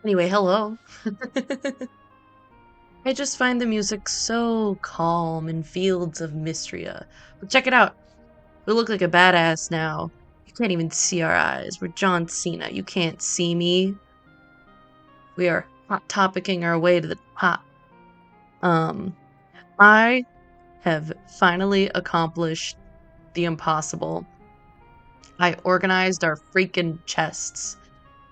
Anyway, hello. I just find the music so calm in Fields of Mistria. But check it out. We look like a badass now. You can't even see our eyes. We're John Cena. You can't see me. We are hot topicking our way to the top. Um, I have finally accomplished the impossible. I organized our freaking chests.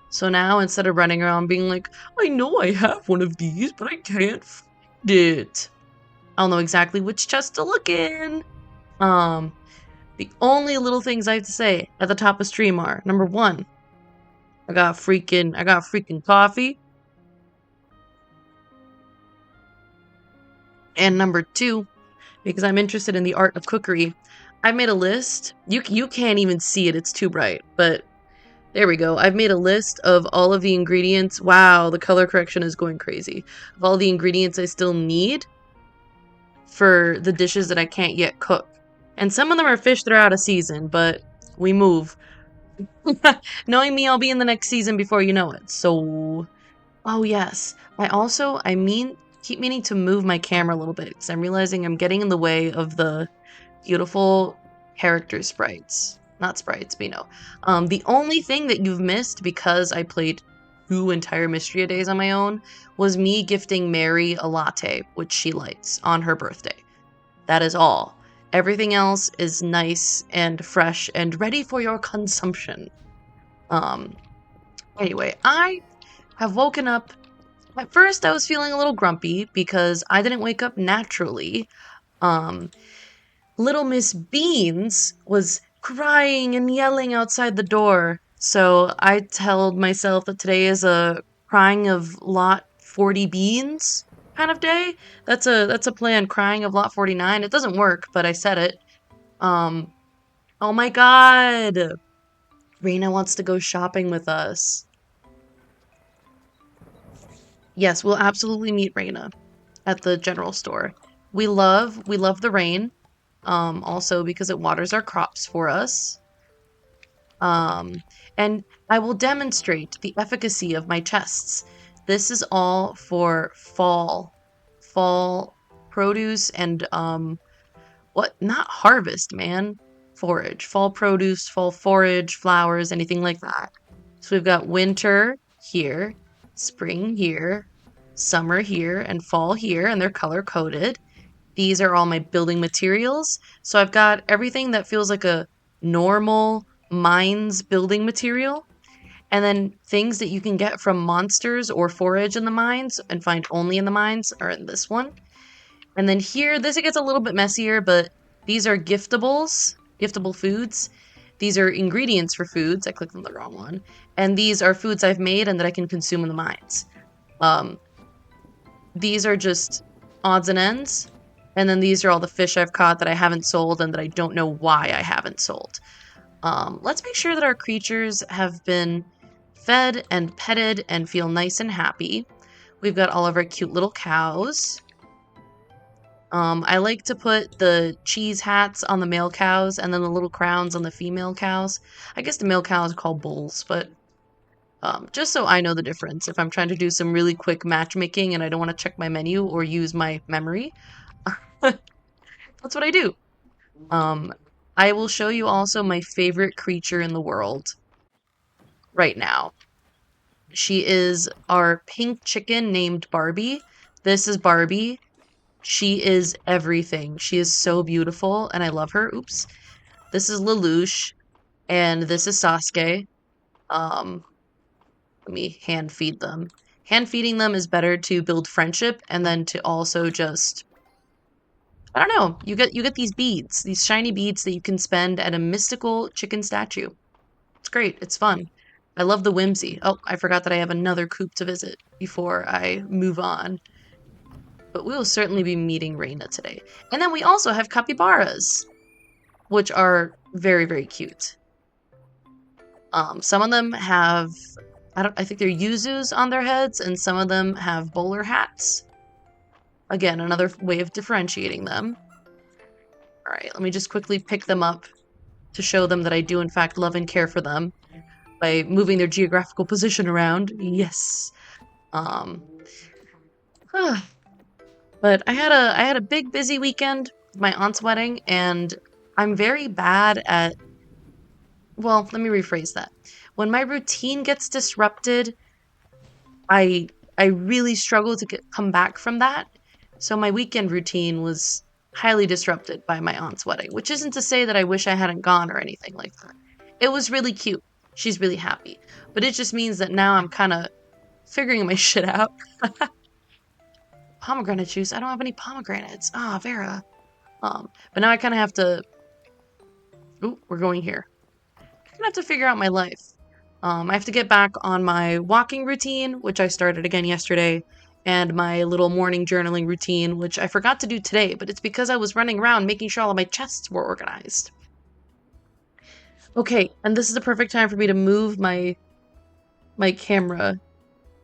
So now, instead of running around being like, I know I have one of these, but I can't find it, I'll know exactly which chest to look in. The only little things I have to say at the top of stream are, number one, I got freaking coffee. And number two, because I'm interested in the art of cookery, I made a list. You can't even see it, it's too bright, but there we go. I've made a list of all of the ingredients. Wow, the color correction is going crazy. Of all the ingredients I still need for the dishes that I can't yet cook. And some of them are fish that are out of season, but we move. Knowing me, I'll be in the next season before you know it. So, oh yes. Keep meaning to move my camera a little bit because I'm realizing I'm getting in the way of the beautiful character sprites. Not sprites, but you know. The only thing that you've missed because I played 2 entire Mistria days on my own was me gifting Mary a latte, which she likes, on her birthday. That is all. Everything else is nice and fresh and ready for your consumption. Anyway, I have woken up. At first, I was feeling a little grumpy because I didn't wake up naturally. Little Miss Beans was crying and yelling outside the door. So I told myself that today is a crying of lot 40 beans kind of day. That's a plan, crying of lot 49. It doesn't work, but I said it. Oh my god. Reina wants to go shopping with us. Yes, we'll absolutely meet Reina at the general store. We love the rain. Also because it waters our crops for us. And I will demonstrate the efficacy of my chests. This is all for fall produce and, not harvest, man. Forage. Fall produce, fall forage, flowers, anything like that. So we've got winter here, spring here, summer here, and fall here, and they're color-coded. These are all my building materials. So I've got everything that feels like a normal mines building material. And then things that you can get from monsters or forage in the mines and find only in the mines are in this one. And then here, it gets a little bit messier, but these are giftable foods. These are ingredients for foods. I clicked on the wrong one. And these are foods I've made and that I can consume in the mines. These are just odds and ends. And then these are all the fish I've caught that I haven't sold and that I don't know why I haven't sold. Let's make sure that our creatures have been fed and petted and feel nice and happy. We've got all of our cute little cows. I like to put the cheese hats on the male cows and then the little crowns on the female cows. I guess the male cows are called bulls, but just so I know the difference if I'm trying to do some really quick matchmaking and I don't want to check my menu or use my memory. That's what I do. I will show you also my favorite creature in the world right now. She is our pink chicken named Barbie. This is Barbie. She is everything. She is so beautiful, and I love her. Oops. This is Lelouch, and this is Sasuke. Let me hand feed them. Hand feeding them is better to build friendship, and then to also just, I don't know. You get these beads, these shiny beads that you can spend at a mystical chicken statue. It's great. It's fun. I love the whimsy. Oh, I forgot that I have another coop to visit before I move on. But we will certainly be meeting Reina today. And then we also have capybaras, which are very, very cute. Some of them have, I think they're yuzus on their heads, and some of them have bowler hats. Again, another way of differentiating them. Alright, let me just quickly pick them up to show them that I do in fact love and care for them by moving their geographical position around. Yes. Um, but I had a big busy weekend with my aunt's wedding, and I'm very bad at, well, let me rephrase that. When my routine gets disrupted, I I really struggle to come back from that. So my weekend routine was highly disrupted by my aunt's wedding, which isn't to say that I wish I hadn't gone or anything like that. It was really cute. She's really happy. But it just means that now I'm kind of figuring my shit out. Pomegranate juice. I don't have any pomegranates. Ah, Vera. But now I kind of have to. Ooh, we're going here. I'm gonna have to figure out my life. I have to get back on my walking routine, which I started again yesterday, and my little morning journaling routine, which I forgot to do today, but it's because I was running around making sure all of my chests were organized. Okay, and this is the perfect time for me to move my camera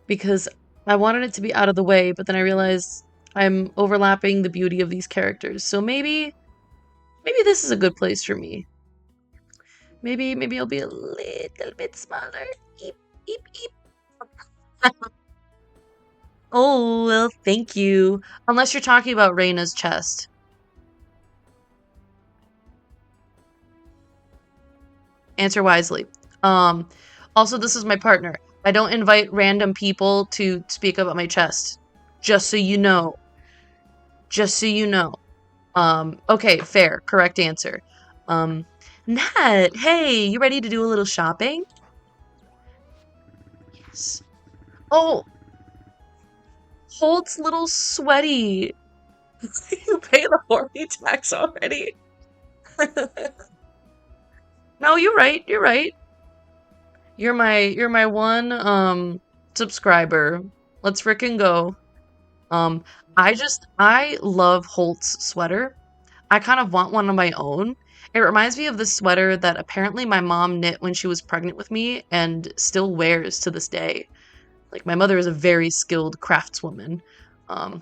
because I wanted it to be out of the way, but then I realized I'm overlapping the beauty of these characters. So maybe this is a good place for me. Maybe I'll be a little bit smaller. Eep, eep, eep. Oh, well, thank you. Unless you're talking about Reina's chest. Answer wisely. Um, Also, this is my partner. I don't invite random people to speak about my chest. Just so you know. Just so you know. Okay, fair. Correct answer. Um, Nat, hey, you ready to do a little shopping? Yes. Oh, Holt's little sweaty. You pay the horny tax already. No, you're right. You're right. You're my one subscriber. Let's frickin' go. Um I love Holt's sweater. I kind of want one of my own. It reminds me of the sweater that apparently my mom knit when she was pregnant with me and still wears to this day. Like my mother is a very skilled craftswoman. Um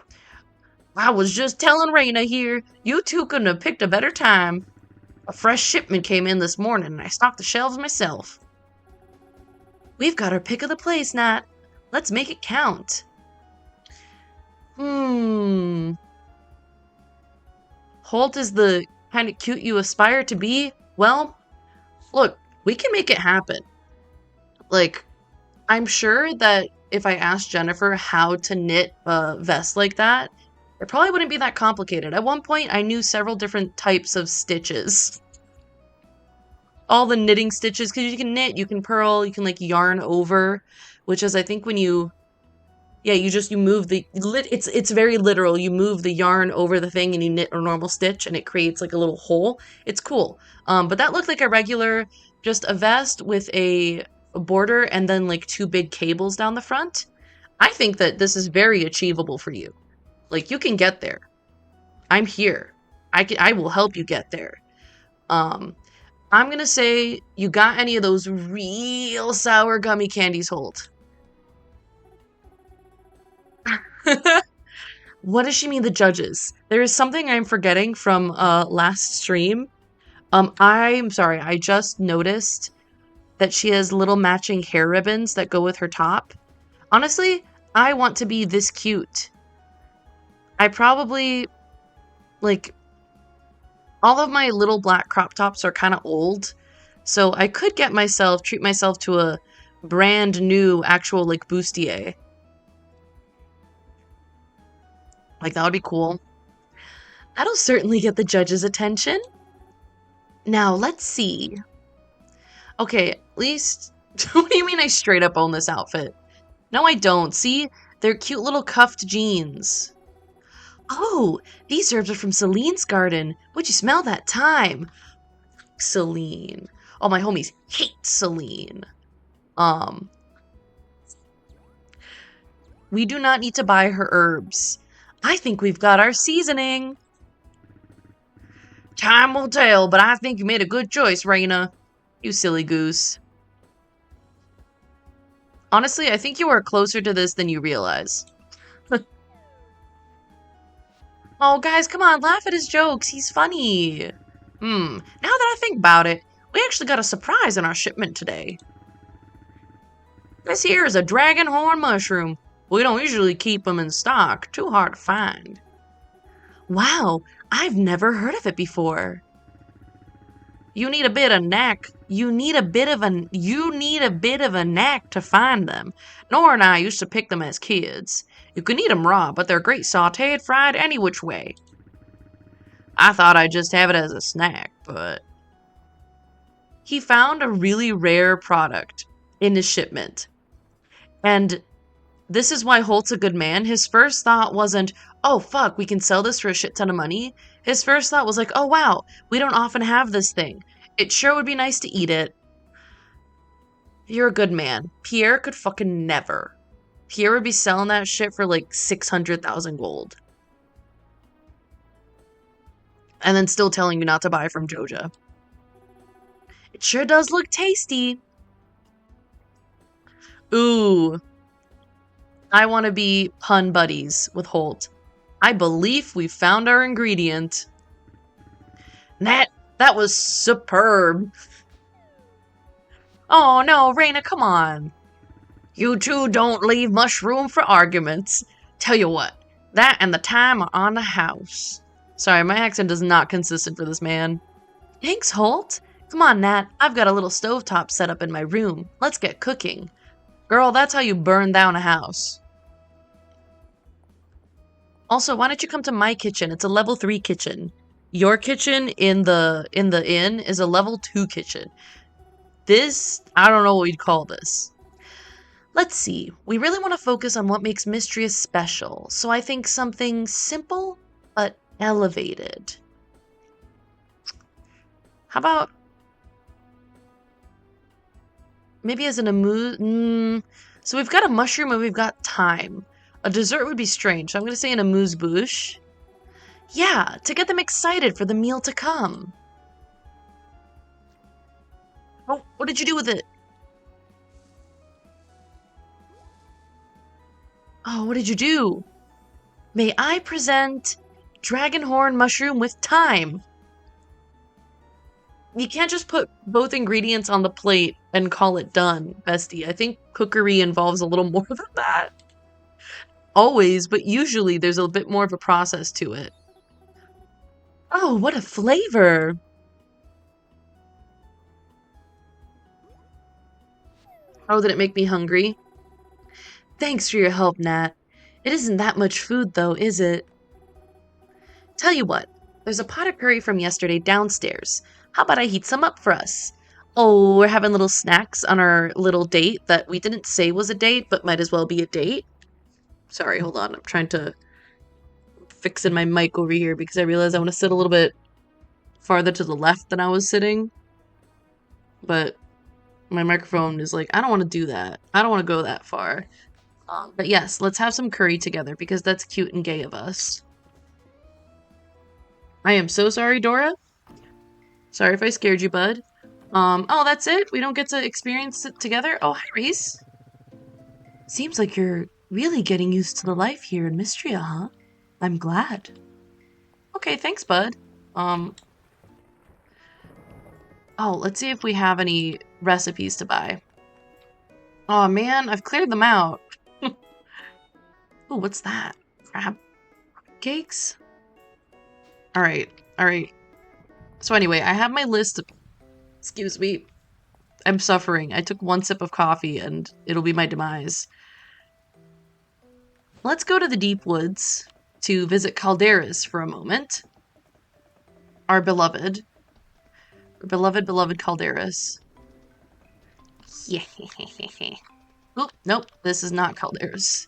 I was just telling Raina here, you two couldn't have picked a better time. A fresh shipment came in this morning and I stocked the shelves myself. We've got our pick of the place, Nat. Let's make it count. Hmm. Holt is the kind of cute you aspire to be? Well, look, we can make it happen. Like, I'm sure that if I asked Jennifer how to knit a vest like that, it probably wouldn't be that complicated. At one point, I knew several different types of stitches. All the knitting stitches, because you can knit, you can purl, you can like yarn over, which is I think when you, yeah, you move the, it's very literal. You move the yarn over the thing and you knit a normal stitch and it creates like a little hole. It's cool. But that looked like a regular, just a vest with a border and then like two big cables down the front. I think that this is very achievable for you. Like you can get there. I'm here. I will help you get there. Um, I'm gonna say you got any of those real sour gummy candies, Holt. What does she mean, the judges? There is something I'm forgetting from last stream. I'm sorry, I just noticed that she has little matching hair ribbons that go with her top. Honestly, I want to be this cute. I probably, like, all of my little black crop tops are kind of old, so I could treat myself to a brand new actual, like, bustier. Like, that would be cool. That'll certainly get the judge's attention. Now, let's see. Okay, at least... What do you mean I straight up own this outfit? No, I don't. See? They're cute little cuffed jeans. Oh, these herbs are from Celine's garden. Would you smell that thyme? Celine. All my homies hate Celine. We do not need to buy her herbs. I think we've got our seasoning. Time will tell, but I think you made a good choice, Raina. You silly goose. Honestly, I think you are closer to this than you realize. Oh, guys, come on, laugh at his jokes. He's funny. Now that I think about it, we actually got a surprise in our shipment today. This here is a dragon horn mushroom. We don't usually keep them in stock. Too hard to find. Wow, I've never heard of it before. You need a bit of knack. You need a bit of a knack to find them. Nora and I used to pick them as kids. You can eat them raw, but they're great sautéed, fried, any which way. I thought I'd just have it as a snack, but... He found a really rare product in his shipment. And this is why Holt's a good man. His first thought wasn't, oh fuck, we can sell this for a shit ton of money. His first thought was like, oh wow, we don't often have this thing. It sure would be nice to eat it. You're a good man. Pierre could fucking never. Pierre would be selling that shit for like 600,000 gold. And then still telling you not to buy from Joja. It sure does look tasty. Ooh. I want to be pun buddies with Holt. I believe we found our ingredient. That was superb. Oh no, Raina, come on. You two don't leave much room for arguments. Tell you what, that and the time are on the house. Sorry, my accent is not consistent for this man. Thanks, Holt. Come on, Nat. I've got a little stovetop set up in my room. Let's get cooking. Girl, that's how you burn down a house. Also, why don't you come to my kitchen? It's a level 3 kitchen. Your kitchen in the inn is a level 2 kitchen. This, I don't know what we'd call this. Let's see. We really want to focus on what makes Mistria special. So I think something simple, but elevated. How about... maybe as an amuse... So we've got a mushroom and we've got thyme. A dessert would be strange, so I'm going to say an amuse-bouche. Yeah, to get them excited for the meal to come. Oh, what did you do with it? Oh, what did you do? May I present dragon horn mushroom with thyme? You can't just put both ingredients on the plate and call it done, bestie. I think cookery involves a little more than that. Always, but usually there's a bit more of a process to it. Oh, what a flavor! Oh, did it make me hungry? Thanks for your help, Nat. It isn't that much food, though, is it? Tell you what, there's a pot of curry from yesterday downstairs. How about I heat some up for us? Oh, we're having little snacks on our little date that we didn't say was a date, but might as well be a date. Sorry, hold on. I'm trying to fix in my mic over here because I realized I want to sit a little bit farther to the left than I was sitting. But my microphone is like, I don't want to do that. I don't want to go that far. But yes, let's have some curry together because that's cute and gay of us. I am so sorry, Dora. Sorry if I scared you, bud. Oh, that's it? We don't get to experience it together? Oh, hi, Reese. Seems like you're really getting used to the life here in Mistria, huh? I'm glad. Okay, thanks, bud. Oh, let's see if we have any recipes to buy. Oh man, I've cleared them out. Ooh, what's that? Crab cakes? Alright. So anyway, I have my list of... excuse me. I'm suffering. I took one sip of coffee and it'll be my demise. Let's go to the deep woods to visit Calderas for a moment. Our beloved Calderas. Yeah. Oh, nope, this is not Calderas.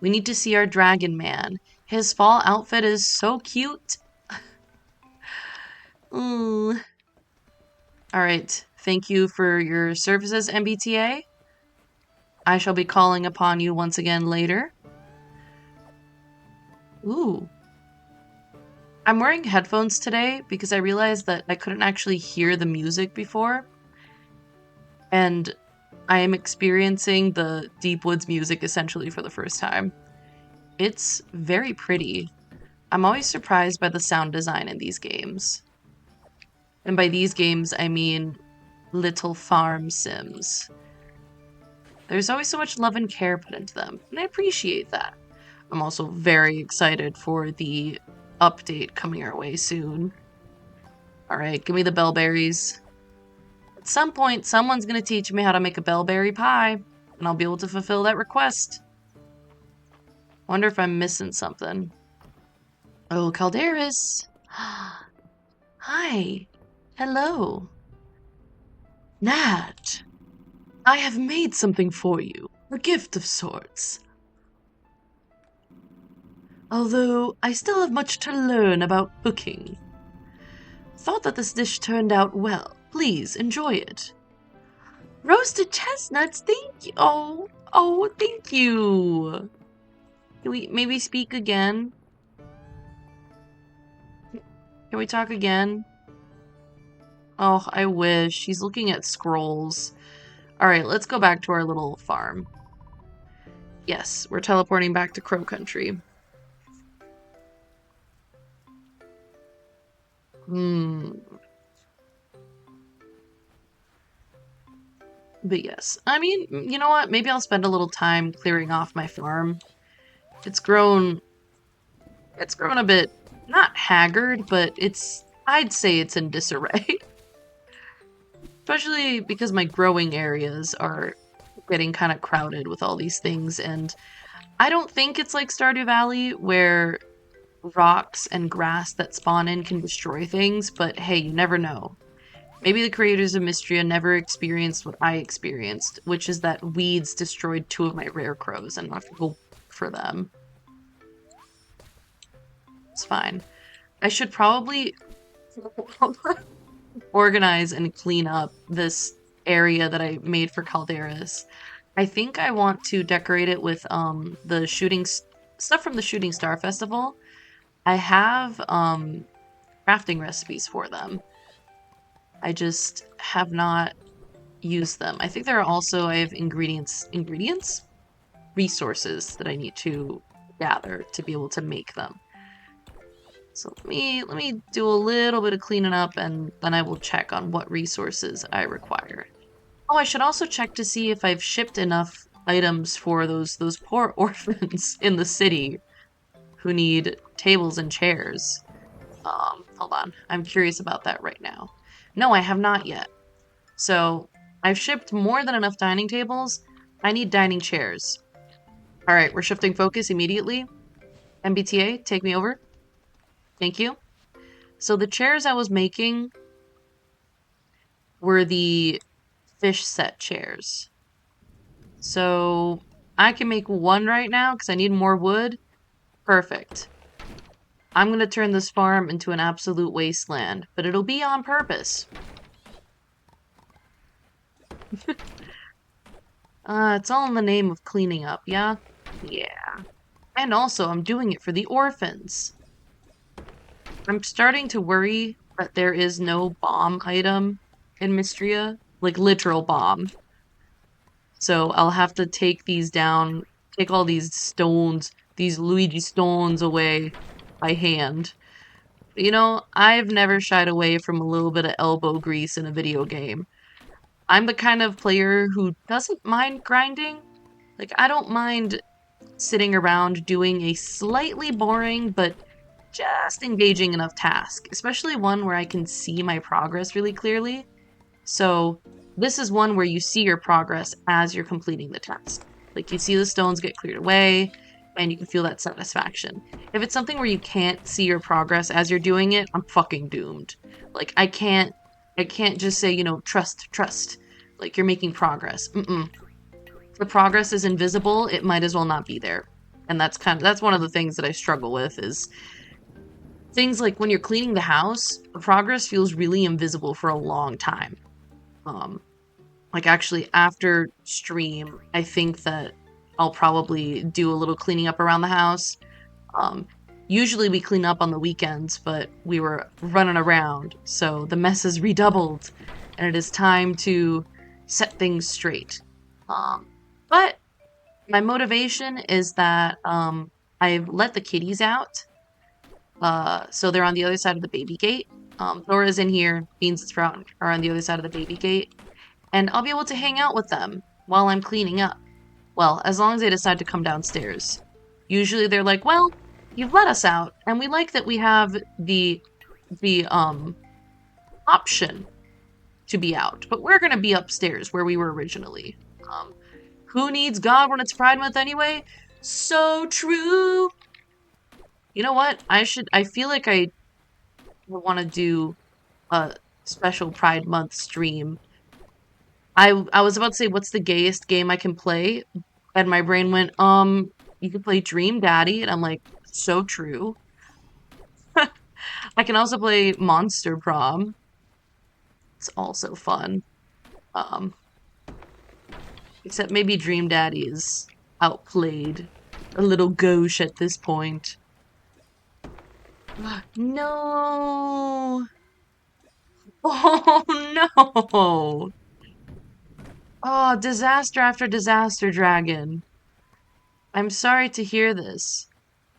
We need to see our dragon man. His fall outfit is so cute. Alright, thank you for your services, MBTA. I shall be calling upon you once again later. Ooh. I'm wearing headphones today because I realized that I couldn't actually hear the music before. And I am experiencing the Deep Woods music essentially for the first time. It's very pretty. I'm always surprised by the sound design in these games. And by these games, I mean Little Farm Sims. There's always so much love and care put into them, and I appreciate that. I'm also very excited for the update coming our way soon. Alright, give me the bellberries. At some point, someone's gonna teach me how to make a bellberry pie, and I'll be able to fulfill that request. Wonder if I'm missing something. Oh, Calderas! Hi. Hello. Nat, I have made something for you. A gift of sorts. Although I still have much to learn about cooking. Thought that this dish turned out well. Please enjoy it. Roasted chestnuts, thank you. Oh, thank you. Can we maybe speak again? Can we talk again? Oh, I wish. She's looking at scrolls. Alright, let's go back to our little farm. Yes, we're teleporting back to Crow Country. But yes, I mean, you know what? Maybe I'll spend a little time clearing off my farm. It's grown a bit, not haggard, but I'd say it's in disarray. Especially because my growing areas are getting kind of crowded with all these things, and I don't think it's like Stardew Valley, where rocks and grass that spawn in can destroy things, but hey, you never know. Maybe the creators of Mistria never experienced what I experienced, which is that weeds destroyed 2 of my rare crows, and I have to go for them. It's fine. I should probably organize and clean up this area that I made for Calderas. I think I want to decorate it with the stuff from the Shooting Star Festival. I have crafting recipes for them. I just have not used them. I think there are also, I have ingredients? Resources that I need to gather to be able to make them. So let me do a little bit of cleaning up, and then I will check on what resources I require. Oh, I should also check to see if I've shipped enough items for those poor orphans in the city who need tables and chairs. Hold on. I'm curious about that right now. No, I have not yet. So, I've shipped more than enough dining tables. I need dining chairs. Alright, we're shifting focus immediately. MBTA, take me over. Thank you. So the chairs I was making were the fish set chairs. So I can make 1 right now because I need more wood. Perfect. I'm going to turn this farm into an absolute wasteland, but it'll be on purpose. It's all in the name of cleaning up, yeah? Yeah. And also, I'm doing it for the orphans. I'm starting to worry that there is no bomb item in Mistria. Like, literal bomb. So I'll have to take these down, take all these stones, these Luigi stones away by hand. You know, I've never shied away from a little bit of elbow grease in a video game. I'm the kind of player who doesn't mind grinding. Like, I don't mind sitting around doing a slightly boring but just engaging enough task, especially one where I can see my progress really clearly. So this is one where you see your progress as you're completing the task. Like, you see the stones get cleared away, and you can feel that satisfaction. If it's something where you can't see your progress as you're doing it, I'm fucking doomed. Like, I can't just say, you know, trust. Like, you're making progress. If the progress is invisible, it might as well not be there. And that's one of the things that I struggle with, is things like when you're cleaning the house, the progress feels really invisible for a long time. Like, actually, after stream, I think that I'll probably do a little cleaning up around the house. Usually we clean up on the weekends, but we were running around, so the mess is redoubled, and it is time to set things straight. But my motivation is that I've let the kitties out. So they're on the other side of the baby gate. Nora's in here, Beans and Sprout are on the other side of the baby gate. And I'll be able to hang out with them while I'm cleaning up. Well, as long as they decide to come downstairs. Usually they're like, well, you've let us out, and we like that we have the option to be out, but we're gonna be upstairs where we were originally. Um, who needs God when it's Pride Month anyway? So true. You know what? I feel like I want to do a special Pride Month stream. I was about to say, what's the gayest game I can play? And my brain went, you could play Dream Daddy, and I'm like, so true. I can also play Monster Prom. It's also fun. Um, except maybe Dream Daddy is outplayed. A little gauche at this point. No! Oh no! Oh, disaster after disaster, dragon. I'm sorry to hear this.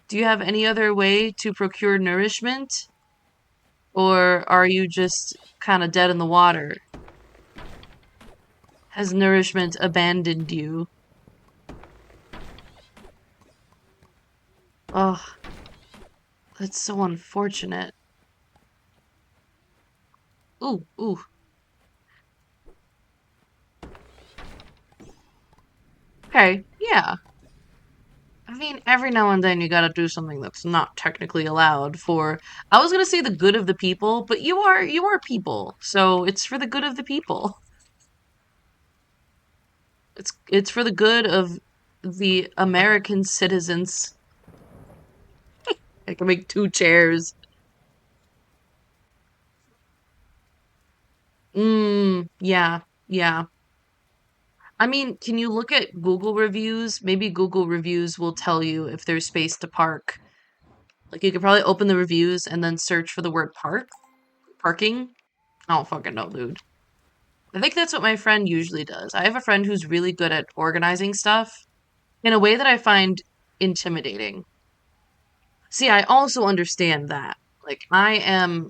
Do you have any other way to procure nourishment? Or are you just kind of dead in the water? Has nourishment abandoned you? Oh, that's so unfortunate. Ooh, ooh. Okay, yeah. I mean, every now and then you gotta do something that's not technically allowed for, I was gonna say the good of the people, but you are people, so it's for the good of the people. It's for the good of the American citizens. I can make two chairs. Yeah, yeah. I mean, can you look at Google reviews? Maybe Google reviews will tell you if there's space to park. Like, you could probably open the reviews and then search for the word park. Parking? I don't fucking know, dude. I think that's what my friend usually does. I have a friend who's really good at organizing stuff in a way that I find intimidating. See, I also understand that. Like, I am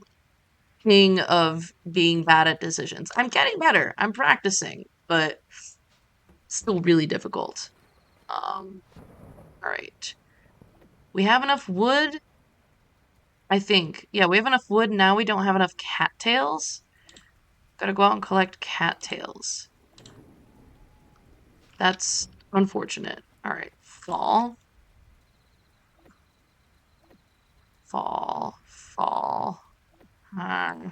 king of being bad at decisions. I'm getting better. I'm practicing, but still really difficult. All right. We have enough wood, I think. Yeah, we have enough wood. Now we don't have enough cattails. Gotta go out and collect cattails. That's unfortunate. All right. Fall. Fall. Fall. Hmm.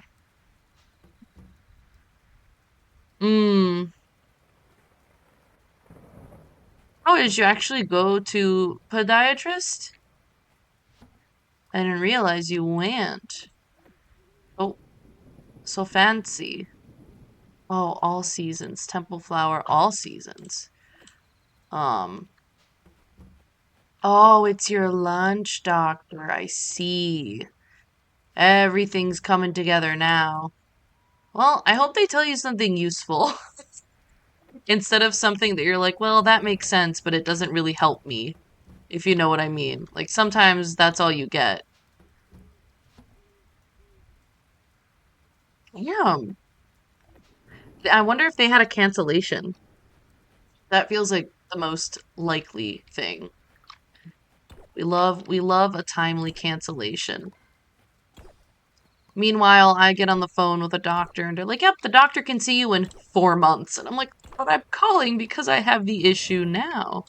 Mm. Oh, did you actually go to podiatrist? I didn't realize you went. Oh, so fancy. Oh, all seasons. Temple flower, all seasons. Um, oh, it's your lunch doctor. I see. Everything's coming together now. Well, I hope they tell you something useful instead of something that you're like, well, that makes sense, but it doesn't really help me, if you know what I mean. Like, sometimes that's all you get. Yeah. I wonder if they had a cancellation. That feels like the most likely thing. We love a timely cancellation. Meanwhile, I get on the phone with a doctor and they're like, yep, the doctor can see you in 4 months. And I'm like, but I'm calling because I have the issue now.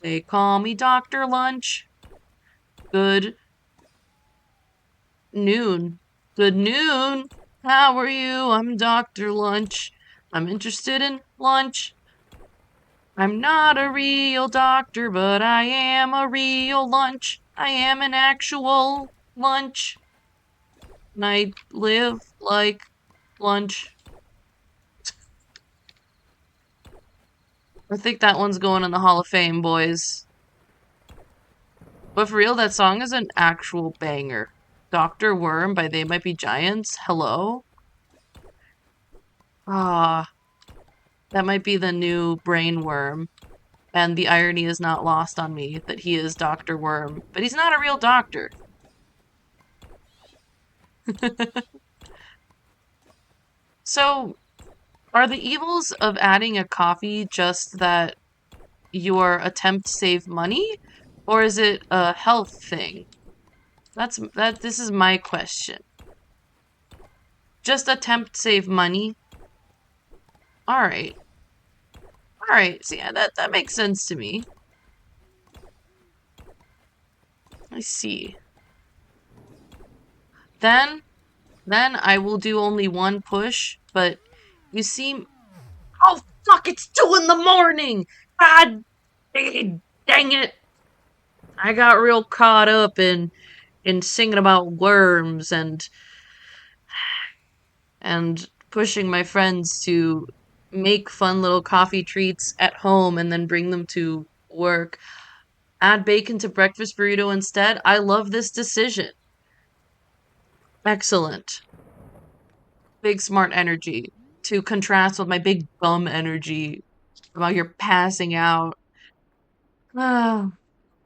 They call me Dr. Lunch. Good noon. Good noon. How are you? I'm Dr. Lunch. I'm interested in lunch. I'm not a real doctor, but I am a real lunch. I am an actual lunch. And I live like lunch. I think that one's going in the Hall of Fame, boys. But for real, that song is an actual banger. Dr. Worm by They Might Be Giants. Hello? Ah, that might be the new brain worm. And the irony is not lost on me that he is Dr. Worm. But he's not a real doctor. So, Are the evils of adding a coffee just that your attempt to save money, or is it a health thing? This is my question. Just attempt to save money? Alright. Alright, so yeah, that makes sense to me. I see. Then I will do only one push, but you seem... Oh, fuck, it's 2 in the morning! God dang it! I got real caught up in singing about worms and pushing my friends to make fun little coffee treats at home and then bring them to work. Add bacon to breakfast burrito instead. I love this decision. Excellent. Big smart energy to contrast with my big bum energy about you're passing out. I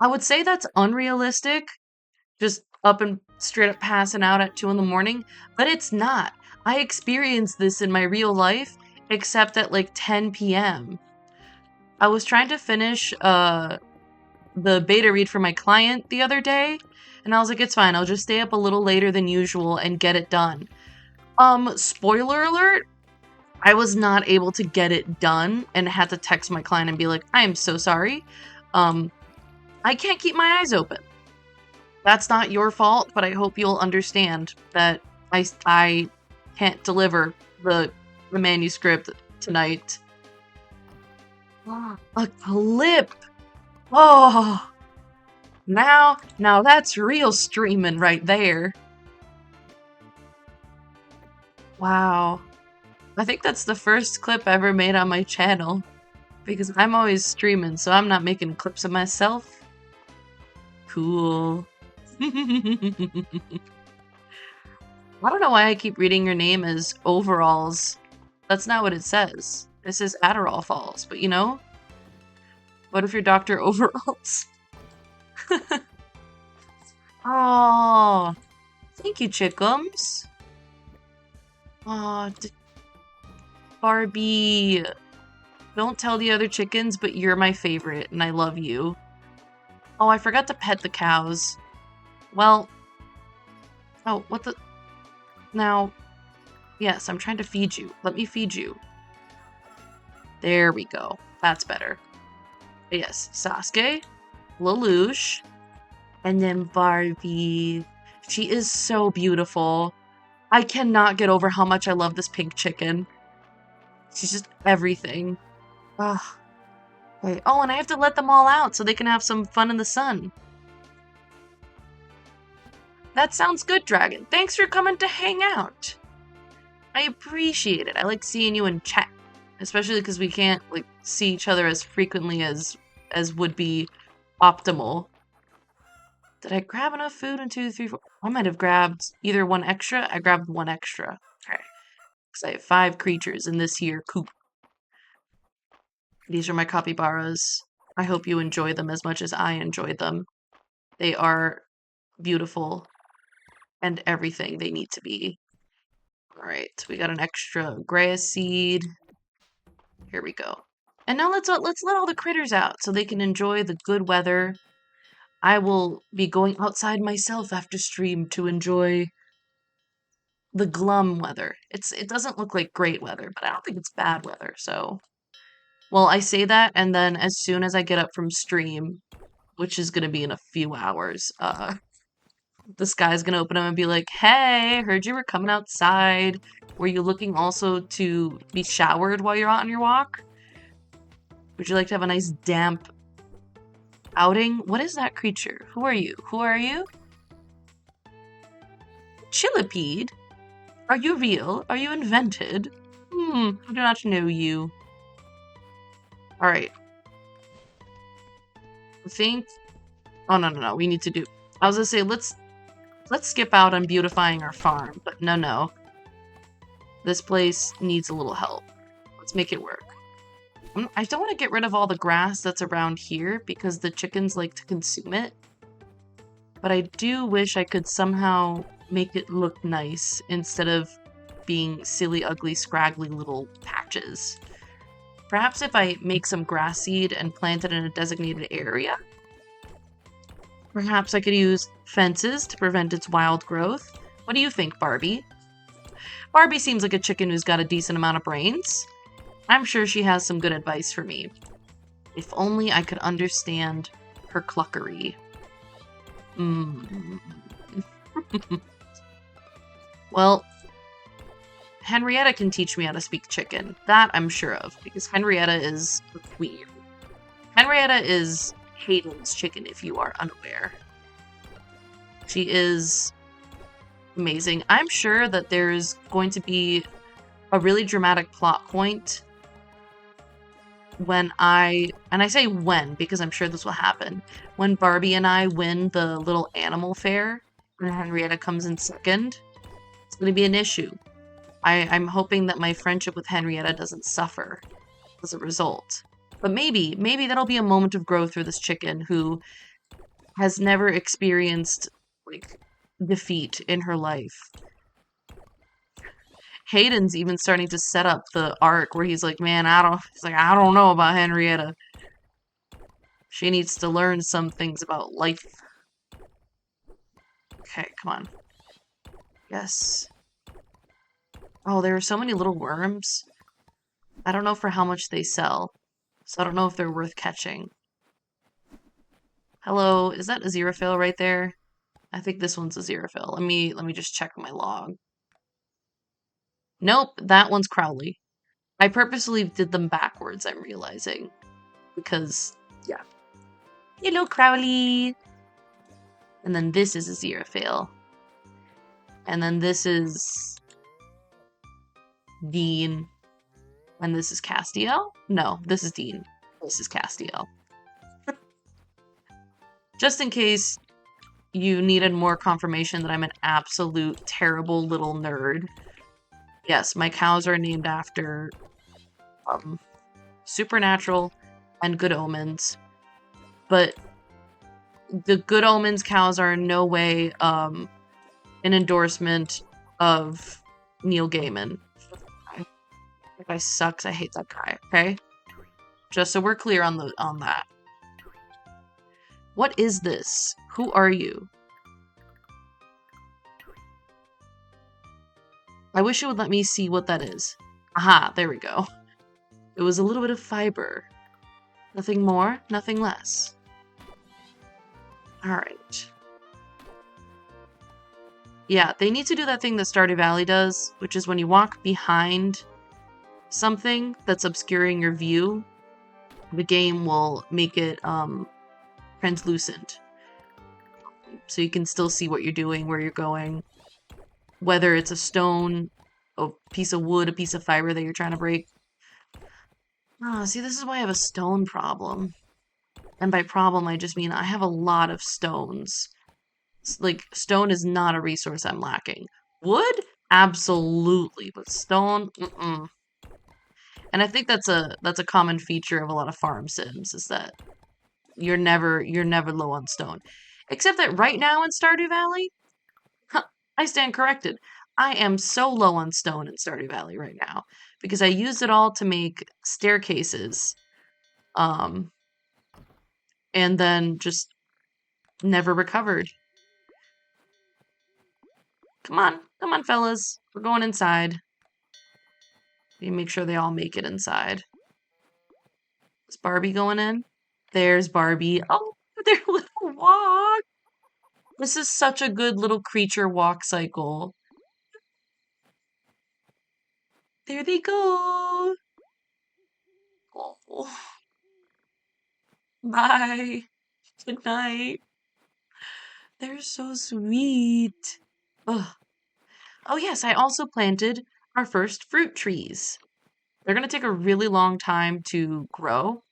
would say that's unrealistic, just up and straight up passing out at 2 in the morning, but it's not. I experienced this in my real life, except at like 10 p.m. I was trying to finish the beta read for my client the other day, and I was like, it's fine, I'll just stay up a little later than usual and get it done. Spoiler alert, I was not able to get it done and had to text my client and be like, I am so sorry. I can't keep my eyes open. That's not your fault, but I hope you'll understand that I can't deliver the manuscript tonight. A clip! Oh! Now that's real streaming right there. Wow. I think that's the first clip ever made on my channel. Because I'm always streaming, so I'm not making clips of myself. Cool. I don't know why I keep reading your name as Overalls. That's not what it says. It says Adderall Falls, but you know? What if you're Dr. Overalls? Oh, thank you, chickums. Oh, Barbie. Don't tell the other chickens, but you're my favorite, and I love you. Oh, I forgot to pet the cows. Well... Oh, what the... Now... Yes, I'm trying to feed you. Let me feed you. There we go. That's better. Yes, Sasuke, Lelouch, and then Barbie. She is so beautiful. I cannot get over how much I love this pink chicken. She's just everything. Ugh. Okay. Oh, and I have to let them all out so they can have some fun in the sun. That sounds good, Dragon. Thanks for coming to hang out. I appreciate it. I like seeing you in chat. Especially because we can't, like, see each other as frequently as would be optimal. Did I grab enough food in 2, 3, 4? I might have grabbed either one extra. I grabbed one extra. Okay. Because I have 5 creatures in this here coop. These are my capybaras. I hope you enjoy them as much as I enjoyed them. They are beautiful and everything they need to be. Alright, we got an extra grass seed. Here we go. And now let's let all the critters out so they can enjoy the good weather. I will be going outside myself after stream to enjoy the glum weather. It doesn't look like great weather, but I don't think it's bad weather, so... Well, I say that, and then as soon as I get up from stream, which is gonna be in a few hours, the sky's gonna open up and be like, hey, heard you were coming outside. Were you looking also to be showered while you're out on your walk? Would you like to have a nice damp outing? What is that creature? Who are you? Who are you? Chillipede? Are you real? Are you invented? I do not know you. Alright. I think... Oh, no. We need to do... I was gonna say, let's skip out on beautifying our farm, but no. This place needs a little help. Let's make it work. I don't want to get rid of all the grass that's around here because the chickens like to consume it. But I do wish I could somehow make it look nice instead of being silly, ugly, scraggly little patches. Perhaps if I make some grass seed and plant it in a designated area? Perhaps I could use fences to prevent its wild growth? What do you think, Barbie? Barbie seems like a chicken who's got a decent amount of brains. I'm sure she has some good advice for me. If only I could understand her cluckery. Well, Henrietta can teach me how to speak chicken. That I'm sure of, because Henrietta is a queen. Henrietta is Hayden's chicken, if you are unaware. She is amazing. I'm sure that there's going to be a really dramatic plot point when and I say when because I'm sure this will happen, when Barbie and I win the little animal fair and Henrietta comes in second. It's going to be an issue. I'm hoping that my friendship with Henrietta doesn't suffer as a result. But maybe that'll be a moment of growth for this chicken who has never experienced, like, defeat in her life. Hayden's even starting to set up the arc where he's like, man, I don't know about Henrietta. She needs to learn some things about life. Okay, come on. Yes. Oh, there are so many little worms. I don't know for how much they sell, so I don't know if they're worth catching. Hello, is that a Aziraphale right there? I think this one's a Aziraphale. Let me just check my log. Nope, that one's Crowley. I purposely did them backwards, I'm realizing. Because, yeah. Hello, Crowley! And then this is a Aziraphale. And then this is Dean. And this is Castiel? No, this is Dean. This is Castiel. Just in case you needed more confirmation that I'm an absolute terrible little nerd. Yes, my cows are named after Supernatural and Good Omens. But the Good Omens cows are in no way an endorsement of Neil Gaiman. That guy sucks. I hate that guy, okay? Just so we're clear on that. What is this? Who are you? I wish it would let me see what that is. Aha, there we go. It was a little bit of fiber. Nothing more, nothing less. Alright. Yeah, they need to do that thing that Stardew Valley does, which is when you walk behind something that's obscuring your view, the game will make it translucent. So you can still see what you're doing, where you're going. Whether it's a stone, a piece of wood, a piece of fiber that you're trying to break. Oh, see, this is why I have a stone problem. And by problem, I just mean I have a lot of stones. Like, stone is not a resource I'm lacking. Wood? Absolutely. But stone? Mm-mm. And I think that's a common feature of a lot of farm sims, is that you're never low on stone. Except that right now in Stardew Valley, I stand corrected. I am so low on stone in Stardew Valley right now because I used it all to make staircases, and then just never recovered. Come on, fellas, we're going inside. You make sure they all make it inside. Is Barbie going in? There's Barbie. Oh, their little walk. This is such a good little creature walk cycle. There they go. Oh. Bye. Good night. They're so sweet. Ugh. Oh yes, I also planted our first fruit trees. They're gonna take a really long time to grow.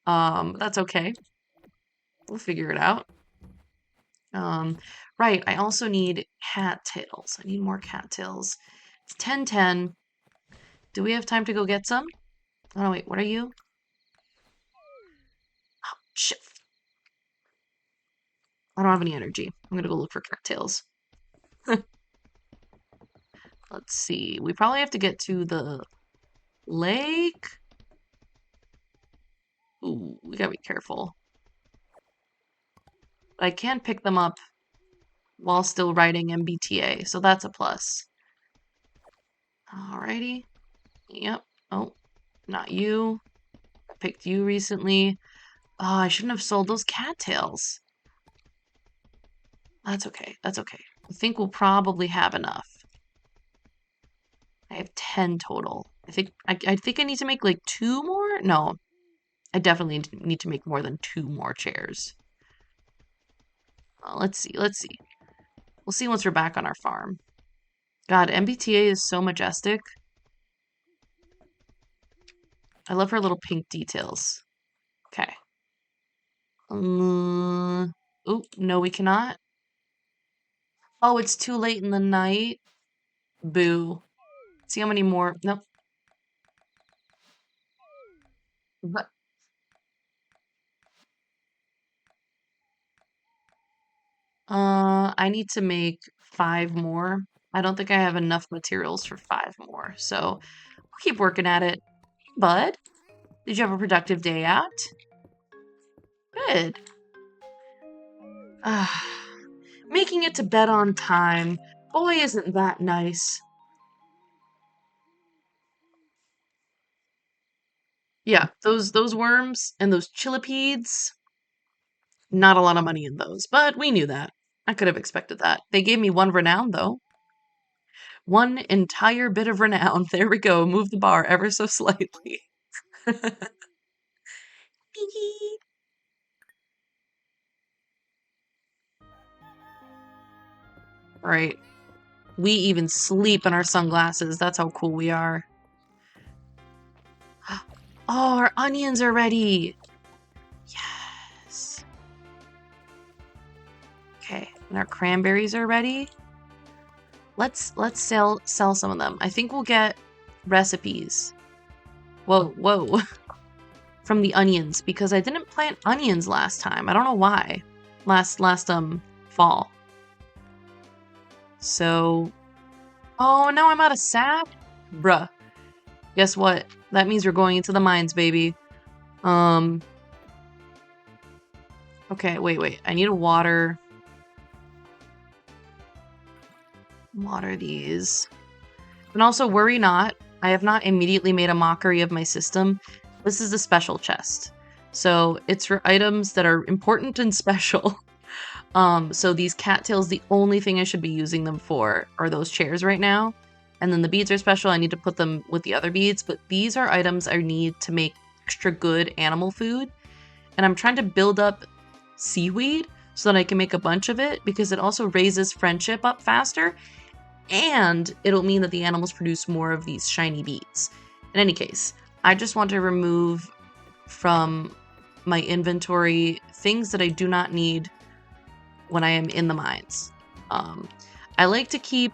That's okay. We'll figure it out. Right, I also need cattails. I need more cattails. It's 10:10. Do we have time to go get some? Oh, no, wait, what are you? Oh, shit. I don't have any energy. I'm gonna go look for cattails. Let's let's see. We probably have to get to the lake. Ooh, we gotta be careful. I can pick them up while still writing MBTA, so that's a plus. Alrighty. Yep. Oh, not you. I picked you recently. Oh, I shouldn't have sold those cattails. That's okay. That's okay. I think we'll probably have enough. I have 10 total. I think I need to make like 2 more? No. I definitely need to make more than 2 more chairs. Let's see. Let's see. We'll see once we're back on our farm. God, MBTA is so majestic. I love her little pink details. Okay. Oh, no, we cannot. Oh, it's too late in the night. Boo. See how many more? Nope. But I need to make 5 more. I don't think I have enough materials for 5 more, so we'll keep working at it. Bud, did you have a productive day out? Good. Ah, making it to bed on time. Boy, isn't that nice. Yeah, those worms and those chilipedes, not a lot of money in those, but we knew that. I could have expected that. They gave me 1 renown, though. 1 entire bit of renown. There we go. Move the bar ever so slightly. Right. We even sleep in our sunglasses. That's how cool we are. Oh, our onions are ready. Yes. Okay, and our cranberries are ready. Let's sell some of them. I think we'll get recipes. Whoa. From the onions, because I didn't plant onions last time. I don't know why. Last fall. So, oh, now I'm out of sap? Bruh. Guess what? That means we're going into the mines, baby. Okay, wait. I need to water these. And also, worry not. I have not immediately made a mockery of my system. This is a special chest. So it's for items that are important and special. So these cattails, the only thing I should be using them for are those chairs right now. And then the beads are special. I need to put them with the other beads. But these are items I need to make extra good animal food. And I'm trying to build up seaweed so that I can make a bunch of it, because it also raises friendship up faster. And it'll mean that the animals produce more of these shiny beads. In any case, I just want to remove from my inventory things that I do not need when I am in the mines. I like to keep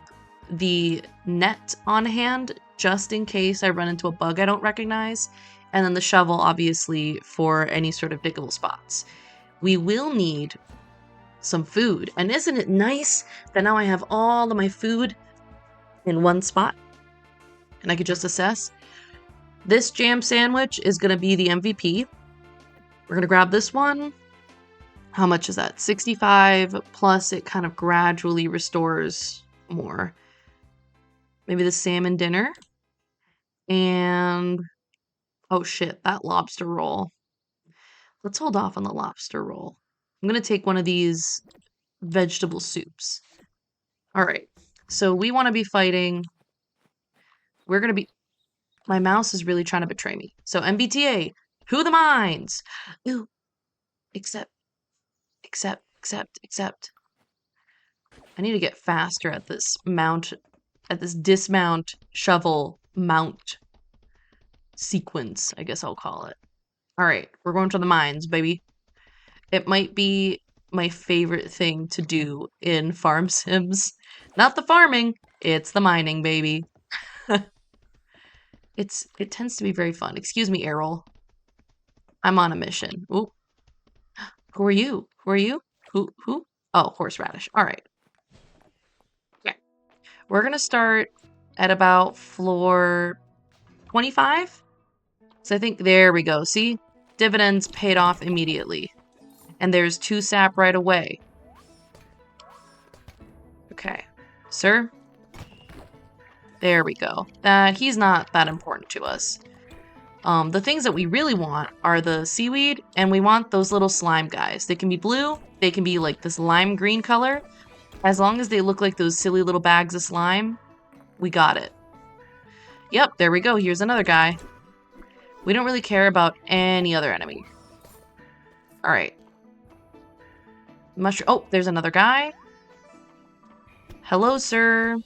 the net on hand just in case I run into a bug I don't recognize, and then the shovel, obviously, for any sort of diggable spots. We will need some food, and isn't it nice that now I have all of my food in one spot and I could just assess? This jam sandwich is going to be the MVP. We're going to grab this one. How much is that? 65, plus it kind of gradually restores more. Maybe the salmon dinner. And, oh shit, that lobster roll. Let's hold off on the lobster roll. I'm going to take one of these vegetable soups. All right, so we want to be fighting. We're going to be... My mouse is really trying to betray me. So MBTA, who the mines? Ooh, except. I need to get faster at this dismount shovel mount sequence, I guess I'll call it. All right, we're going to the mines, baby. It might be my favorite thing to do in farm sims. Not the farming, it's the mining, baby. It tends to be very fun. Excuse me, Errol. I'm on a mission. Ooh. Who are you? Who? Oh, horseradish. All right. Okay. We're going to start at about floor 25. So I think, there we go. See? Dividends paid off immediately. And there's 2 sap right away. Okay. Sir? There we go. He's not that important to us. The things that we really want are the seaweed, and we want those little slime guys. They can be blue, they can be like this lime green color. As long as they look like those silly little bags of slime, we got it. Yep, there we go. Here's another guy. We don't really care about any other enemy. Alright. Mushroom. Oh, there's another guy. Hello, sir.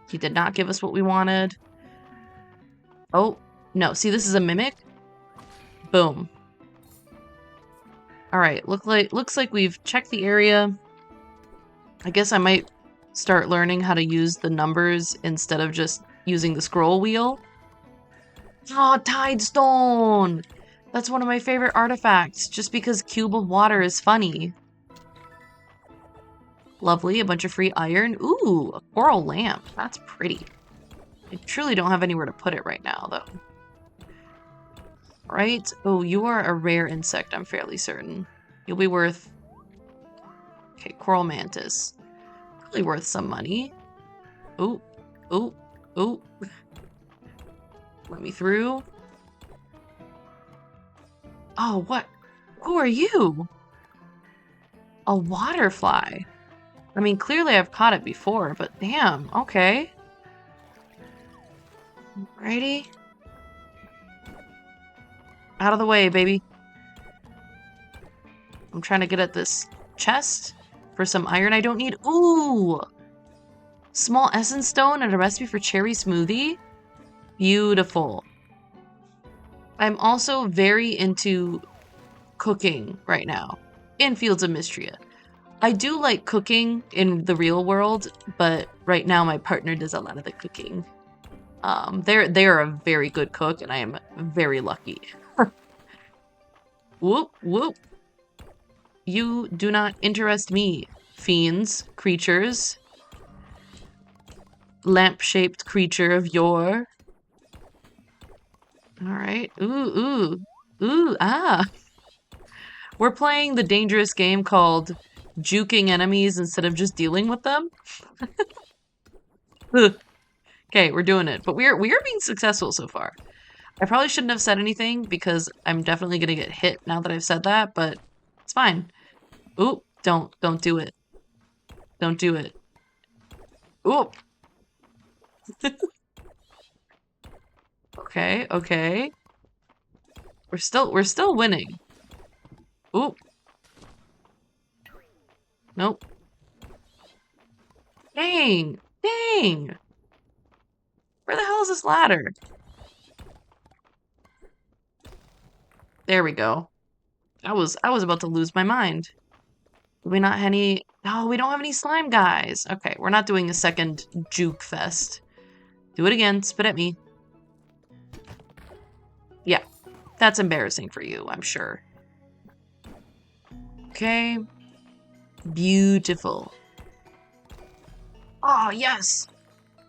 He did not give us what we wanted. Oh, no. See, this is a mimic. Boom. Alright, looks like we've checked the area. I guess I might start learning how to use the numbers instead of just using the scroll wheel. Oh, Tidestone! That's one of my favorite artifacts, just because Cube of Water is funny. Lovely, a bunch of free iron. Ooh, a coral lamp. That's pretty. I truly don't have anywhere to put it right now, though. Right? Oh, you are a rare insect, I'm fairly certain. You'll be worth... Okay, coral mantis. Probably worth some money. Ooh, ooh, ooh. Let me through. Oh, what? Who are you? A waterfly. I mean, clearly I've caught it before, but damn, okay. Alrighty. Out of the way, baby. I'm trying to get at this chest for some iron I don't need. Ooh! Small essence stone and a recipe for cherry smoothie. Beautiful. I'm also very into cooking right now in Fields of Mistria. I do like cooking in the real world, but right now my partner does a lot of the cooking. They're a very good cook, and I am very lucky. Whoop, whoop. You do not interest me, fiends, creatures. Lamp-shaped creature of yore. Alright. Ooh, ooh. Ooh, ah. We're playing the dangerous game called juking enemies instead of just dealing with them. Okay, we're doing it. But we are being successful so far. I probably shouldn't have said anything because I'm definitely gonna get hit now that I've said that, but it's fine. Ooh, don't do it. Don't do it. Ooh. Okay, okay. We're still winning. Ooh. Nope. Dang! Dang! Where the hell is this ladder? There we go. I was about to lose my mind. Do we not have any... Oh, we don't have any slime guys. Okay, we're not doing a second juke fest. Do it again. Spit at me. Yeah, that's embarrassing for you, I'm sure. Okay. Beautiful. Oh, yes!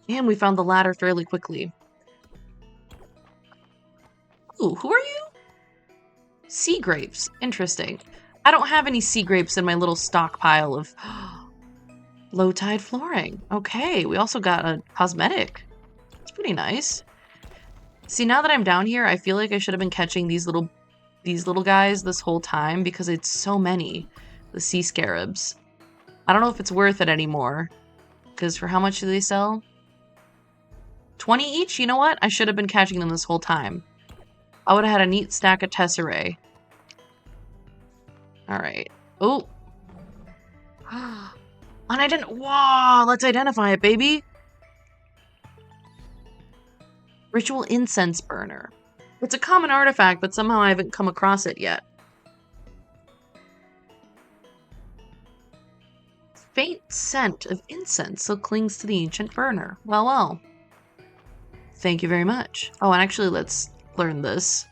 And we found the ladder fairly quickly. Ooh, who are you? Sea grapes. Interesting. I don't have any sea grapes in my little stockpile of low tide flooring. Okay, we also got a cosmetic. It's pretty nice. See, now that I'm down here, I feel like I should have been catching these little guys this whole time because it's so many. The sea scarabs. I don't know if it's worth it anymore. Because for how much do they sell? 20 each? You know what? I should have been catching them this whole time. I would have had a neat stack of tesserae. Alright. Oh! Whoa! Let's identify it, baby! Ritual incense burner. It's a common artifact, but somehow I haven't come across it yet. Faint scent of incense still clings to the ancient burner. Well, well. Thank you very much. Oh, and actually, let's learn this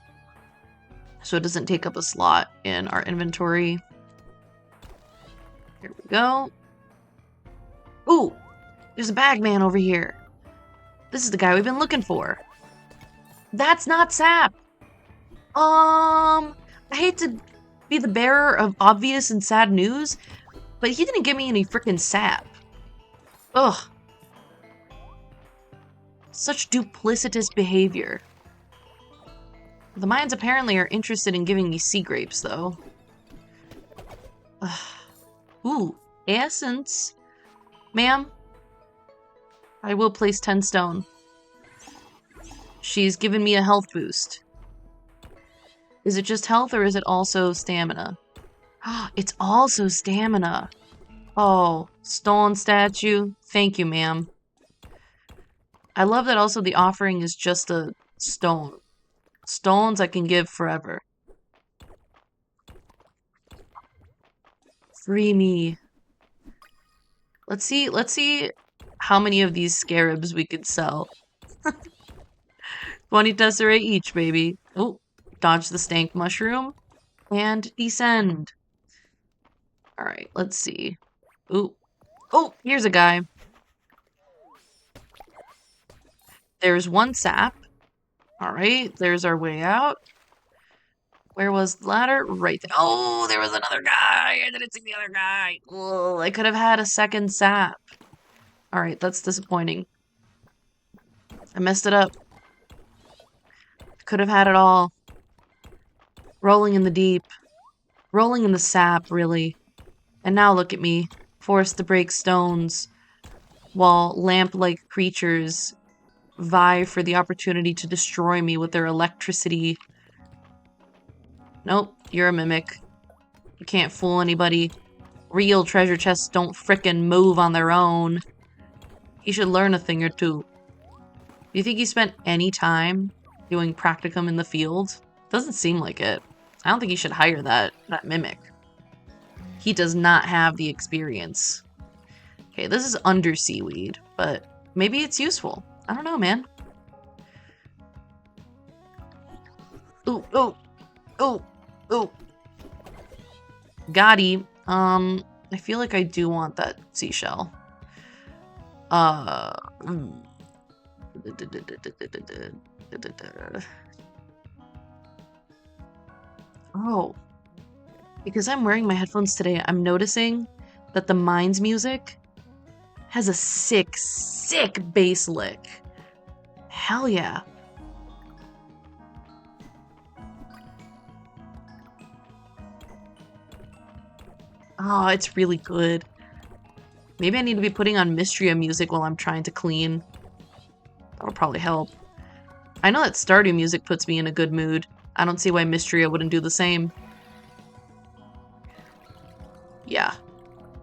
so it doesn't take up a slot in our inventory. Here we go. Ooh, there's a bagman over here. This is the guy we've been looking for. That's not sap. I hate to be the bearer of obvious and sad news, but he didn't give me any freaking sap. Ugh. Such duplicitous behavior. The mines apparently are interested in giving me sea grapes, though. Ugh. Ooh, essence. Ma'am, I will place 10 stone. She's given me a health boost. Is it just health or is it also stamina? It's also stamina. Oh, stone statue. Thank you, ma'am. I love that also the offering is just a stone. Stones I can give forever. Free me. Let's see how many of these scarabs we could sell. 20 tesserae each, baby. Oh, dodge the stank mushroom. And descend. Alright, let's see. Ooh. Oh, here's a guy. There's one sap. Alright, there's our way out. Where was the ladder? Right there. Oh, there was another guy! I didn't see the other guy! Oh, I could have had a second sap. Alright, that's disappointing. I messed it up. Could have had it all. Rolling in the deep. Rolling in the sap, really. And now look at me. Forced to break stones. While lamp-like creatures vie for the opportunity to destroy me with their electricity. Nope, you're a mimic. You can't fool anybody. Real treasure chests don't frickin' move on their own. He should learn a thing or two. Do you think he spent any time doing practicum in the field? Doesn't seem like it. I don't think he should hire that mimic. He does not have the experience. Okay, this is under seaweed, but maybe it's useful. I don't know, man. Ooh, ooh, ooh, ooh. Gotti. I feel like I do want that seashell. Oh. Because I'm wearing my headphones today, I'm noticing that the Mines music has a sick, sick bass lick. Hell yeah. Oh, it's really good. Maybe I need to be putting on Mistria music while I'm trying to clean. That'll probably help. I know that Stardew music puts me in a good mood. I don't see why Mistria wouldn't do the same. Yeah,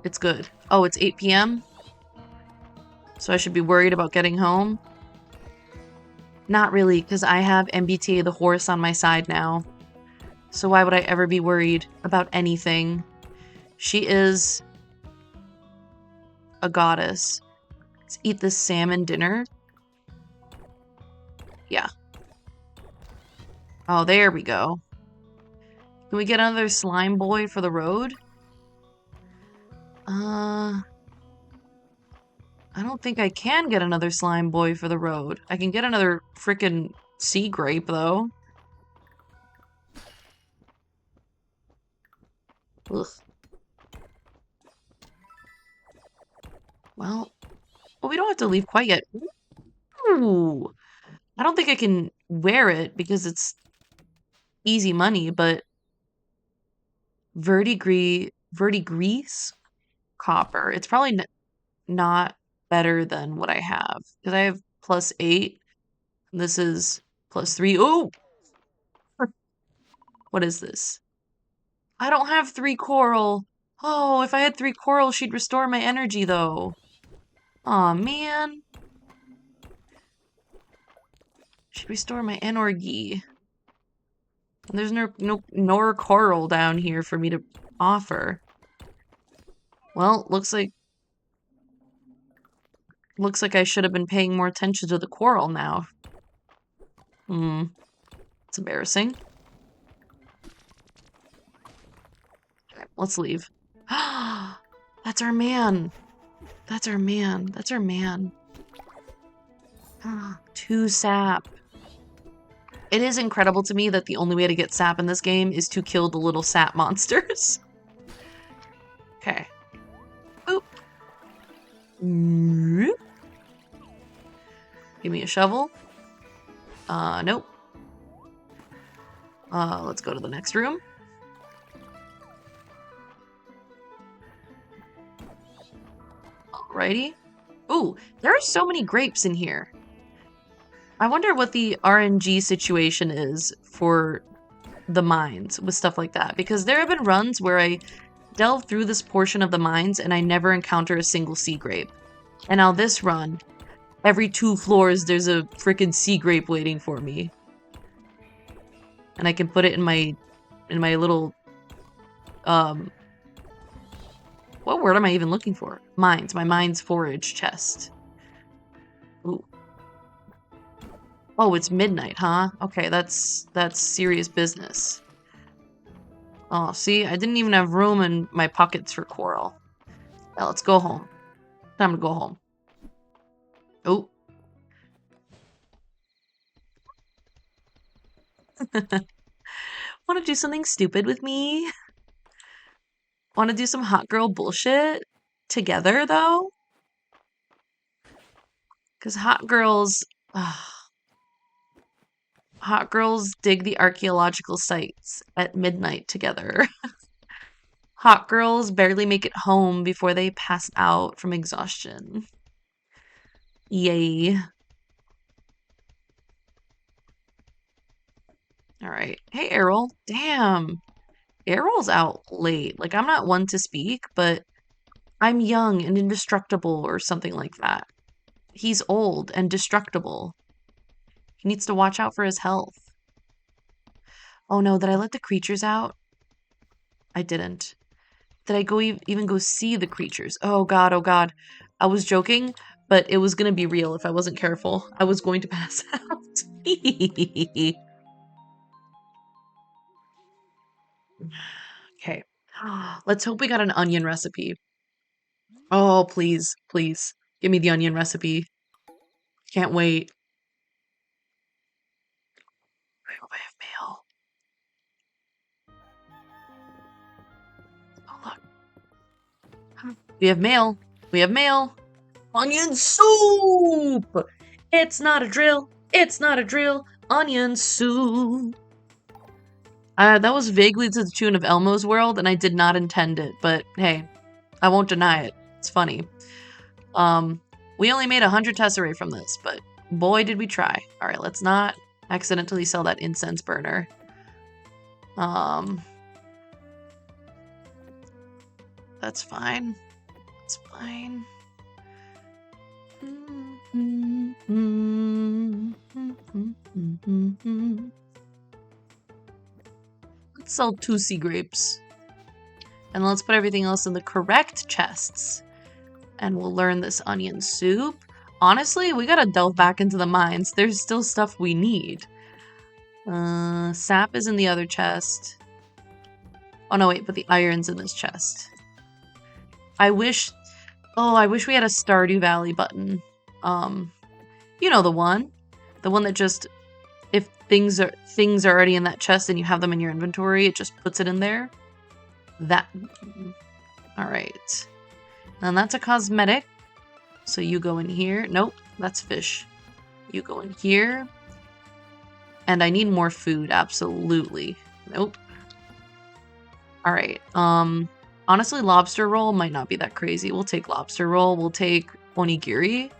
it's good. Oh, it's 8 p.m.? So I should be worried about getting home? Not really, because I have MBTA the horse on my side now. So why would I ever be worried about anything? She is a goddess. Let's eat this salmon dinner. Yeah. Oh, there we go. Can we get another slime boy for the road? I don't think I can get another slime boy for the road. I can get another frickin' sea grape, though. Ugh. Well, we don't have to leave quite yet. Ooh. I don't think I can wear it because it's easy money, but verdigris copper. It's probably not better than what I have because I have +8. This is +3. Oh, what is this? I don't have 3 coral. Oh, if I had 3 coral, she'd restore my energy though. Aw, man. She'd restore my energy. There's no coral down here for me to offer. Well, looks like I should have been paying more attention to the coral now. It's embarrassing. Okay, let's leave. That's our man. That's our man. That's our man. 2 sap. It is incredible to me that the only way to get sap in this game is to kill the little sap monsters. Okay. Oop. Give me a shovel. Nope. Let's go to the next room. Alrighty. Ooh, there are so many grapes in here. I wonder what the RNG situation is for the mines with stuff like that, because there have been runs where I delve through this portion of the mines and I never encounter a single sea grape. And now this run, every 2 floors there's a freaking sea grape waiting for me. And I can put it in my little what word am I even looking for? Mines, my mines forage chest. Ooh. Oh, it's midnight, huh? Okay, that's serious business. Oh, see, I didn't even have room in my pockets for coral. Now let's go home. Time to go home. Oh. Want to do something stupid with me? Want to do some hot girl bullshit together, though? Because hot girls dig the archaeological sites at midnight together. Hot girls barely make it home before they pass out from exhaustion. Yay. Alright. Hey, Errol. Damn. Errol's out late. Like, I'm not one to speak, but I'm young and indestructible or something like that. He's old and destructible. He needs to watch out for his health. Oh no, did I let the creatures out? I didn't. Did I even go see the creatures? Oh god, oh god. I was joking, but it was gonna be real if I wasn't careful. I was going to pass out. Okay. Let's hope we got an onion recipe. Oh, please, please. Give me the onion recipe. Can't wait. I hope I have mail. Oh, look. We have mail. We have mail. Onion soup! It's not a drill. It's not a drill. Onion soup. That was vaguely to the tune of Elmo's World, and I did not intend it, but hey, I won't deny it. It's funny. We only made 100 tesserae from this, but boy did we try. Alright, let's not accidentally sell that incense burner. That's fine. That's fine. Let's sell 2 sea grapes. And let's put everything else in the correct chests. And we'll learn this onion soup. Honestly, we gotta delve back into the mines. There's still stuff we need. Sap is in the other chest. Oh no, wait, but the iron's in this chest. I wish we had a Stardew Valley button. You know the one that just, if things are already in that chest and you have them in your inventory, it just puts it in there. That. All right. And that's a cosmetic. So you go in here. Nope, that's fish. You go in here. And I need more food, absolutely. Nope. All right. Honestly, lobster roll might not be that crazy. We'll take lobster roll. We'll take onigiri.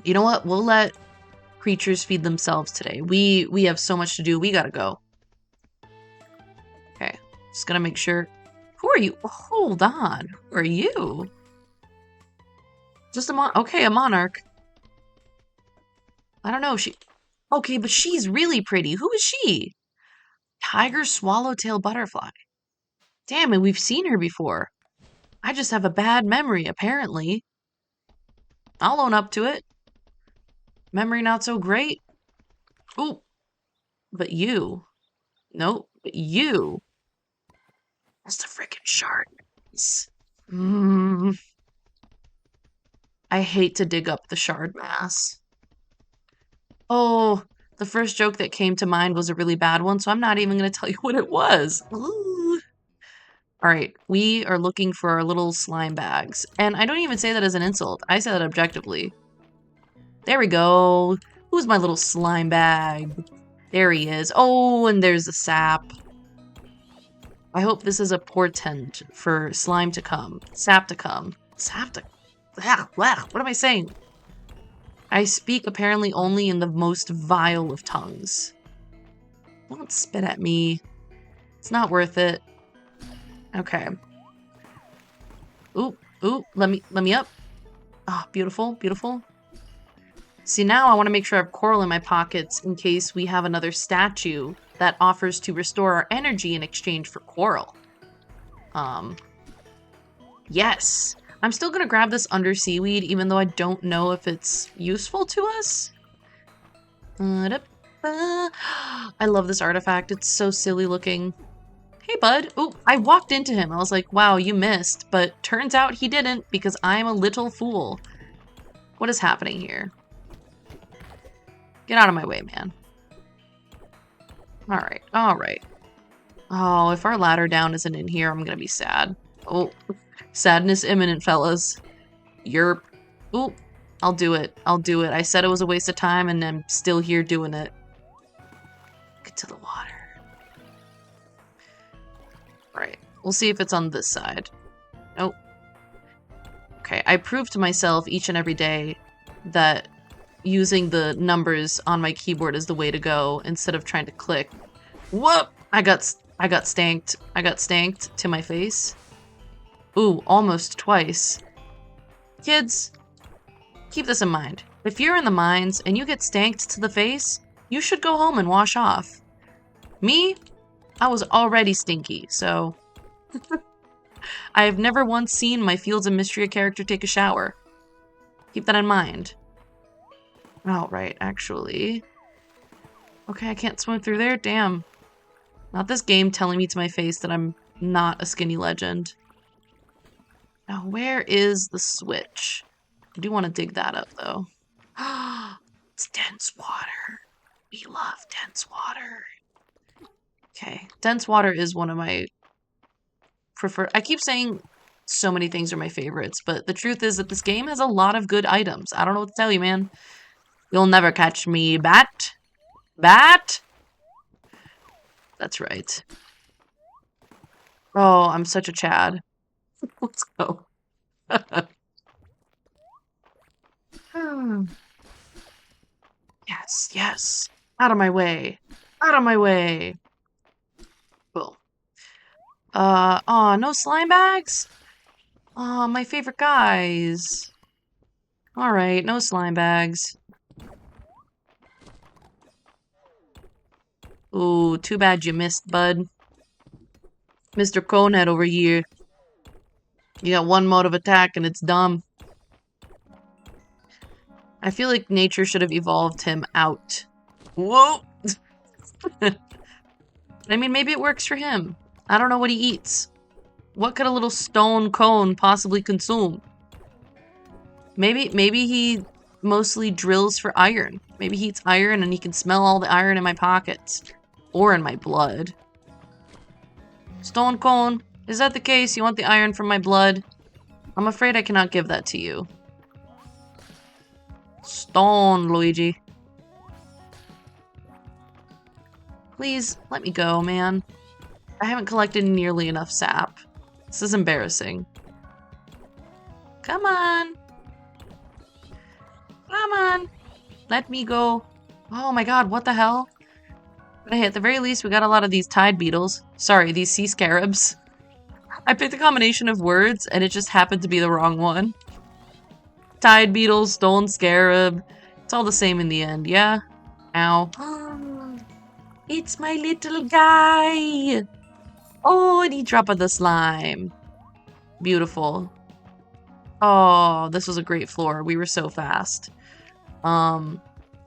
You know what? We'll let creatures feed themselves today. We have so much to do. We gotta go. Okay. Just gonna make sure. Who are you? Hold on. Who are you? Just a okay, a monarch. I don't know. Okay, but she's really pretty. Who is she? Tiger swallowtail butterfly. Damn it, we've seen her before. I just have a bad memory, apparently. I'll own up to it. Memory not so great. Ooh. But you. Nope. But you. That's the freaking shark. I hate to dig up the shard mass. Oh, the first joke that came to mind was a really bad one, so I'm not even going to tell you what it was. Ooh. All right, we are looking for our little slime bags. And I don't even say that as an insult. I say that objectively. There we go. Who's my little slime bag? There he is. Oh, and there's the sap. I hope this is a portent for slime to come. Sap to come. Sap to... What am I saying? I speak apparently only in the most vile of tongues. Don't spit at me. It's not worth it. Okay. Ooh, let me up. Ah, beautiful, beautiful. See, now I want to make sure I have coral in my pockets in case we have another statue that offers to restore our energy in exchange for coral. Yes. I'm still gonna grab this under seaweed, even though I don't know if it's useful to us. I love this artifact. It's so silly looking. Hey, bud. Oh, I walked into him. I was like, wow, you missed. But turns out he didn't because I'm a little fool. What is happening here? Get out of my way, man. Alright, alright. Oh, if our ladder down isn't in here, I'm gonna be sad. Oh, sadness imminent, fellas. Yerp. Ooh, I'll do it. I'll do it. I said it was a waste of time, and I'm still here doing it. Get to the water. Alright, we'll see if it's on this side. Nope. Okay, I prove to myself each and every day that using the numbers on my keyboard is the way to go instead of trying to click. Whoop! I got stanked. I got stanked to my face. Ooh, almost twice. Kids, keep this in mind. If you're in the mines and you get stanked to the face, you should go home and wash off. Me? I was already stinky, so... I have never once seen my Fields of Mistria character take a shower. Keep that in mind. Oh, right, actually. Okay, I can't swim through there? Damn. Not this game telling me to my face that I'm not a skinny legend. Now, where is the switch? I do want to dig that up, though. It's dense water. We love dense water. Okay, dense water is one of my preferred... I keep saying so many things are my favorites, but the truth is that this game has a lot of good items. I don't know what to tell you, man. You'll never catch me, bat. Bat? That's right. Oh, I'm such a Chad. Let's go. Yes, yes. Out of my way. Out of my way. Cool. Oh, no slime bags? Oh, my favorite guys. Alright, no slime bags. Ooh, too bad you missed, bud. Mr. Conehead over here. You got one mode of attack and it's dumb. I feel like nature should have evolved him out. Whoa! I mean, maybe it works for him. I don't know what he eats. What could a little stone cone possibly consume? Maybe he mostly drills for iron. Maybe he eats iron and he can smell all the iron in my pockets. Or in my blood. Stone cone, is that the case? You want the iron from my blood? I'm afraid I cannot give that to you. Stone, Luigi. Please, let me go, man. I haven't collected nearly enough sap. This is embarrassing. Come on. Come on. Let me go. Oh my god, what the hell? But hey, at the very least, we got a lot of these tide beetles. Sorry, these sea scarabs. I picked a combination of words, and it just happened to be the wrong one. Tide beetle, stone scarab. It's all the same in the end, yeah? Ow. It's my little guy! Oh, and he dropped the slime. Beautiful. Oh, this was a great floor. We were so fast.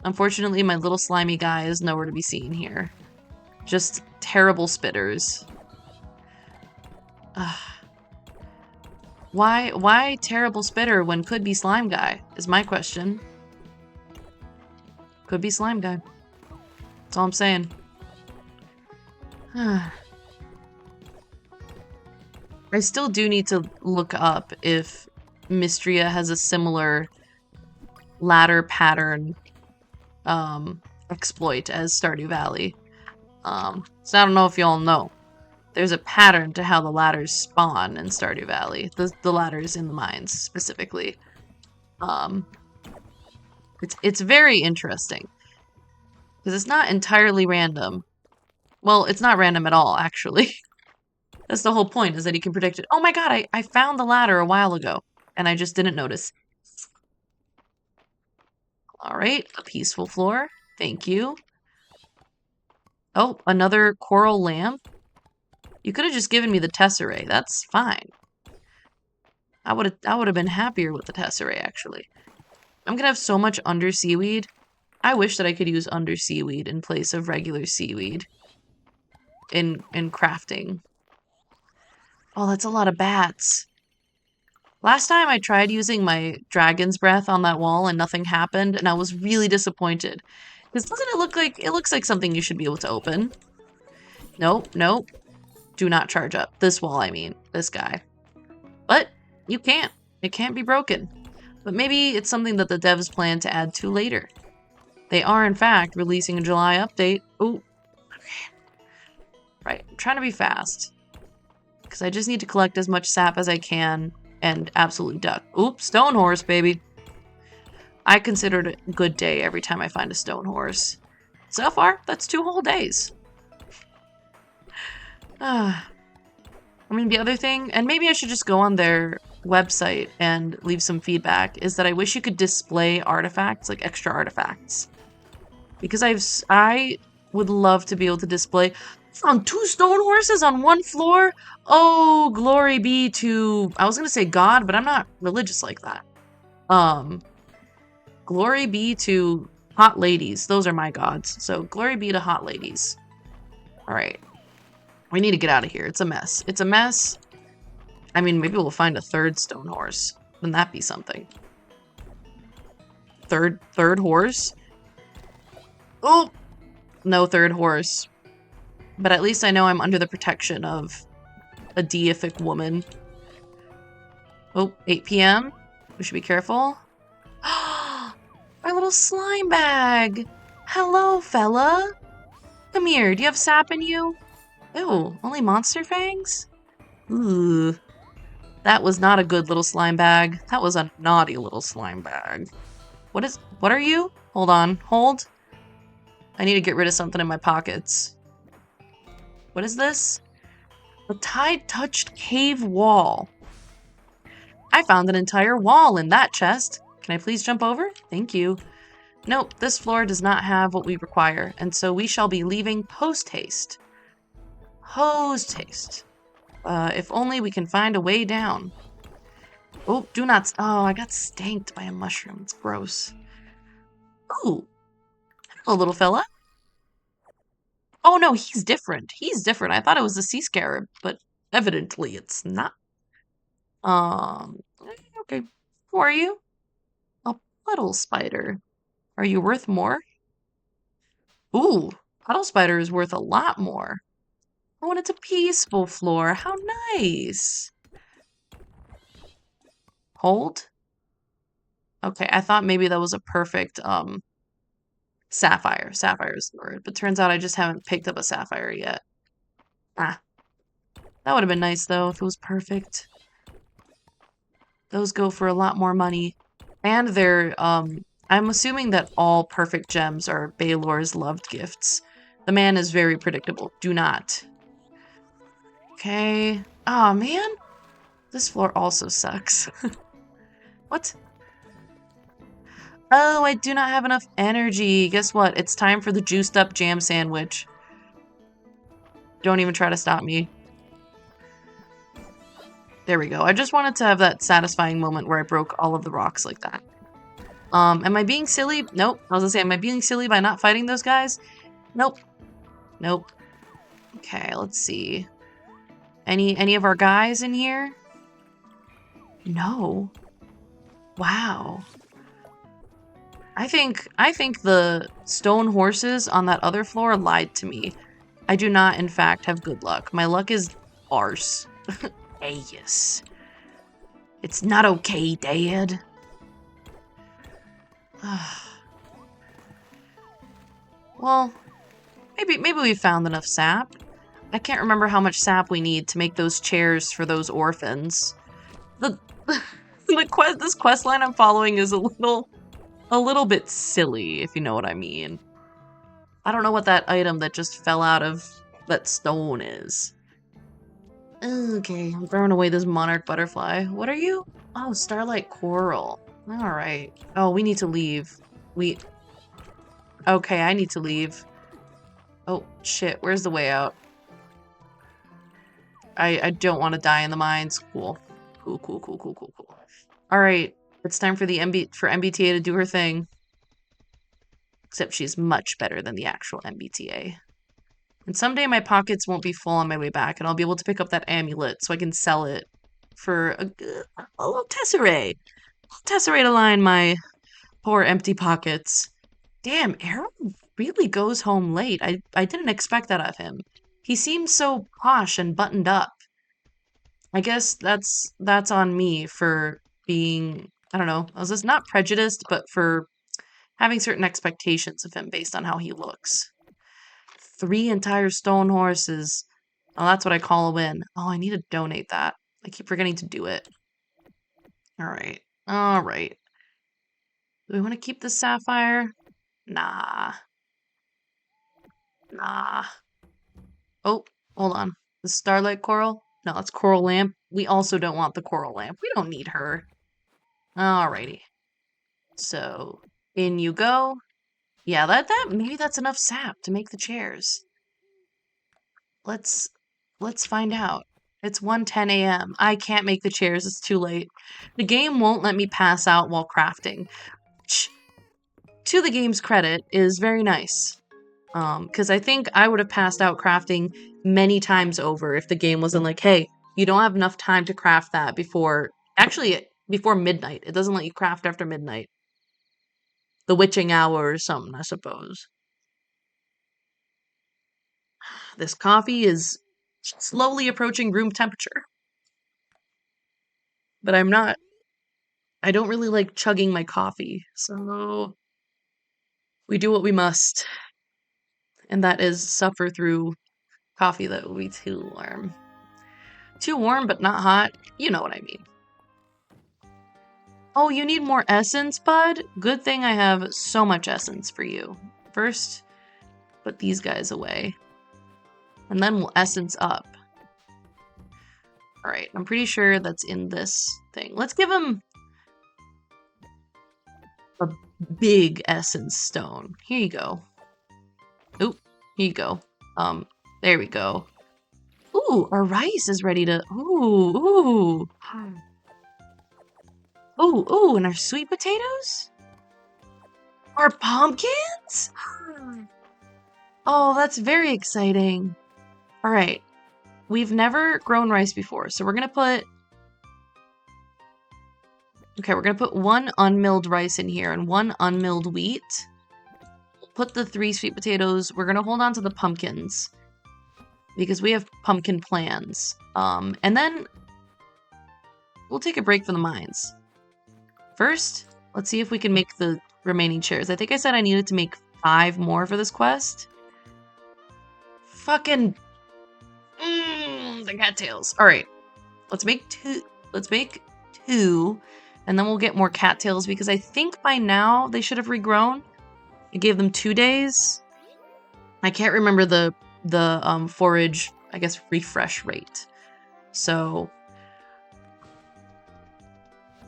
Unfortunately, my little slimy guy is nowhere to be seen here. Just terrible spitters. Why terrible spitter when could be slime guy is my question. Could be slime guy. That's all I'm saying. I still do need to look up if Mistria has a similar ladder pattern exploit as Stardew Valley. So I don't know if y'all know. There's a pattern to how the ladders spawn in Stardew Valley. The ladders in the mines, specifically. It's very interesting. Because it's not entirely random. Well, it's not random at all, actually. That's the whole point, is that he can predict it. Oh my god, I found the ladder a while ago, and I just didn't notice. Alright, a peaceful floor. Thank you. Oh, another coral lamp? You could have just given me the tesserae. That's fine. I would have been happier with the tesserae, actually. I'm gonna have so much under seaweed. I wish that I could use under seaweed in place of regular seaweed in crafting. Oh, that's a lot of bats. Last time I tried using my dragon's breath on that wall and nothing happened, and I was really disappointed. Because doesn't it look like, it looks like something you should be able to open. Nope, nope. Do not charge up. This wall, I mean. This guy. But you can't. It can't be broken. But maybe it's something that the devs plan to add to later. They are, in fact, releasing a July update. Ooh. Okay. Right, I'm trying to be fast. Because I just need to collect as much sap as I can and absolutely duck. Oops, stone horse, baby. I consider it a good day every time I find a stone horse. So far, that's 2 whole days. I mean, the other thing, and maybe I should just go on their website and leave some feedback, is that I wish you could display artifacts, like extra artifacts. Because I would love to be able to display. I found 2 stone horses on 1 floor. Oh, glory be to, I was gonna say God, but I'm not religious like that. Glory be to hot ladies. Those are my gods. So glory be to hot ladies. All right. We need to get out of here. It's a mess. It's a mess. I mean, maybe we'll find a 3rd stone horse. Wouldn't that be something? Third horse? Oh! No 3rd horse. But at least I know I'm under the protection of a deific woman. Oh, 8 p.m. We should be careful. Our little slime bag! Hello, fella! Come here, do you have sap in you? Ew, only monster fangs? Ooh. That was not a good little slime bag. That was a naughty little slime bag. What are you? Hold on, hold. I need to get rid of something in my pockets. What is this? A tide-touched cave wall. I found an entire wall in that chest. Can I please jump over? Thank you. Nope, this floor does not have what we require, and so we shall be leaving post-haste. Post-haste. If only we can find a way down. Oh, do not... Oh, I got stanked by a mushroom. It's gross. Ooh. Hello, little fella. Oh, no, he's different. He's different. I thought it was a sea scarab, but evidently it's not. Okay. Who are you? A puddle spider. Are you worth more? Ooh, puddle spider is worth a lot more. Oh, and it's a peaceful floor. How nice. Hold? Okay, I thought maybe that was a perfect, sapphire. Sapphire is the word. But turns out I just haven't picked up a sapphire yet. Ah. That would have been nice, though, if it was perfect. Those go for a lot more money. And they're, I'm assuming that all perfect gems are Baylor's loved gifts. The man is very predictable. Do not. Okay. Aw, oh, man. This floor also sucks. What? Oh, I do not have enough energy. Guess what? It's time for the juiced up jam sandwich. Don't even try to stop me. There we go. I just wanted to have that satisfying moment where I broke all of the rocks like that. Am I being silly? Nope. I was gonna say, am I being silly by not fighting those guys? Nope. Nope. Okay, let's see. Any of our guys in here? No. Wow. I think the stone horses on that other floor lied to me. I do not, in fact, have good luck. My luck is arse. Yes. It's not okay, Dad. Well, maybe we found enough sap. I can't remember how much sap we need to make those chairs for those orphans. The this quest line I'm following is a little bit silly, if you know what I mean. I don't know what that item that just fell out of that stone is. Okay, I'm throwing away this monarch butterfly. What are you? Oh, starlight coral. Alright. Oh, we need to leave. Okay, I need to leave. Oh, shit. Where's the way out? I don't want to die in the mines. Cool. Cool. Alright. It's time for for MBTA to do her thing. Except she's much better than the actual MBTA. And someday my pockets won't be full on my way back, and I'll be able to pick up that amulet so I can sell it for a little tesseract. Tesseract to line my poor empty pockets. Damn, Aaron really goes home late. I didn't expect that of him. He seems so posh and buttoned up. I guess that's on me for being, I don't know, I was just not prejudiced, but for having certain expectations of him based on how he looks. 3 entire stone horses. Oh, that's what I call a win. Oh, I need to donate that. I keep forgetting to do it. Alright. Alright. Do we want to keep the sapphire? Nah. Oh, hold on. The starlight coral? No, it's coral lamp. We also don't want the coral lamp. We don't need her. Alrighty. So, in you go. Yeah, maybe that's enough sap to make the chairs. Let's find out. It's 1:10 a.m. I can't make the chairs. It's too late. The game won't let me pass out while crafting. Which, to the game's credit, is very nice. Because I think I would have passed out crafting many times over if the game wasn't like, hey, you don't have enough time to craft that before midnight. It doesn't let you craft after midnight. The witching hour or something, I suppose. This coffee is slowly approaching room temperature. But I don't really like chugging my coffee, so we do what we must. And that is suffer through coffee that will be too warm. Too warm, but not hot. You know what I mean. Oh, you need more essence, bud? Good thing I have so much essence for you. First, put these guys away. And then we'll essence up. Alright, I'm pretty sure that's in this thing. Let's give him a big essence stone. Here you go. Oop, here you go. There we go. Ooh, our rice is ready to... Ooh. Ooh, and our sweet potatoes? Our pumpkins? Oh, that's very exciting. Alright. We've never grown rice before, so we're gonna put... Okay, we're gonna put 1 unmilled rice in here and 1 unmilled wheat. Put the 3 sweet potatoes. We're gonna hold on to the pumpkins because we have pumpkin plans. And then we'll take a break from the mines. First, let's see if we can make the remaining chairs. I think I said I needed to make 5 more for this quest. Fucking the cattails. All right, let's make 2. Let's make 2, and then we'll get more cattails because I think by now they should have regrown. I gave them 2 days. I can't remember the forage, I guess, refresh rate. So,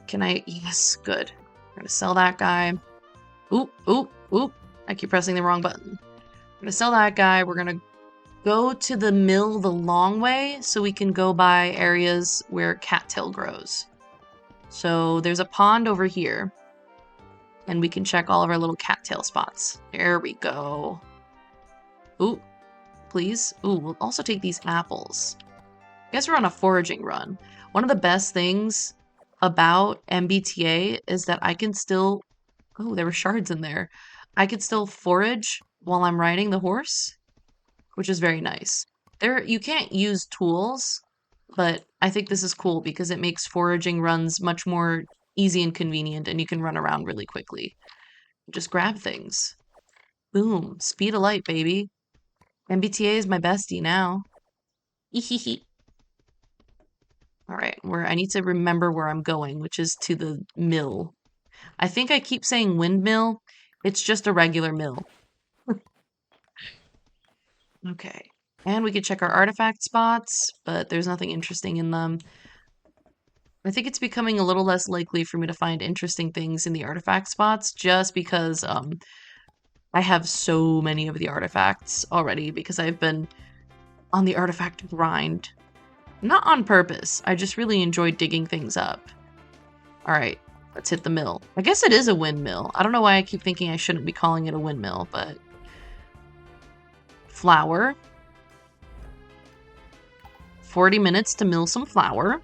can I? Yes, good. We're gonna sell that guy. Oop. I keep pressing the wrong button. We're gonna sell that guy. We're gonna go to the mill the long way so we can go by areas where cattail grows. So there's a pond over here. And we can check all of our little cattail spots. There we go. Ooh, please. Ooh, we'll also take these apples. I guess we're on a foraging run. One of the best things about MBTA is that I can still, oh, there were shards in there. I could still forage while I'm riding the horse, which is very nice. You can't use tools, but I think this is cool because it makes foraging runs much more easy and convenient, and you can run around really quickly. Just grab things. Boom. Speed of light, baby. MBTA is my bestie now. Alright, I need to remember where I'm going, which is to the mill. I think I keep saying windmill. It's just a regular mill. Okay. And we could check our artifact spots, but there's nothing interesting in them. I think it's becoming a little less likely for me to find interesting things in the artifact spots just because I have so many of the artifacts already because I've been on the artifact grind. Not on purpose. I just really enjoy digging things up. Alright, let's hit the mill. I guess it is a windmill. I don't know why I keep thinking I shouldn't be calling it a windmill, but... Flour. 40 minutes to mill some flour.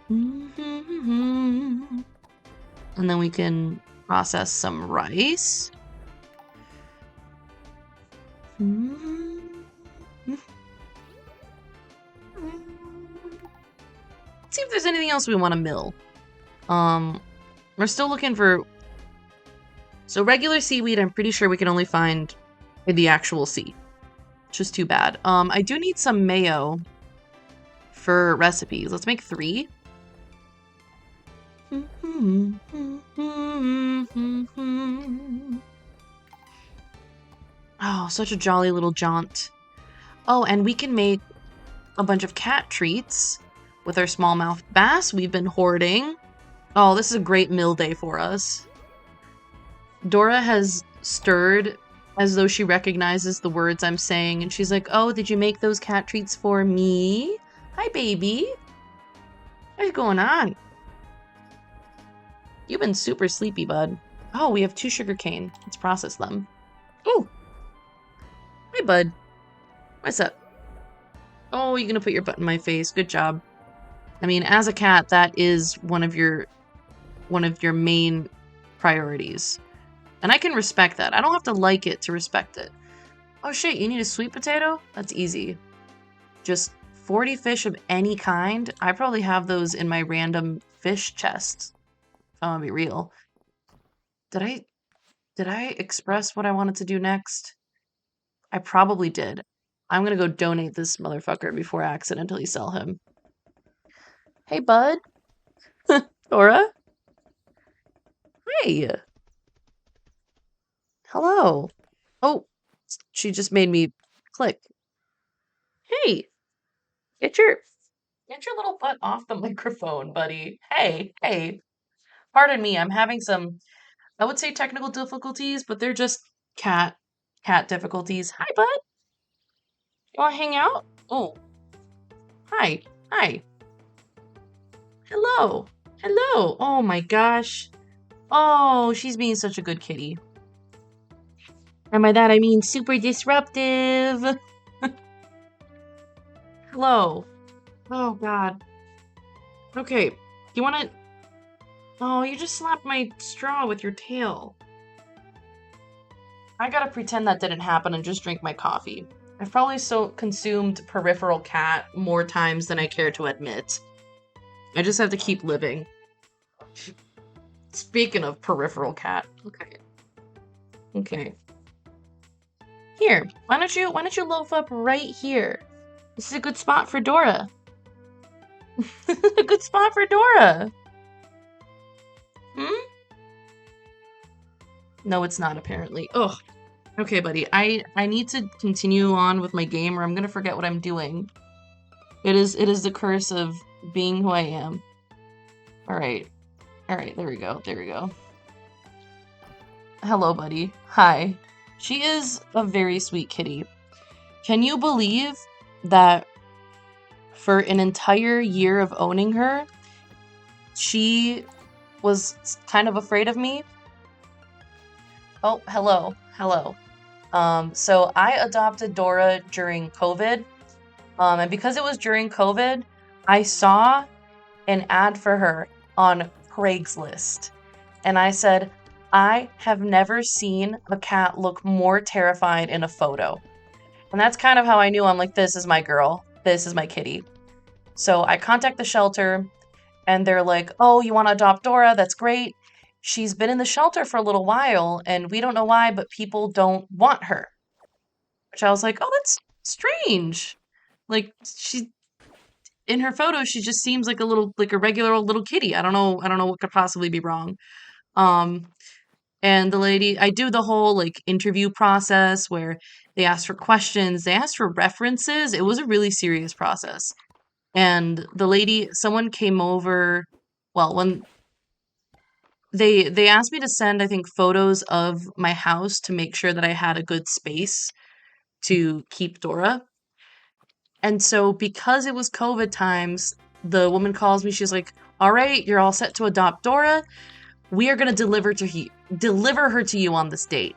And then we can process some rice. Let's see if there's anything else we want to mill. We're still looking for... So regular seaweed, I'm pretty sure we can only find in the actual sea. Which is too bad. I do need some mayo for recipes. Let's make 3. Oh, such a jolly little jaunt. Oh, and we can make a bunch of cat treats with our smallmouth bass we've been hoarding. Oh, this is a great mill day for us. Dora has stirred as though she recognizes the words I'm saying, and she's like, oh, did you make those cat treats for me? Hi, baby. What's going on? You've been super sleepy, bud. Oh, we have 2 sugarcane. Let's process them. Ooh. Hi, bud. What's up? Oh, you're gonna put your butt in my face. Good job. I mean, as a cat, that is one of your main priorities. And I can respect that. I don't have to like it to respect it. Oh shit, you need a sweet potato? That's easy. Just 40 fish of any kind. I probably have those in my random fish chest. If I'm gonna be real. Did I express what I wanted to do next? I probably did. I'm gonna go donate this motherfucker before I accidentally sell him. Hey, bud. Dora? Hey. Hello. Oh, she just made me click. Hey. Get your little butt off the microphone, buddy. Hey. Pardon me, I'm having some, I would say technical difficulties, but they're just cat difficulties. Hi, bud. You want to hang out? Oh. Hi. Hello. Oh my gosh. Oh, she's being such a good kitty. And by that I mean super disruptive. Hello. Oh god. Okay. You want to... Oh, you just slapped my straw with your tail. I gotta pretend that didn't happen and just drink my coffee. I've probably consumed peripheral cat more times than I care to admit. I just have to keep living. Speaking of peripheral cat. Okay. Here, why don't you loaf up right here? This is a good spot for Dora. A good spot for Dora. No, it's not, apparently. Ugh. Okay, buddy. I need to continue on with my game or I'm gonna forget what I'm doing. It is the curse of being who I am. Alright, there we go. Hello, buddy. Hi. She is a very sweet kitty. Can you believe that for an entire year of owning her, she was kind of afraid of me? Oh, hello. So I adopted Dora during COVID. And because it was during COVID, I saw an ad for her on Craigslist, and I said, I have never seen a cat look more terrified in a photo. And that's kind of how I knew. I'm like, this is my girl. This is my kitty. So I contact the shelter, and they're like, oh, you want to adopt Dora? That's great. She's been in the shelter for a little while, and we don't know why, but people don't want her. Which I was like, oh, that's strange. Like, she, in her photo, she just seems like like a regular old little kitty. I don't know what could possibly be wrong. Um, and the lady, I do the whole like interview process where they ask for questions, they ask for references. It was a really serious process. And the lady, someone came over, well, when they asked me to send, I think, photos of my house to make sure that I had a good space to keep Dora. And so because it was COVID times, the woman calls me, she's like, all right, you're all set to adopt Dora. We are going to deliver her to you on this date.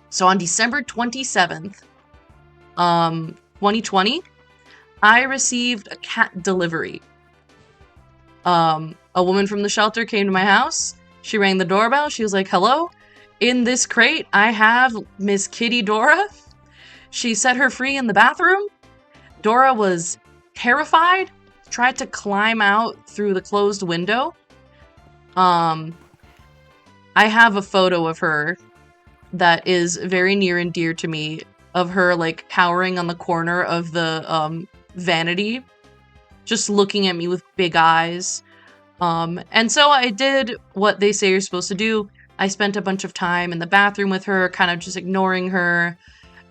So on December 27th, 2020, I received a cat delivery. A woman from the shelter came to my house. She rang the doorbell. She was like, hello, in this crate, I have Miss Kitty Dora. She set her free in the bathroom. Dora was terrified, tried to climb out through the closed window. I have a photo of her that is very near and dear to me, of her like cowering on the corner of the vanity, just looking at me with big eyes. And so I did what they say you're supposed to do. I spent a bunch of time in the bathroom with her, kind of just ignoring her,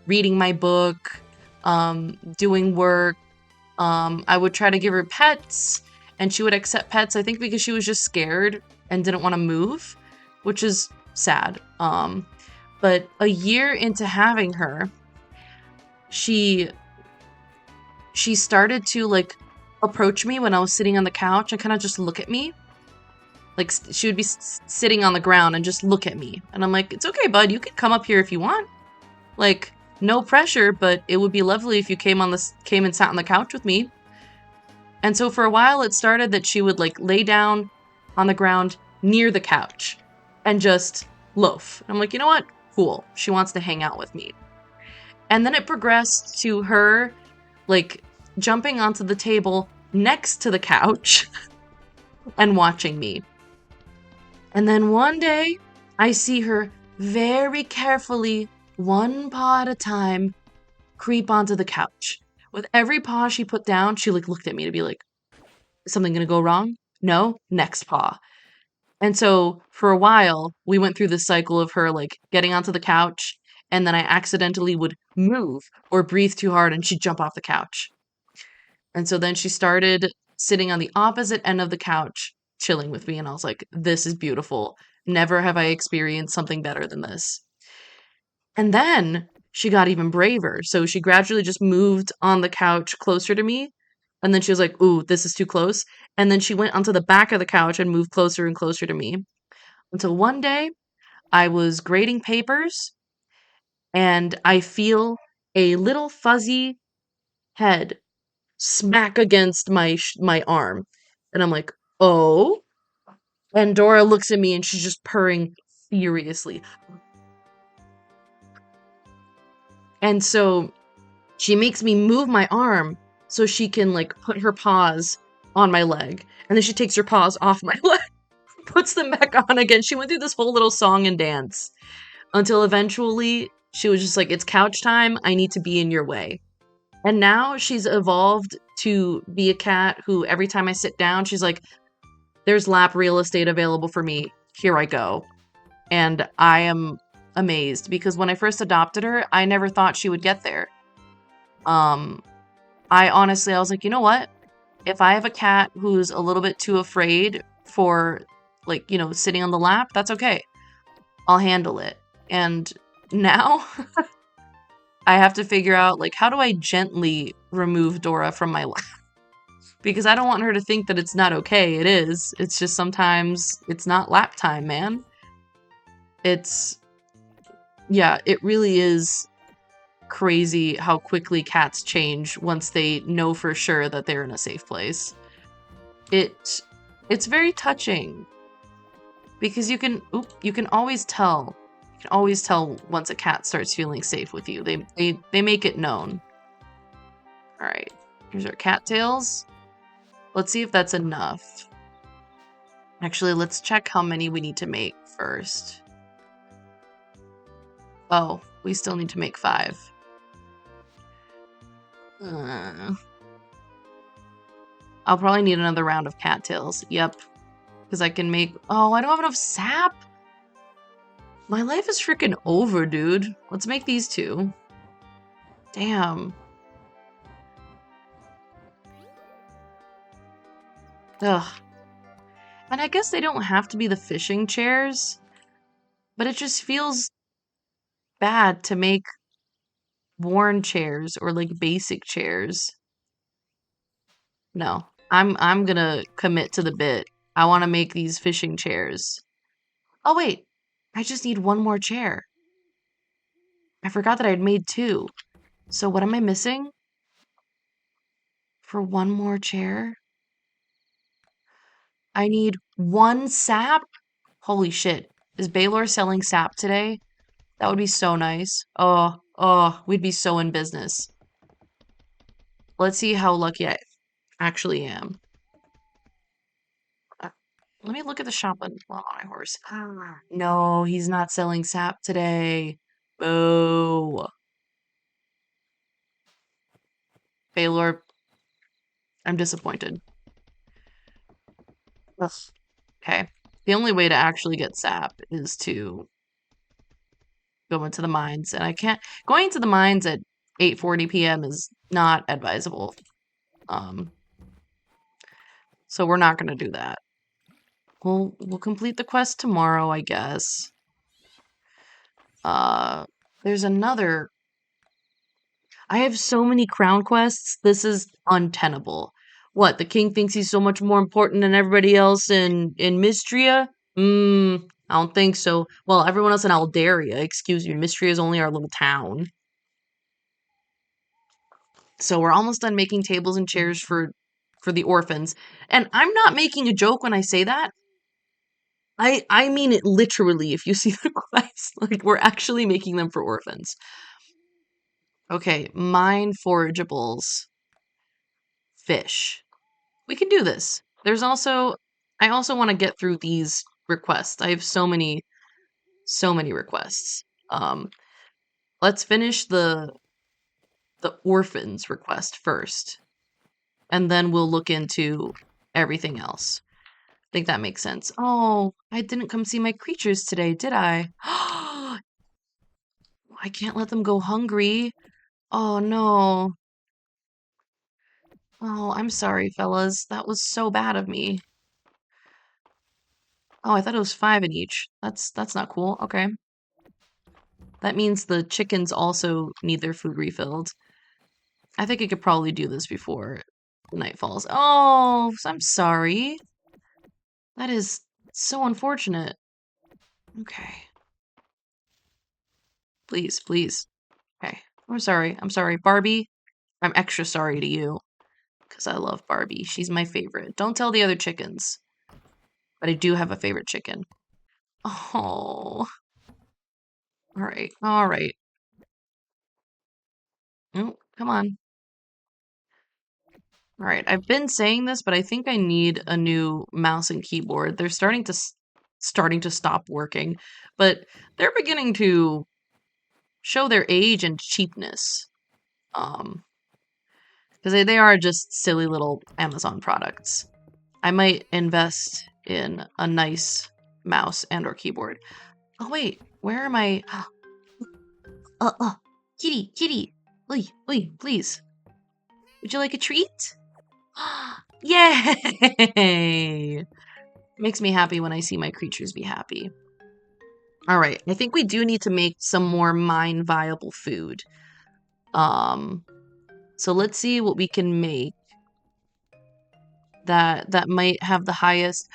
reading my book, doing work. I would try to give her pets, and she would accept pets, I think because she was just scared and didn't want to move, which is sad. But a year into having her, she started to like approach me when I was sitting on the couch and kind of just look at me. Like she would be sitting on the ground and just look at me. And I'm like, it's okay, bud. You can come up here if you want. Like, no pressure, but it would be lovely if you came and sat on the couch with me. And so for a while it started that she would like lay down on the ground near the couch and just loaf. I'm like, you know what? Cool. She wants to hang out with me. And then it progressed to her like jumping onto the table next to the couch and watching me. And then one day I see her very carefully, one paw at a time, creep onto the couch. With every paw she put down, she like looked at me to be like, is something gonna go wrong? No? Next paw. And so for a while, we went through this cycle of her like getting onto the couch, and then I accidentally would move or breathe too hard and she'd jump off the couch. And so then she started sitting on the opposite end of the couch, chilling with me, and I was like, this is beautiful. Never have I experienced something better than this. And then she got even braver. So she gradually just moved on the couch closer to me. And then she was like, ooh, this is too close. And then she went onto the back of the couch and moved closer and closer to me. Until one day, I was grading papers, and I feel a little fuzzy head smack against my arm. And I'm like, oh. And Dora looks at me and she's just purring furiously. And so she makes me move my arm so she can like put her paws on my leg. And then she takes her paws off my leg, puts them back on again. She went through this whole little song and dance until eventually she was just like, it's couch time. I need to be in your way. And now she's evolved to be a cat who every time I sit down, she's like, there's lap real estate available for me. Here I go. And I am amazed because when I first adopted her, I never thought she would get there. I was like, you know what? If I have a cat who's a little bit too afraid for like, you know, sitting on the lap, that's okay. I'll handle it. And now I have to figure out like, how do I gently remove Dora from my lap? Because I don't want her to think that it's not okay. It is. It's just sometimes it's not lap time, man. It really is crazy how quickly cats change once they know for sure that they're in a safe place. It's very touching because you can always tell. You can always tell once a cat starts feeling safe with you. They make it known. All right, here's our cattails. Let's see if that's enough. Actually, let's check how many we need to make first. Oh, we still need to make 5. I'll probably need another round of cattails. Yep. Because I can make... Oh, I don't have enough sap! My life is freaking over, dude. Let's make these 2. Damn. Ugh. And I guess they don't have to be the fishing chairs, but it just feels bad to make worn chairs or like basic chairs. No, I'm gonna commit to the bit. I want to make these fishing chairs. Oh wait, I just need 1 more chair. I forgot that I'd made 2. So what am I missing? For 1 more chair? I need 1 sap? Holy shit. Is Baylor selling sap today? That would be so nice. Oh, we'd be so in business. Let's see how lucky I actually am. Let me look at the shop on my horse. No, he's not selling sap today. Boo. Baylor, I'm disappointed. Ugh. Okay. The only way to actually get sap is to go into the mines, and I can't... Going to the mines at 8:40 p.m. is not advisable. So we're not gonna do that. We'll complete the quest tomorrow, I guess. There's another... I have so many crown quests, this is untenable. What, the king thinks he's so much more important than everybody else in Mistria? I don't think so. Well, everyone else in Aldaria, excuse me, Mistria is only our little town. So we're almost done making tables and chairs for the orphans. And I'm not making a joke when I say that. I mean it literally if you see the quest. Like, we're actually making them for orphans. Okay, mine forageables. Fish. We can do this. There's also... I also want to get through these requests. I have so many requests. Let's finish the orphans request first. And then we'll look into everything else. I think that makes sense. Oh, I didn't come see my creatures today, did I? I can't let them go hungry. Oh, no. Oh, I'm sorry, fellas. That was so bad of me. Oh, I thought it was 5 in each. That's not cool. Okay. That means the chickens also need their food refilled. I think I could probably do this before night falls. Oh, I'm sorry. That is so unfortunate. Okay. Please, please. Okay. I'm sorry. I'm sorry. Barbie, I'm extra sorry to you. Because I love Barbie. She's my favorite. Don't tell the other chickens. But I do have a favorite chicken. Oh. Alright. Alright. Oh, come on. Alright. I've been saying this, but I think I need a new mouse and keyboard. They're starting to stop working. But they're beginning to show their age and cheapness. Because they are just silly little Amazon products. I might invest in a nice mouse and or keyboard. Oh wait, where am I? Kitty, oi, please. Would you like a treat? Yay! Makes me happy when I see my creatures be happy. Alright, I think we do need to make some more mine viable food. So let's see what we can make that might have the highest...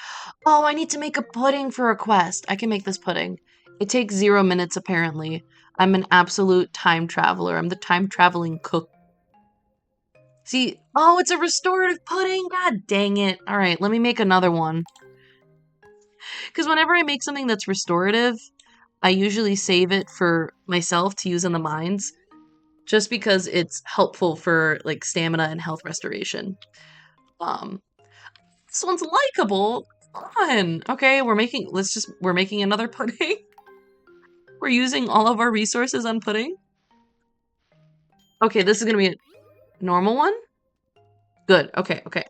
Oh, I need to make a pudding for a quest. I can make this pudding. It takes 0 minutes, apparently. I'm an absolute time traveler. I'm the time traveling cook. See, oh, it's a restorative pudding. God dang it. All right, let me make another one. Because whenever I make something that's restorative, I usually save it for myself to use in the mines, just because it's helpful for like stamina and health restoration. This one's likable. Fun. Okay, we're making another pudding. We're using all of our resources on pudding. Okay, this is gonna be a normal one. Good. Okay, okay.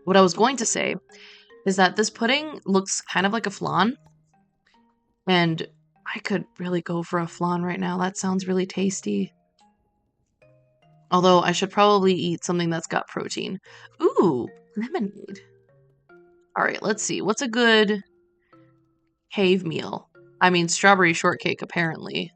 What I was going to say is that this pudding looks kind of like a flan, and I could really go for a flan right now. That sounds really tasty. Although I should probably eat something that's got protein. Ooh, lemonade. All right, let's see. What's a good cave meal? I mean, strawberry shortcake, apparently.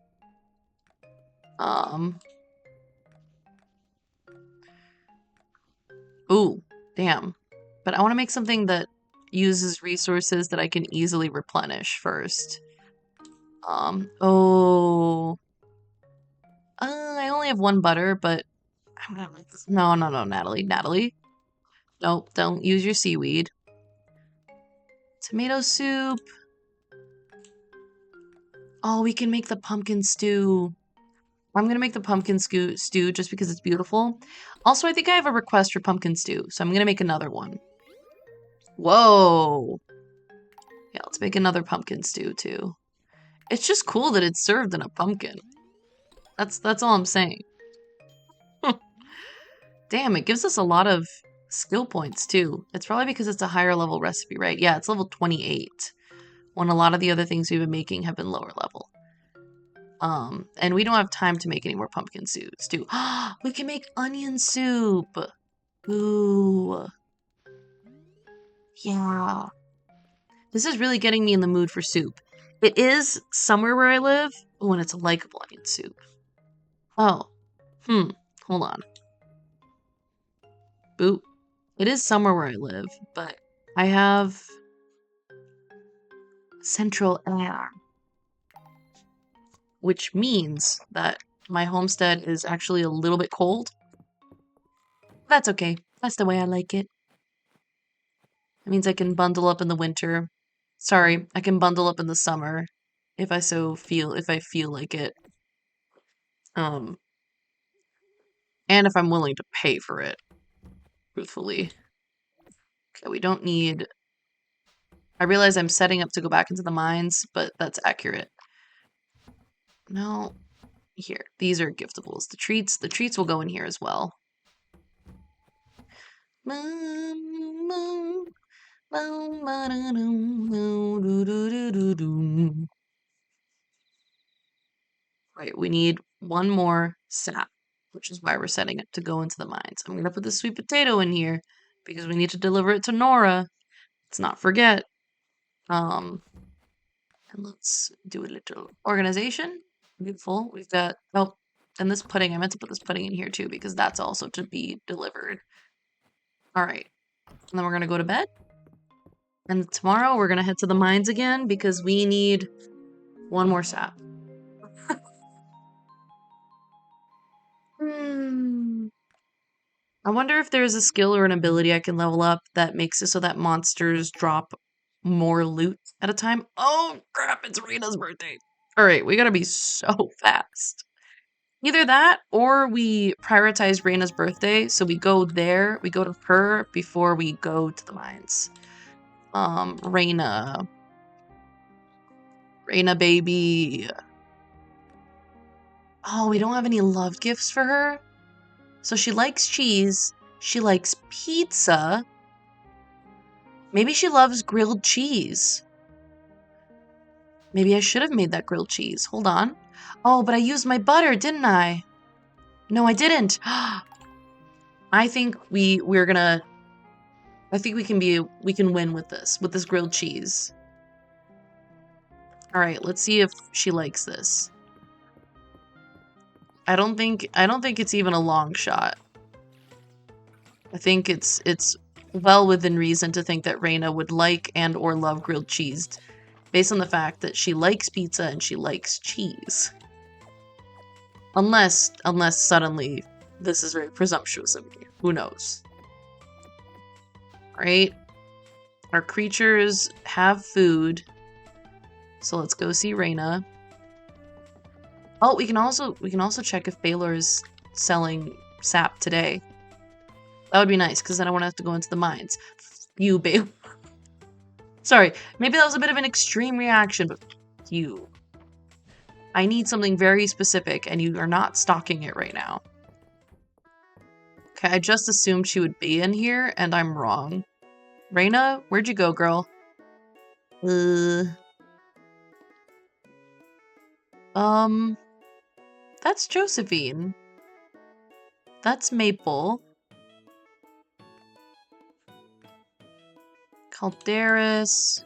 Ooh, damn. But I want to make something that uses resources that I can easily replenish first. Oh. I only have 1 butter, but I'm gonna make this. No, no, no, Natalie. Natalie. Nope, don't use your seaweed. Tomato soup. Oh, we can make the pumpkin stew. I'm gonna make the pumpkin stew just because it's beautiful. Also, I think I have a request for pumpkin stew, so I'm gonna make another one. Whoa. Yeah, let's make another pumpkin stew too. It's just cool that it's served in a pumpkin. That's all I'm saying. Damn, it gives us a lot of skill points too. It's probably because it's a higher level recipe, right? Yeah, it's level 28. When a lot of the other things we've been making have been lower level. And we don't have time to make any more pumpkin stew. We can make onion soup. Ooh. Yeah. This is really getting me in the mood for soup. It is somewhere where I live when it's a likable onion soup. Oh. Hold on. Boop. It is somewhere where I live, but I have central air, which means that my homestead is actually a little bit cold. That's okay. That's the way I like it. It means I can bundle up in the winter. Sorry, I can bundle up in the summer if I feel like it. And if I'm willing to pay for it, truthfully. Okay, we don't need... I realize I'm setting up to go back into the mines, but that's accurate. No. Here, these are giftables. The treats will go in here as well. Right, we need 1 more sap, which is why we're setting up to go into the mines. I'm gonna put the sweet potato in here because we need to deliver it to Nora. Let's not forget. And let's do a little organization. Beautiful. We've got, oh, and this pudding, I meant to put this pudding in here too because that's also to be delivered. All right. And then we're gonna go to bed. And tomorrow we're gonna head to the mines again because we need 1 more sap. I wonder if there's a skill or an ability I can level up that makes it so that monsters drop more loot at a time. Oh crap, it's Rena's birthday. Alright, we gotta be so fast. Either that, or we prioritize Reina's birthday, so we go there, we go to her before we go to the mines. Reina. Reina baby. Oh, we don't have any love gifts for her? So she likes cheese. She likes pizza. Maybe she loves grilled cheese. Maybe I should have made that grilled cheese. Hold on. Oh, but I used my butter, didn't I? No, I didn't. I think we can win with this grilled cheese. All right, let's see if she likes this. I don't think it's even a long shot. I think it's well within reason to think that Reina would like and or love grilled cheese. based on the fact that she likes pizza and she likes cheese. Unless suddenly this is very presumptuous of me. Who knows? Alright. Our creatures have food. So let's go see Reyna. Oh, we can also check if Baylor is selling sap today. That would be nice, because then I won't have to go into the mines. You, Baylor. Sorry, maybe that was a bit of an extreme reaction, but you. I need something very specific, and you are not stocking it right now. Okay, I just assumed she would be in here, and I'm wrong. Reyna, where'd you go, girl? That's Josephine. That's Maple. Calderis.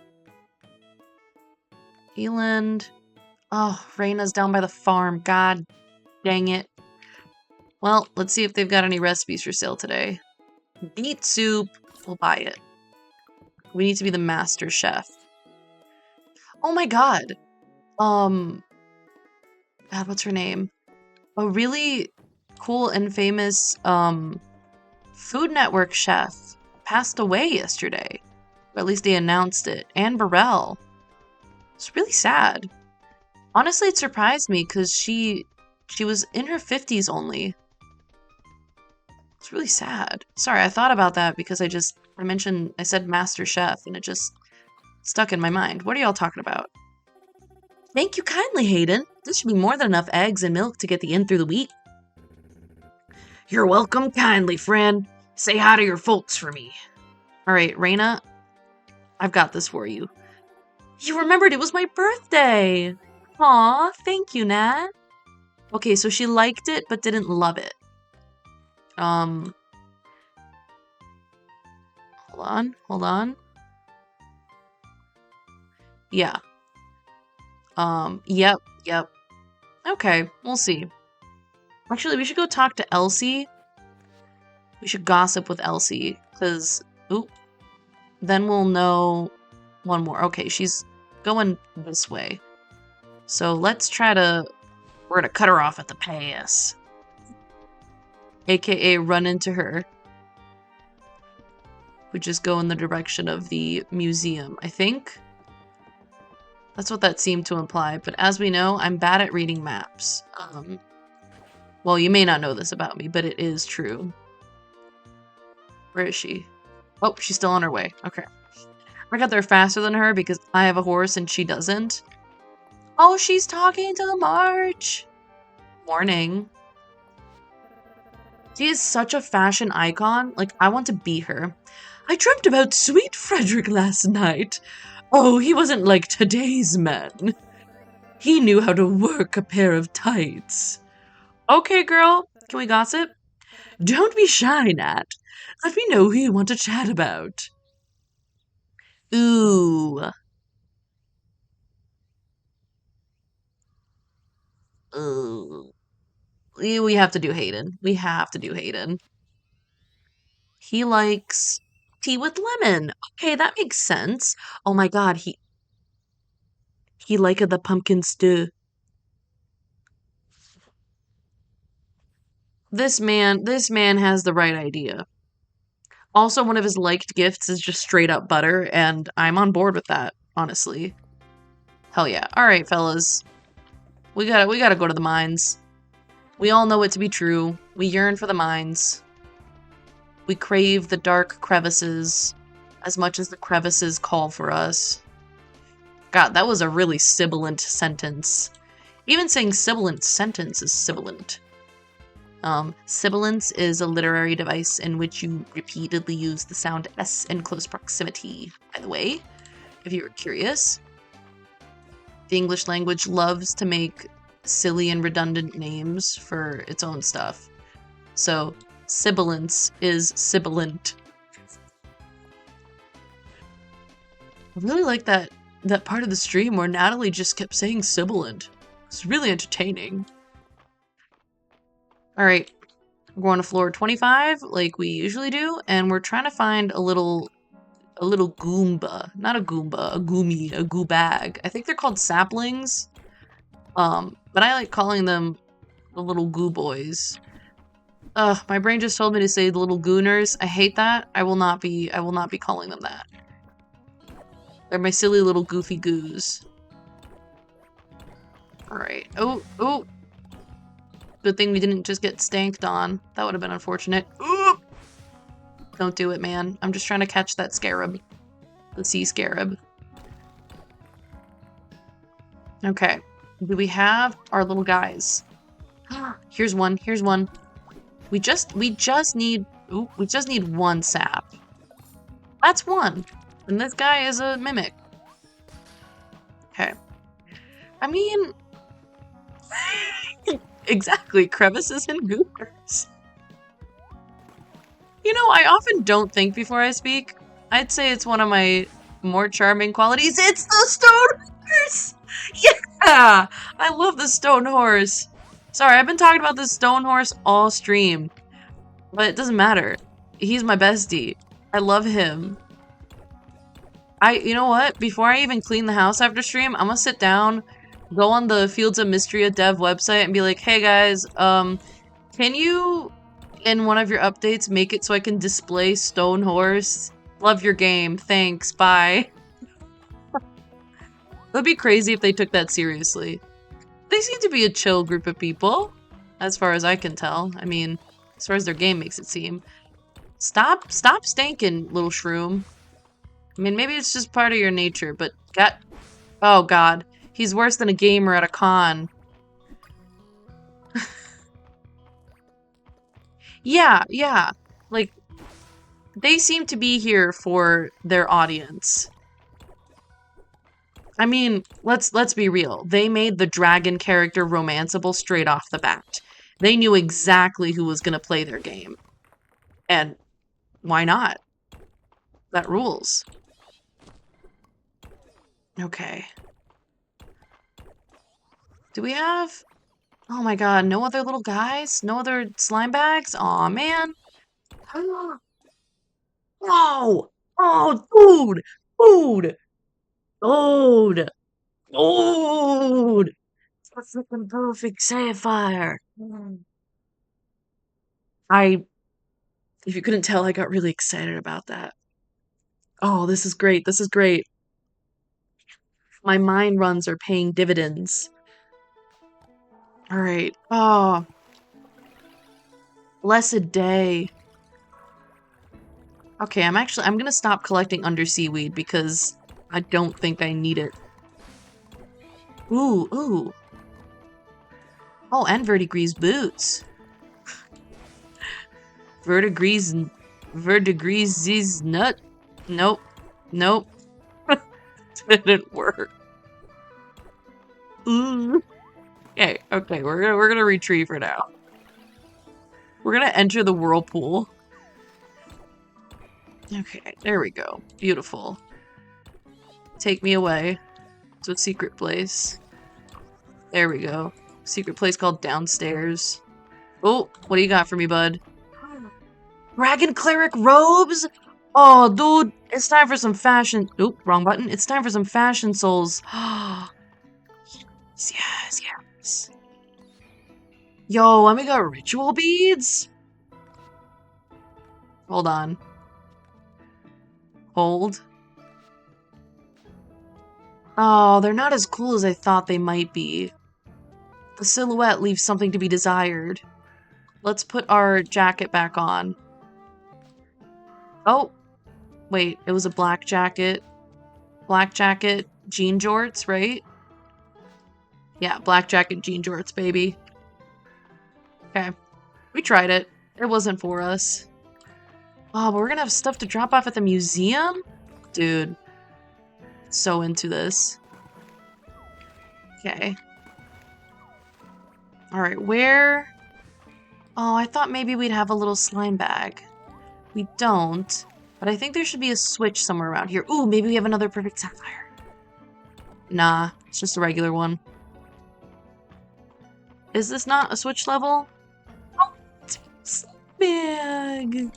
Eland. Oh, Reyna's down by the farm. God dang it. Well, let's see if they've got any recipes for sale today. Beet soup. We'll buy it. We need to be the master chef. Oh my god. God, what's her name? A really cool and famous, Food Network chef passed away yesterday. Or at least they announced it. Anne Burrell. It's really sad. Honestly, it surprised me because she was in her 50s only. It's really sad. Sorry, I thought about that because I said Master Chef and it just stuck in my mind. What are y'all talking about? Thank you kindly, Hayden. This should be more than enough eggs and milk to get the inn through the week. You're welcome kindly, friend. Say hi to your folks for me. Alright, Reyna, I've got this for you. You remembered it was my birthday! Aw, thank you, Nat. Okay, so she liked it, but didn't love it. Hold on. Yeah. Yep. Okay, we'll see. Actually, we should go talk to Elsie. We should gossip with Elsie, because, then we'll know one more. Okay, she's going this way. So let's we're gonna cut her off at the pass. AKA run into her. We just go in the direction of the museum, I think. That's what that seemed to imply, but as we know, I'm bad at reading maps. Well, you may not know this about me, but it is true. Where is she? Oh, she's still on her way. Okay. I got there faster than her because I have a horse and she doesn't. Oh, she's talking to the march! Morning. She is such a fashion icon. Like, I want to be her. I dreamt about sweet Frederick last night. Oh, he wasn't like today's men. He knew how to work a pair of tights. Okay, girl. Can we gossip? Don't be shy, Nat. Let me know who you want to chat about. Ooh. We have to do Hayden. He likes tea with lemon. Okay, that makes sense. Oh my god, he liked the pumpkin stew. This man has the right idea. Also, one of his liked gifts is just straight up butter, and I'm on board with that, honestly. Hell yeah. Alright, fellas. We gotta go to the mines. We all know it to be true. We yearn for the mines. We crave the dark crevices as much as the crevices call for us. God, that was a really sibilant sentence. Even saying sibilant sentence is sibilant. Sibilance is a literary device in which you repeatedly use the sound S in close proximity, by the way, if you were curious. The English language loves to make silly and redundant names for its own stuff. So, sibilance is sibilant. I really like that part of the stream where Natalie just kept saying sibilant. It's really entertaining. Alright, we're going to floor 25, like we usually do, and we're trying to find a little A little Goomba. Not a Goomba, a Goomy, a Goobag. I think they're called saplings. But I like calling them the little Goo Boys. Ugh, my brain just told me to say the little Gooners. I hate that. I will not be calling them that. They're my silly little goofy goos. Alright. Oh, oh! Good thing we didn't just get stanked on. That would have been unfortunate. Ooh! Don't do it, man. I'm just trying to catch that scarab. The sea scarab. Okay. Do we have our little guys? Here's one. Here's one. We just need one sap. That's one. And this guy is a mimic. Okay. I mean, exactly, crevices and goopers. You know, I often don't think before I speak. I'd say it's one of my more charming qualities. It's the stone horse! Yeah! I love the stone horse. Sorry, I've been talking about this stone horse all stream. But it doesn't matter. He's my bestie. I love him. You know what? Before I even clean the house after stream, I'm gonna sit down, go on the Fields of Mistria dev website and be like, hey guys, can you, in one of your updates, make it so I can display Stone Horse? Love your game. Thanks. Bye. That'd be crazy if they took that seriously. They seem to be a chill group of people, as far as I can tell. I mean, as far as their game makes it seem. Stop stanking, little shroom. I mean, maybe it's just part of your nature, but oh god. He's worse than a gamer at a con. Yeah. Like, they seem to be here for their audience. I mean, let's be real. They made the dragon character romanceable straight off the bat. They knew exactly who was gonna play their game. And why not? That rules. Okay. Do we have... Oh my god, no other little guys? No other slime bags? Aw, man. Oh! Oh, dude! Dude! Dude! Dude! It's a freaking perfect sapphire! If you couldn't tell, I got really excited about that. Oh, this is great. This is great. My mine runs are paying dividends. Alright. Oh. Blessed day. Okay, I'm gonna stop collecting undersea weed because I don't think I need it. Ooh. Oh, and verdigris boots. Verdigris nut. Nope. Didn't work. Ooh. Okay, we're gonna retrieve her now. We're gonna enter the whirlpool. Okay, there we go. Beautiful. Take me away to a secret place. There we go. Secret place called downstairs. Oh, what do you got for me, bud? Dragon cleric robes? Oh, dude, it's time for some fashion. Oop, wrong button. It's time for some fashion souls. Yes. Yo, and we got ritual beads? Hold on. Hold. Oh, they're not as cool as I thought they might be. The silhouette leaves something to be desired. Let's put our jacket back on. Oh, wait, it was a black jacket. Black jacket, jean jorts, right? Yeah, black jacket, jean jorts, baby. Okay, we tried it. It wasn't for us. Oh, but we're gonna have stuff to drop off at the museum? Dude, so into this. Okay. Alright, where? Oh, I thought maybe we'd have a little slime bag. We don't, but I think there should be a switch somewhere around here. Ooh, maybe we have another perfect sapphire. Nah, it's just a regular one. Is this not a switch level? Oh, it's a bag.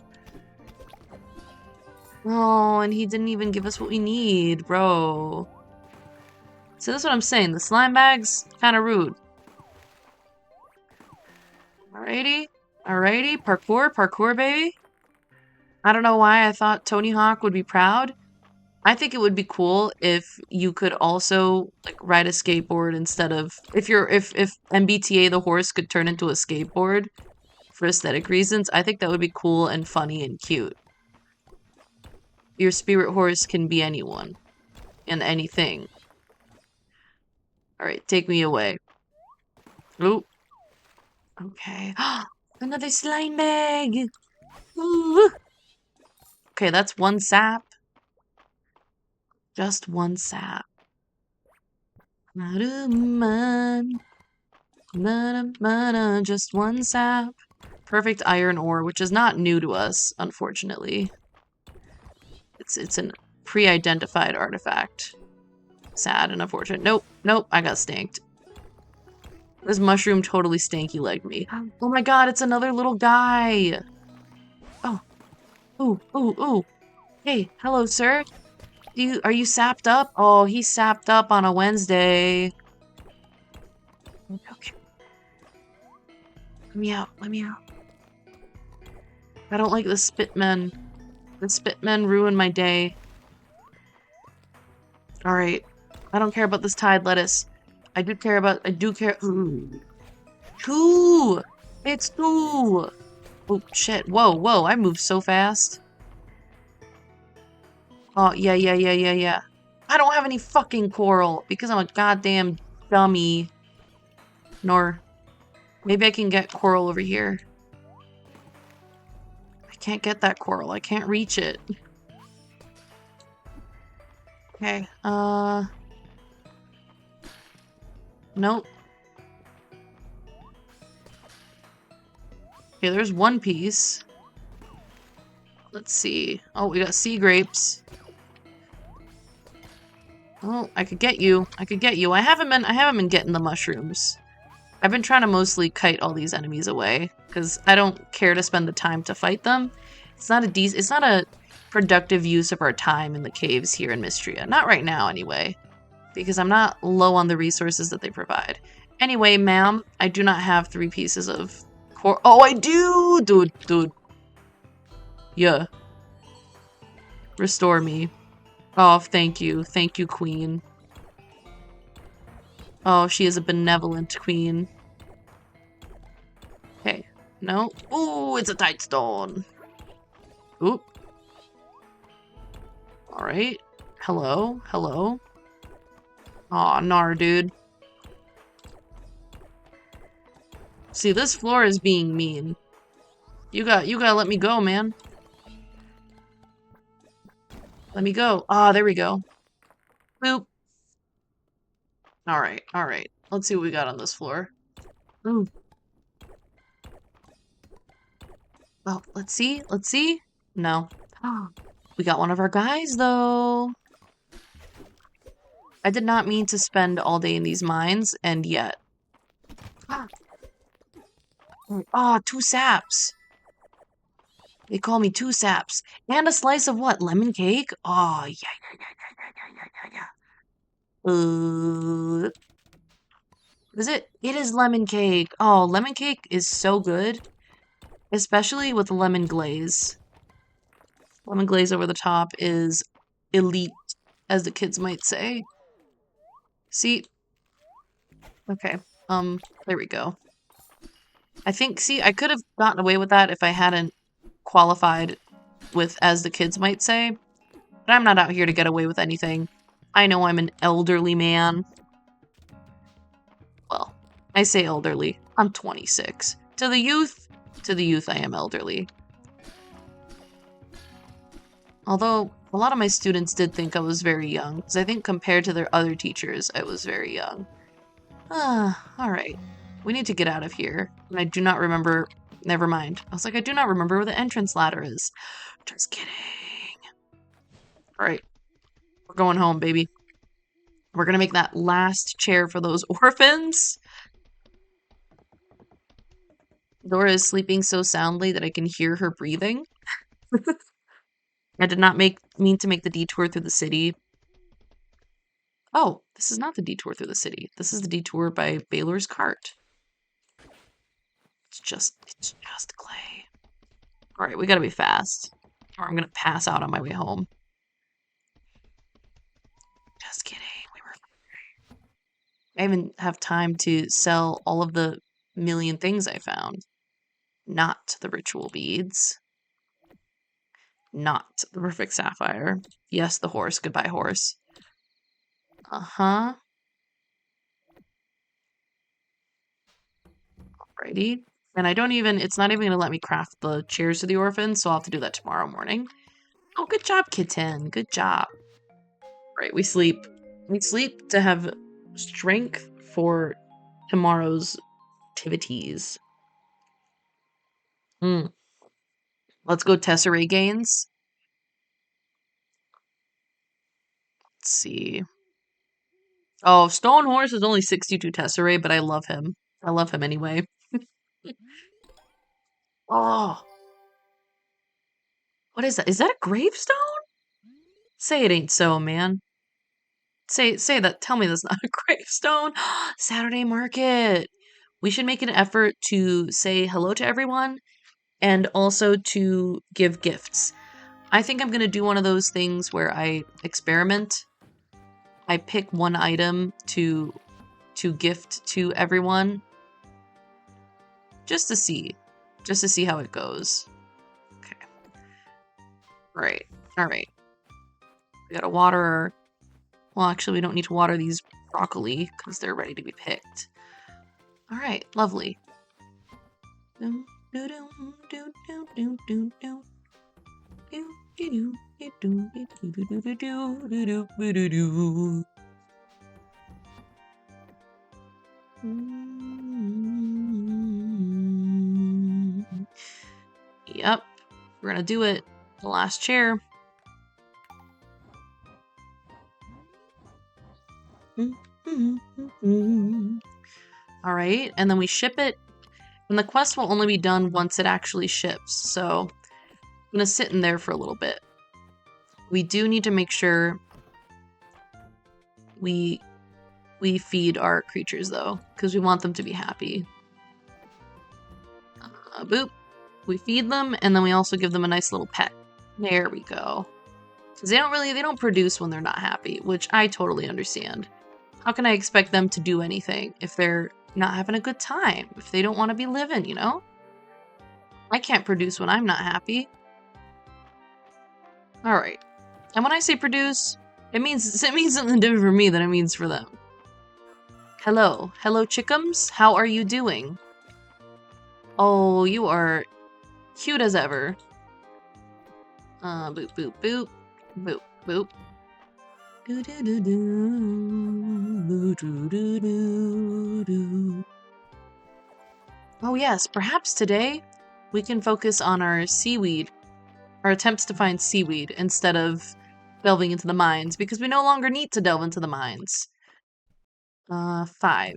Oh, and he didn't even give us what we need, bro. So that's what I'm saying. The slime bag's kind of rude. Alrighty. Alrighty. Parkour, parkour, baby. I don't know why I thought Tony Hawk would be proud. I think it would be cool if you could also like ride a skateboard instead of if MBTA the horse could turn into a skateboard for aesthetic reasons. I think that would be cool and funny and cute. Your spirit horse can be anyone and anything. All right, take me away. Ooh. Okay. Another slime bag. Ooh. Okay, that's one sap. Just one sap. Just one sap. Perfect iron ore, which is not new to us, unfortunately. It's a pre-identified artifact. Sad and unfortunate. Nope, nope, I got stanked. This mushroom totally stanky-legged me. Oh my god, it's another little guy! Oh. Ooh, ooh, ooh. Hey, hello, sir. Are you sapped up? Oh, he's sapped up on a Wednesday. Okay. Let me out, let me out. I don't like the spitmen. The spitmen ruin my day. Alright. I don't care about this tide lettuce. I do care. Ooh. Two! It's two! Oh, shit. Whoa, whoa, I moved so fast. Oh, yeah. I don't have any fucking coral because I'm a goddamn dummy. Nor, maybe I can get coral over here. I can't get that coral. I can't reach it. Okay, nope. Okay, there's one piece. Let's see. Oh, we got sea grapes. Oh, I could get you. I could get you. I haven't been getting the mushrooms. I've been trying to mostly kite all these enemies away because I don't care to spend the time to fight them. It's not a productive use of our time in the caves here in Mistria. Not right now, anyway, because I'm not low on the resources that they provide. Anyway, ma'am, I do not have 3 pieces of core. Oh, I do, dude. Yeah. Restore me. Oh, thank you, queen. Oh, she is a benevolent queen. Okay. No. Ooh, it's a tight stone. Oop. Alright. Hello? Hello? Aw, nar, dude. See, this floor is being mean. You gotta let me go, man. Let me go. Ah, there we go. Boop. Alright. Let's see what we got on this floor. Ooh. Well, let's see. No. We got one of our guys, though. I did not mean to spend all day in these mines, and yet. Ah, 2 saps. They call me 2 saps. And a slice of what? Lemon cake? Oh, yeah. Is it? It is lemon cake. Oh, lemon cake is so good. Especially with lemon glaze. Lemon glaze over the top is elite, as the kids might say. See? Okay. There we go. I think, see, I could have gotten away with that if I hadn't qualified with, as the kids might say. But I'm not out here to get away with anything. I know I'm an elderly man. Well, I say elderly. I'm 26. To the youth I am elderly. Although, a lot of my students did think I was very young, because I think compared to their other teachers, I was very young. Alright. We need to get out of here. And I do not remember... Never mind. I was like, I do not remember where the entrance ladder is. Just kidding. Alright. We're going home, baby. We're gonna make that last chair for those orphans. Dora is sleeping so soundly that I can hear her breathing. I did not mean to make the detour through the city. Oh, this is not the detour through the city. This is the detour by Baylor's cart. It's just clay. All right, we gotta be fast, or I'm gonna pass out on my way home. Just kidding. I even have time to sell all of the million things I found. Not the ritual beads. Not the perfect sapphire. Yes, the horse. Goodbye, horse. Uh-huh. Alrighty. And it's not even gonna let me craft the chairs to the orphans, so I'll have to do that tomorrow morning. Oh, good job, kitten. Good job. Right, we sleep. We sleep to have strength for tomorrow's activities. Let's go tesserae gains. Let's see. Oh, Stone Horse is only 62 tesserae, but I love him. I love him anyway. Oh. What is that? Is that a gravestone? Say it ain't so, man. Say that. Tell me that's not a gravestone. Saturday market. We should make an effort to say hello to everyone and also to give gifts. I think I'm going to do one of those things where I experiment. I pick one item to gift to everyone just to see how it goes. Okay. Right. All right. We got to water. Well, actually, we don't need to water these broccoli because they're ready to be picked. All right. Lovely. Yep, we're gonna do it. The last chair. Alright, and then we ship it. And the quest will only be done once it actually ships, so I'm gonna sit in there for a little bit. We do need to make sure we feed our creatures, though, because we want them to be happy. Boop. We feed them, and then we also give them a nice little pet. There we go. Because they don't produce when they're not happy, which I totally understand. How can I expect them to do anything if they're not having a good time? If they don't want to be living, you know? I can't produce when I'm not happy. Alright. And when I say produce, it means something different for me than it means for them. Hello. Hello, chickums. How are you doing? Oh, you are cute as ever. Boop, boop, boop. Boop, boop. Oh yes, perhaps today we can focus on our seaweed, our attempts to find seaweed instead of delving into the mines, because we no longer need to delve into the mines. 5.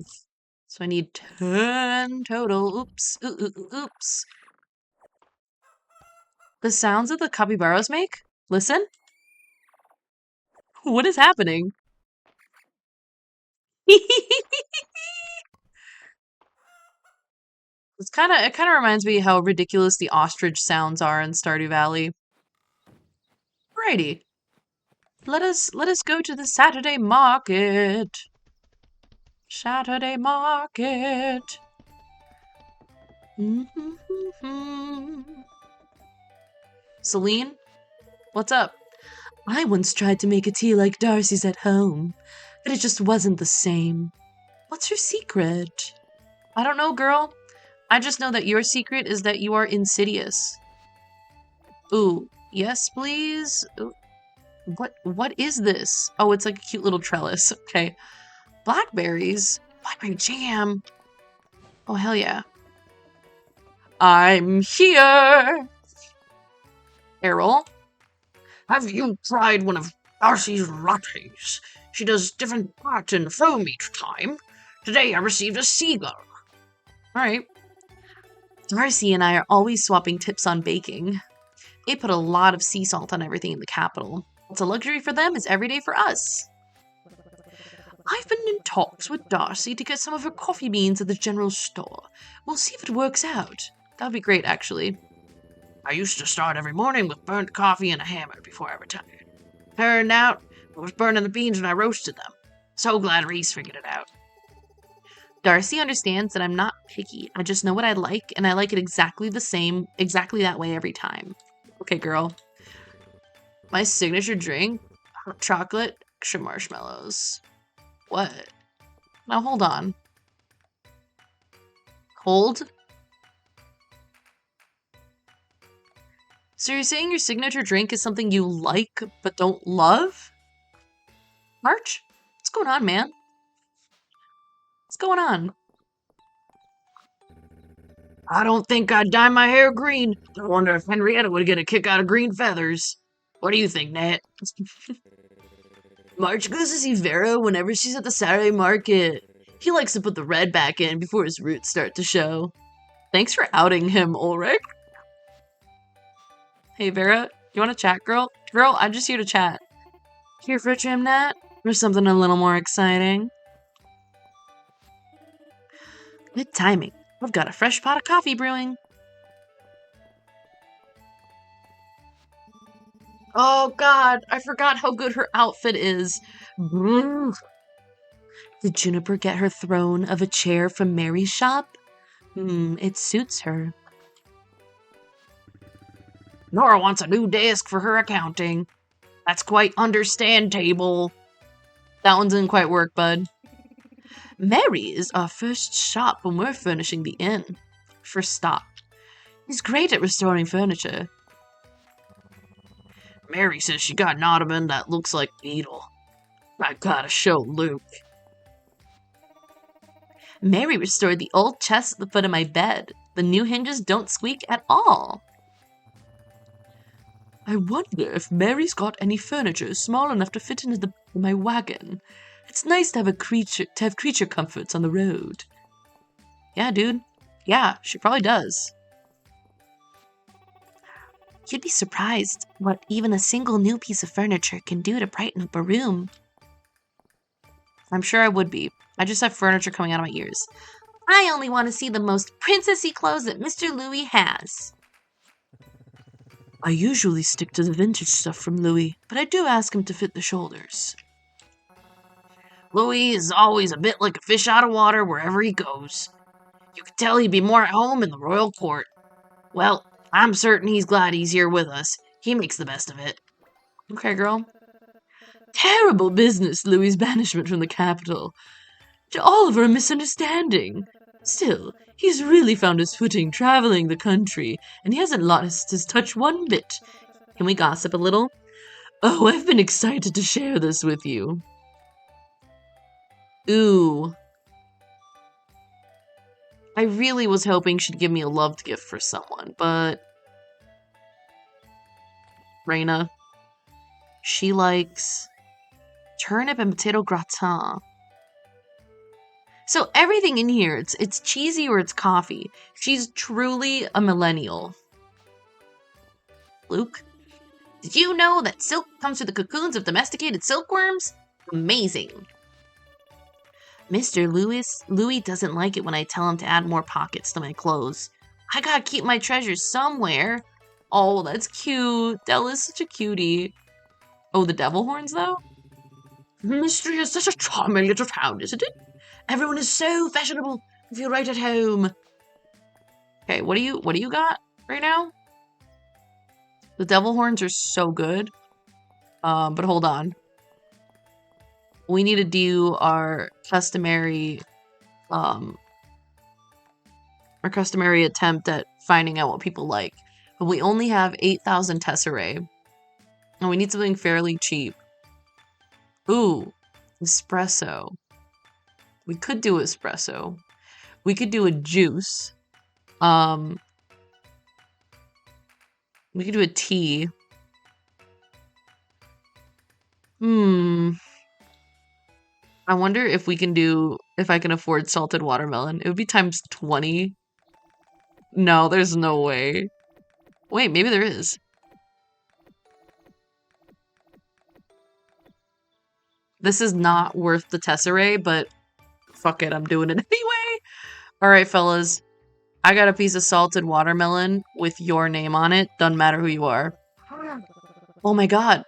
So I need 10 total. Oops. Oops. The sounds that the capybaras make? Listen. What is happening? It kind of reminds me how ridiculous the ostrich sounds are in Stardew Valley. Alrighty. Let us go to the Saturday market. Saturday market. Celine? What's up? I once tried to make a tea like Darcy's at home, but it just wasn't the same. What's your secret? I don't know, girl. I just know that your secret is that you are insidious. Ooh, yes, please? Ooh. What is this? Oh, it's like a cute little trellis. Okay. Blackberries? Blackberry jam? Oh, hell yeah. I'm here! Errol? Have you tried one of Darcy's lattes? She does different parts in the foam each time. Today I received a seagull. Alright. Darcy and I are always swapping tips on baking. They put a lot of sea salt on everything in the capital. What's a luxury for them is everyday for us. I've been in talks with Darcy to get some of her coffee beans at the general store. We'll see if it works out. That would be great, actually. I used to start every morning with burnt coffee and a hammer before I retired. Turned out I was burning the beans when I roasted them. So glad Reese figured it out. Darcy understands that I'm not picky. I just know what I like, and I like it exactly the same, exactly that way every time. Okay, girl. My signature drink, hot chocolate, extra marshmallows. What? Now hold on. Hold? So you're saying your signature drink is something you like but don't love? March? What's going on, man? What's going on? I don't think I'd dye my hair green. I wonder if Henrietta would get a kick out of green feathers. What do you think, Nat? March goes to see Vera whenever she's at the Saturday market. He likes to put the red back in before his roots start to show. Thanks for outing him, Ulrich. Hey, Vera, you want to chat, girl? Girl, I'm just here to chat. Here for a trim, Nat? Or something a little more exciting? Good timing. I've got a fresh pot of coffee brewing. Oh god, I forgot how good her outfit is. Did Juniper get her throne of a chair from Mary's shop? It suits her. Nora wants a new desk for her accounting. That's quite understandable. That one didn't quite work, bud. Mary is our first shop when we're furnishing the inn. First stop. He's great at restoring furniture. Mary says she got an ottoman that looks like Beetle. I gotta show Luke. Mary restored the old chest at the foot of my bed. The new hinges don't squeak at all. I wonder if Mary's got any furniture small enough to fit into my wagon. It's nice to have creature comforts on the road. Yeah, dude. Yeah, she probably does. You'd be surprised what even a single new piece of furniture can do to brighten up a room. I'm sure I would be. I just have furniture coming out of my ears. I only want to see the most princessy clothes that Mr. Louis has. I usually stick to the vintage stuff from Louis, but I do ask him to fit the shoulders. Louis is always a bit like a fish out of water wherever he goes. You could tell he'd be more at home in the royal court. Well, I'm certain he's glad he's here with us. He makes the best of it. Okay, girl. Terrible business, Louis's banishment from the capital. To all of our misunderstanding. Still, he's really found his footing traveling the country, and he hasn't lost his touch one bit. Can we gossip a little? Oh, I've been excited to share this with you. Ooh. I really was hoping she'd give me a loved gift for someone, but... Raina. She likes turnip and potato gratin. So everything in here, it's cheesy or it's coffee. She's truly a millennial. Luke? Did you know that silk comes through the cocoons of domesticated silkworms? Amazing. Mr. Louis doesn't like it when I tell him to add more pockets to my clothes. I gotta keep my treasures somewhere. Oh, that's cute. Della's such a cutie. Oh, the devil horns, though? Mistria is such a charming little town, isn't it? Everyone is so fashionable. I feel right at home. Okay, what do you got right now? The devil horns are so good. But hold on. We need to do our customary attempt at finding out what people like. But we only have 8,000 tesserae. And we need something fairly cheap. Ooh, espresso. We could do espresso. We could do a juice. We could do a tea. I wonder if I can afford salted watermelon. It would be times 20. No, there's no way. Wait, maybe there is. This is not worth the tesserae, but fuck it, I'm doing it anyway. All right, fellas. I got a piece of salted watermelon with your name on it. Doesn't matter who you are. Oh my god.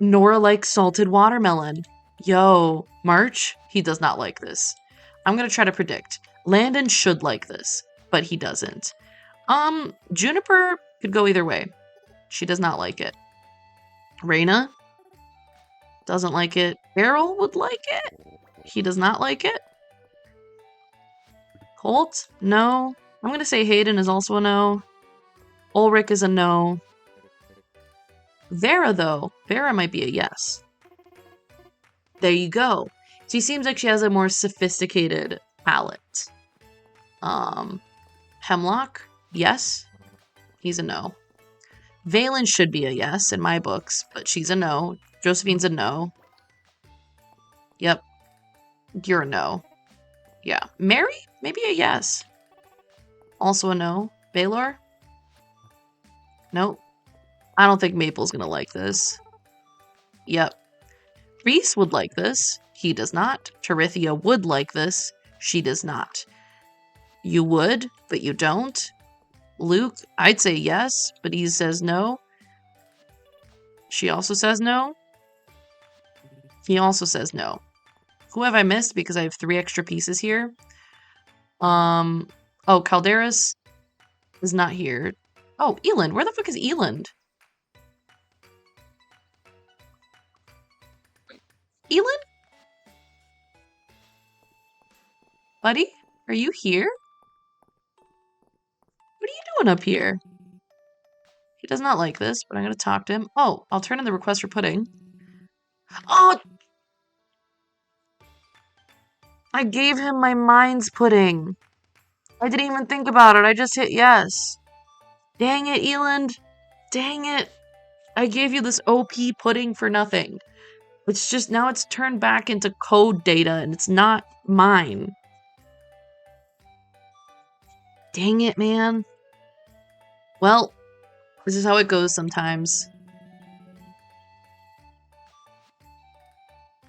Nora likes salted watermelon. Yo, March? He does not like this. I'm gonna try to predict. Landon should like this, but he doesn't. Juniper could go either way. She does not like it. Raina doesn't like it. Errol would like it. He does not like it. Colt? No. I'm gonna say Hayden is also a no. Ulrich is a no. Vera, though. Vera might be a yes. There you go. She seems like she has a more sophisticated palate. Hemlock? Yes. He's a no. Valen should be a yes in my books, but she's a no. Josephine's a no. Yep. You're a no. Yeah. Mary? Maybe a yes. Also a no. Baylor? Nope. I don't think Maple's gonna like this. Yep. Reese would like this. He does not. Terithia would like this. She does not. You would, but you don't. Luke, I'd say yes, but he says no. She also says no. He also says no. Who have I missed? Because I have 3 extra pieces here. Oh, Calderas is not here. Oh, Eland. Where the fuck is Eland? Eland? Buddy? Are you here? What are you doing up here? He does not like this, but I'm gonna talk to him. Oh, I'll turn in the request for pudding. Oh! I gave him my mind's pudding. I didn't even think about it. I just hit yes. Dang it, Eland. Dang it. I gave you this OP pudding for nothing. It's just, now it's turned back into code data, and it's not mine. Dang it, man. Well, this is how it goes sometimes.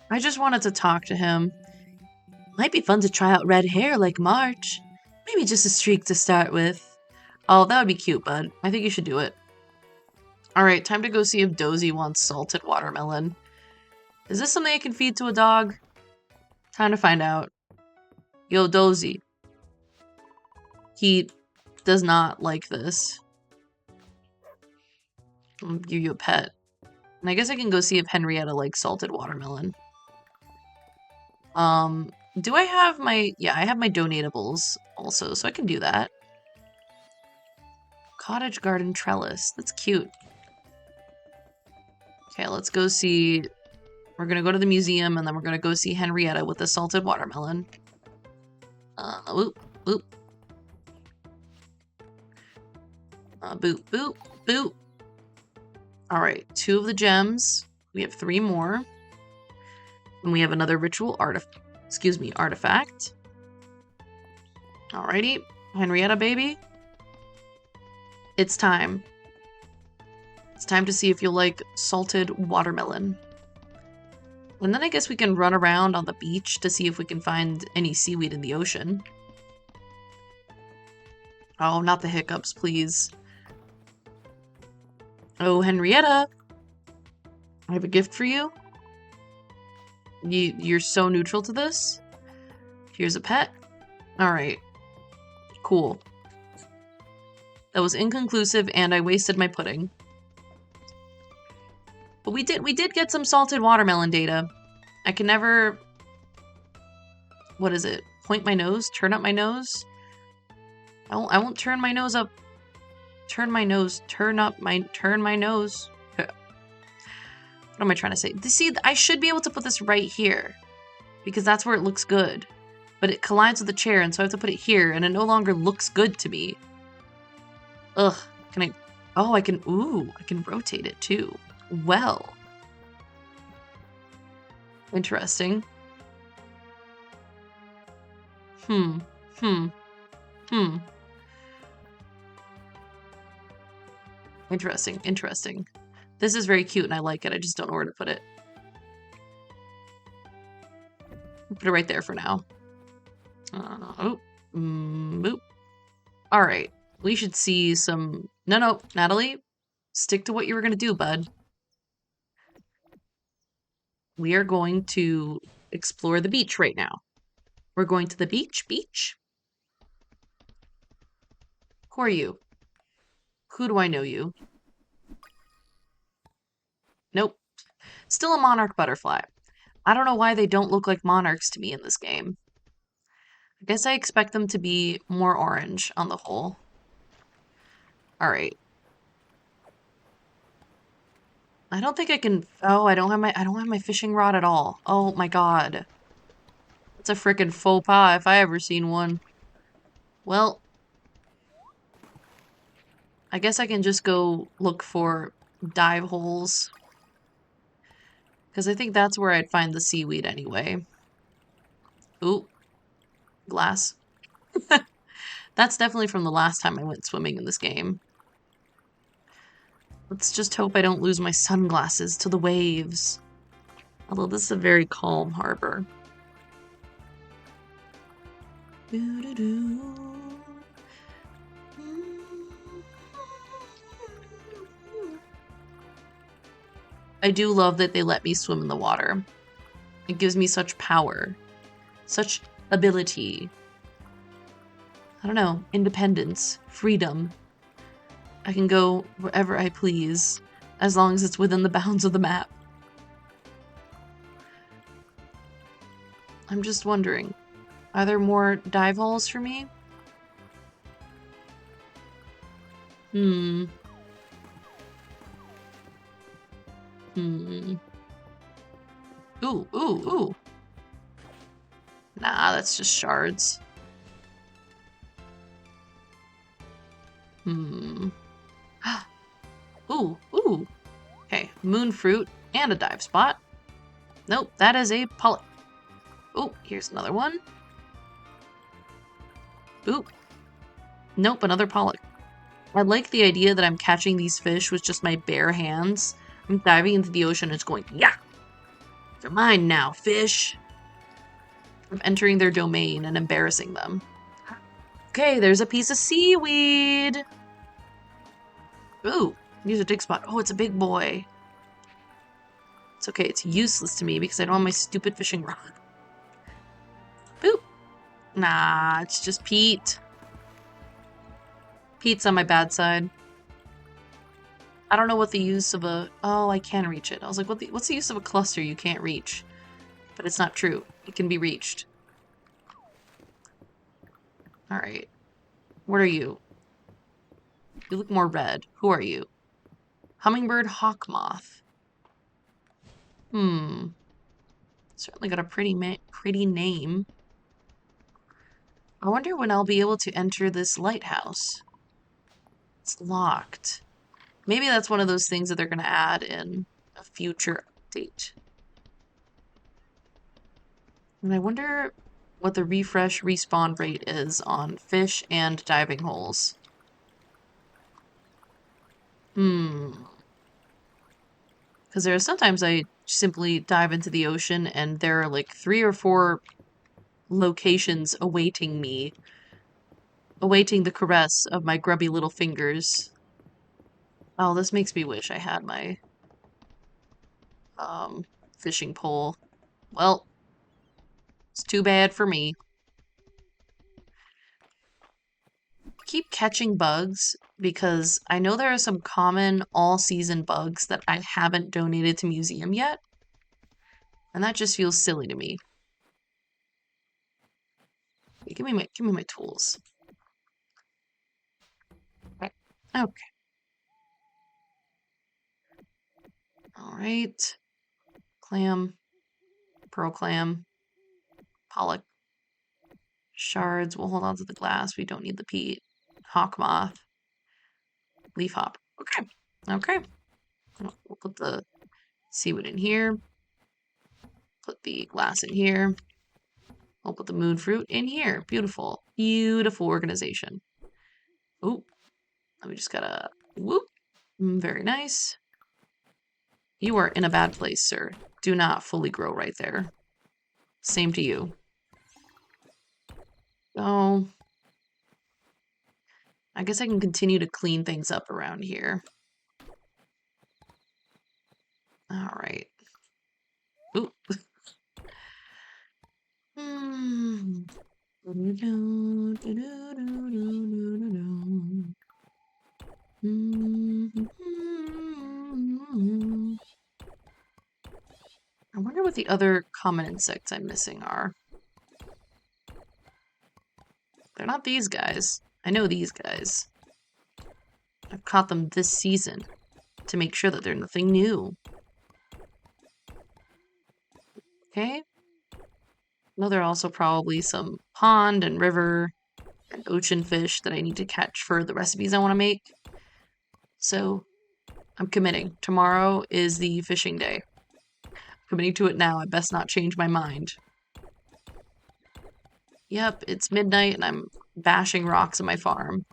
I just wanted to talk to him. Might be fun to try out red hair like March. Maybe just a streak to start with. Oh, that would be cute, bud. I think you should do it. Alright, time to go see if Dozy wants salted watermelon. Is this something I can feed to a dog? Time to find out. Yo, Dozy. He does not like this. I'll give you a pet. And I guess I can go see if Henrietta likes salted watermelon. Do I have my... Yeah, I have my donatables also, so I can do that. Cottage garden trellis. That's cute. Okay, let's go see... We're gonna go to the museum, and then we're gonna go see Henrietta with the salted watermelon. Boop, boop. Boop, boop, boop. Alright, 2 of the gems. We have 3 more. And we have another ritual artifact. Alrighty, Henrietta, baby. It's time. It's time to see if you'll like salted watermelon. And then I guess we can run around on the beach to see if we can find any seaweed in the ocean. Oh, not the hiccups, please. Oh, Henrietta. I have a gift for you. You're so neutral to this. Here's a pet. Alright. Cool. That was inconclusive, and I wasted my pudding. But we did get some salted watermelon data. I can never... What is it? Point my nose? Turn up my nose? I won't turn my nose up. Turn my nose. Turn my nose. What am I trying to say? See, I should be able to put this right here. Because that's where it looks good. But it collides with the chair, and so I have to put it here, and it no longer looks good to me. Ugh. Can I... Oh, I can... Ooh, I can rotate it, too. Well. Interesting. Interesting. This is very cute, and I like it. I just don't know where to put it. Put it right there for now. Boop. All right. We should see some... No, Natalie. Stick to what you were going to do, bud. We are going to explore the beach right now. We're going to the beach. Who are you? Who do I know you? Nope. Still a monarch butterfly. I don't know why they don't look like monarchs to me in this game. I guess I expect them to be more orange on the whole. Alright. I don't think I can... Oh, I don't have my fishing rod at all. Oh my god. It's a frickin' faux pas if I ever seen one. Well, I guess I can just go look for dive holes. Because I think that's where I'd find the seaweed anyway. Ooh. Glass. That's definitely from the last time I went swimming in this game. Let's just hope I don't lose my sunglasses to the waves. Although this is a very calm harbor. I do love that they let me swim in the water. It gives me such power, such ability. I don't know, independence, freedom. I can go wherever I please, as long as it's within the bounds of the map. I'm just wondering, are there more dive holes for me? Ooh. Nah, that's just shards. Ooh. Okay, moon fruit and a dive spot. Nope, that is a polyp. Oh, here's another one. Oop. Nope, another polyp. I like the idea that I'm catching these fish with just my bare hands. I'm diving into the ocean and it's going, yeah! They're mine now, fish! I'm entering their domain and embarrassing them. Okay, there's a piece of seaweed! Ooh, use a dig spot. Oh, it's a big boy. It's okay, it's useless to me because I don't have my stupid fishing rod. Boop! Nah, it's just Pete. Pete's on my bad side. I don't know what the use of a... Oh, I can reach it. I was like, what's the use of a cluster you can't reach? But it's not true. It can be reached. Alright. What are you? You look more red. Who are you? Hummingbird hawk moth. Certainly got a pretty name. I wonder when I'll be able to enter this lighthouse. It's locked. Maybe that's one of those things that they're going to add in a future update. And I wonder what the refresh respawn rate is on fish and diving holes. Because there are sometimes I simply dive into the ocean and there are like 3 or 4 locations awaiting me. Awaiting the caress of my grubby little fingers. Oh, this makes me wish I had my fishing pole. Well, it's too bad for me. Keep catching bugs because I know there are some common all-season bugs that I haven't donated to museum yet. And that just feels silly to me. Give me my tools. Okay. Alright. Clam. Pearl clam. Pollock. Shards. We'll hold on to the glass. We don't need the peat. Hawk moth. Leaf hop. Okay. Okay. We'll put the seaweed in here. Put the glass in here. We'll put the moon fruit in here. Beautiful. Beautiful organization. Ooh. We just gotta... Whoop. Very nice. You are in a bad place, sir. Do not fully grow right there. Same to you. Oh. I guess I can continue to clean things up around here. Alright. Ooh. I wonder what the other common insects I'm missing are. They're not these guys. I know these guys. I've caught them this season to make sure that they're nothing new. Okay. Well, there are also probably some pond and river and ocean fish that I need to catch for the recipes I want to make. So I'm committing. Tomorrow is the fishing day. Committing to it now. I best not change my mind. Yep, it's midnight and I'm bashing rocks on my farm.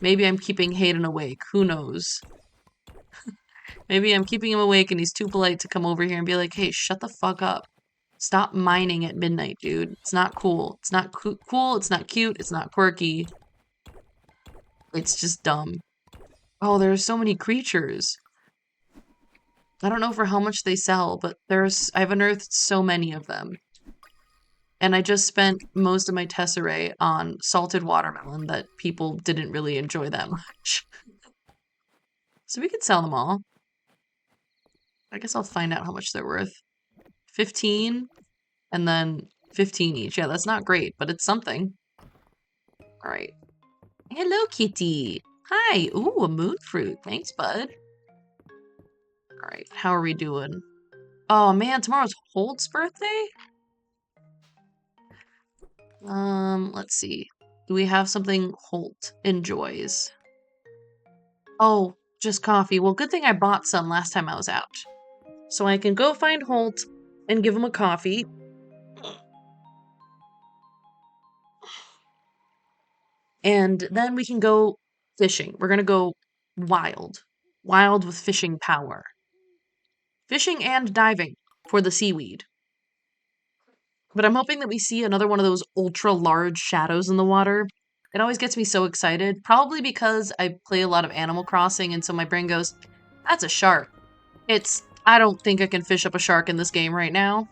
Maybe I'm keeping Hayden awake. Who knows? Maybe I'm keeping him awake and he's too polite to come over here and be like, hey, shut the fuck up. Stop mining at midnight, dude. It's not cool. It's not cool. It's not cute. It's not quirky. It's just dumb. Oh, there's so many creatures. I don't know for how much they sell, but I've unearthed so many of them. And I just spent most of my tesserae on salted watermelon that people didn't really enjoy that much. So we could sell them all. I guess I'll find out how much they're worth. 15 and then 15 each. Yeah, that's not great, but it's something. All right. Hello, kitty. Hi. Ooh, a moon fruit. Thanks, bud. All right. How are we doing? Oh, man, tomorrow's Holt's birthday? Let's see. Do we have something Holt enjoys? Oh, just coffee. Well, good thing I bought some last time I was out. So I can go find Holt and give him a coffee. And then we can go fishing. We're gonna go wild. Wild with fishing power. Fishing and diving for the seaweed. But I'm hoping that we see another one of those ultra large shadows in the water. It always gets me so excited. Probably because I play a lot of Animal Crossing and so my brain goes, that's a shark. I don't think I can fish up a shark in this game right now.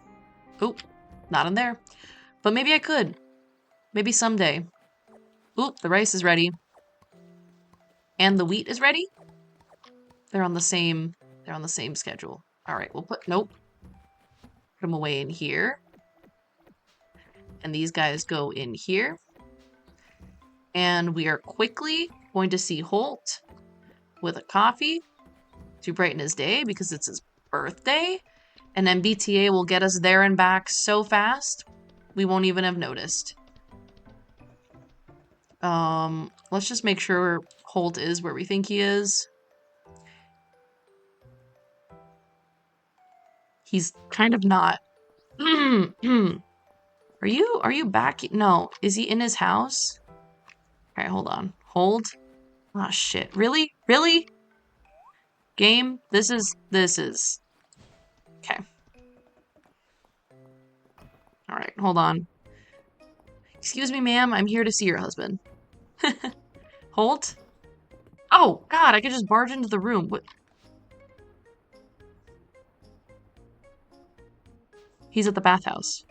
Oop, not in there. But maybe I could. Maybe someday. Oop, the rice is ready. And the wheat is ready? They're on the same schedule. All right, nope. Put them away in here. And these guys go in here. And we are quickly going to see Holt with a coffee to brighten his day because it's his birthday. And MBTA will get us there and back so fast, we won't even have noticed. Let's just make sure Holt is where we think he is. He's kind of not. Are you back? No. Is he in his house? All right, hold on. Hold. Oh, shit. Really? Really? Game? This is... Okay. All right, hold on. Excuse me, ma'am. I'm here to see your husband. Holt? Oh, God, I could just barge into the room. What? He's at the bathhouse.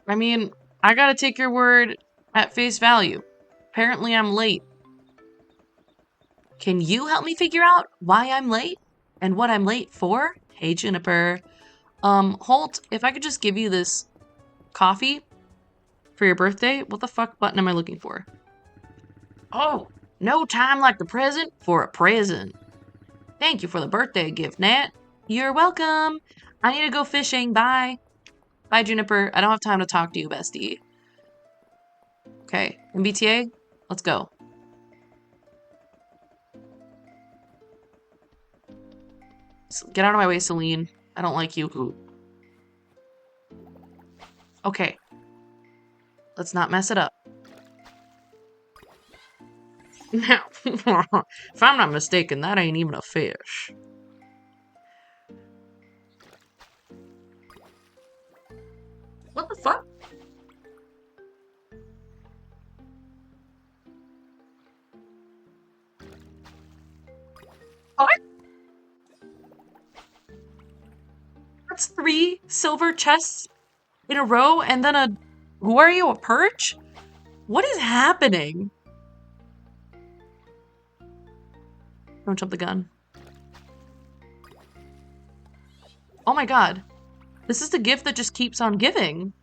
I mean, I gotta take your word at face value. Apparently I'm late. Can you help me figure out why I'm late? And what I'm late for? Hey, Juniper. Holt, if I could just give you this coffee for your birthday, what the fuck button am I looking for? Oh, no time like the present for a present. Thank you for the birthday gift, Nat. You're welcome. I need to go fishing. Bye. Bye, Juniper. I don't have time to talk to you, bestie. Okay, MBTA, let's go. Get out of my way, Celine. I don't like you. Okay. Let's not mess it up. Now, if I'm not mistaken, that ain't even a fish. What the fuck? What? That's 3 silver chests in a row and then a... Who are you, a perch? What is happening? Don't jump the gun. Oh my god. This is the gift that just keeps on giving.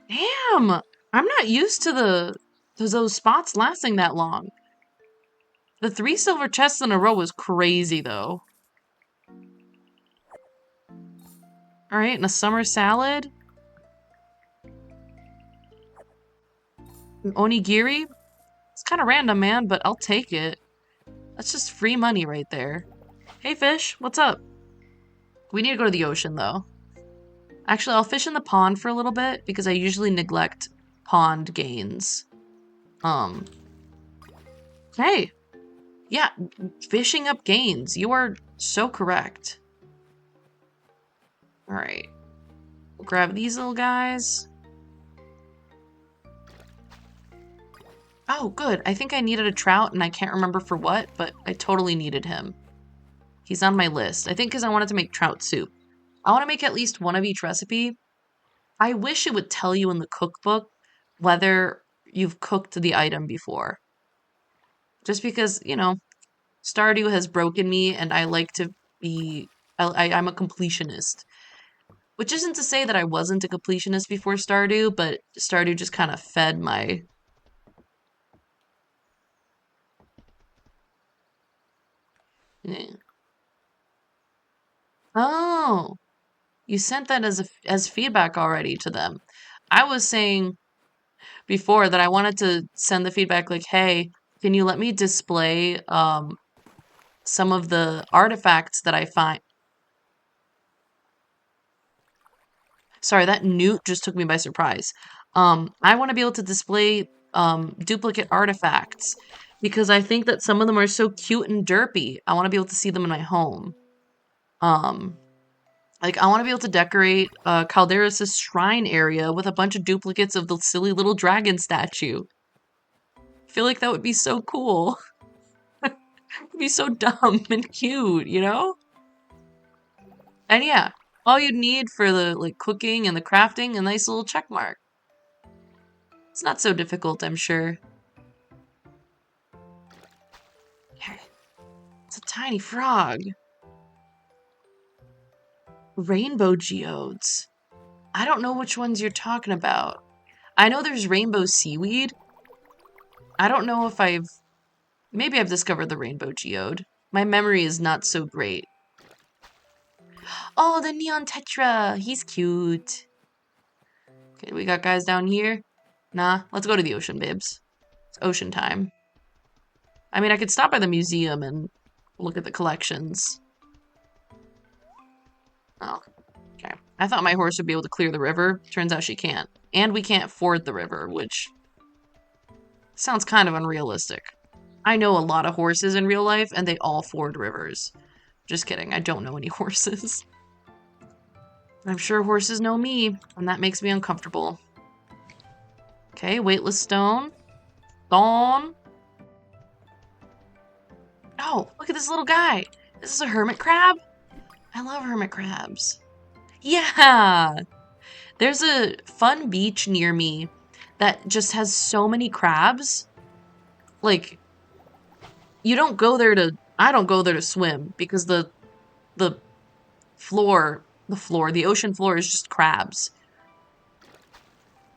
Damn! I'm not used to those spots lasting that long. The 3 silver chests in a row was crazy, though. Alright, and a summer salad. An onigiri. It's kind of random, man, but I'll take it. That's just free money right there. Hey, fish, what's up? We need to go to the ocean, though. Actually, I'll fish in the pond for a little bit, because I usually neglect pond gains. Hey. Yeah, fishing up gains. You are so correct. Alright. We'll grab these little guys. Oh, good. I think I needed a trout, and I can't remember for what, but I totally needed him. He's on my list. I think because I wanted to make trout soup. I want to make at least one of each recipe. I wish it would tell you in the cookbook whether you've cooked the item before. Just because, you know, Stardew has broken me, and I like to be... I'm a completionist. Which isn't to say that I wasn't a completionist before Stardew, but Stardew just kind of fed my... Oh, you sent that as feedback already to them. I was saying before that I wanted to send the feedback like, hey, can you let me display some of the artifacts that I find? Sorry, that newt just took me by surprise. I want to be able to display duplicate artifacts because I think that some of them are so cute and derpy. I want to be able to see them in my home. Like, I want to be able to decorate Calderas' shrine area with a bunch of duplicates of the silly little dragon statue. I feel like that would be so cool. It'd be so dumb and cute, you know? And yeah, all you'd need for the like cooking and the crafting, a nice little check mark. It's not so difficult, I'm sure. It's a tiny frog. Rainbow geodes. I don't know which ones you're talking about. I know there's rainbow seaweed. I don't know if maybe I've discovered the rainbow geode. My memory is not so great. Oh, the neon tetra. He's cute. Okay, we got guys down here. Nah, let's go to the ocean, babes. It's ocean time. I mean, I could stop by the museum and look at the collections. Oh, okay. I thought my horse would be able to clear the river. Turns out she can't. And we can't ford the river, which sounds kind of unrealistic. I know a lot of horses in real life, and they all ford rivers. Just kidding, I don't know any horses. I'm sure horses know me, and that makes me uncomfortable. Okay, weightless stone. Gone. Oh, look at this little guy. This is a hermit crab? I love hermit crabs. Yeah! There's a fun beach near me that just has so many crabs. Like, you don't go there to... I don't go there to swim because the ocean floor is just crabs.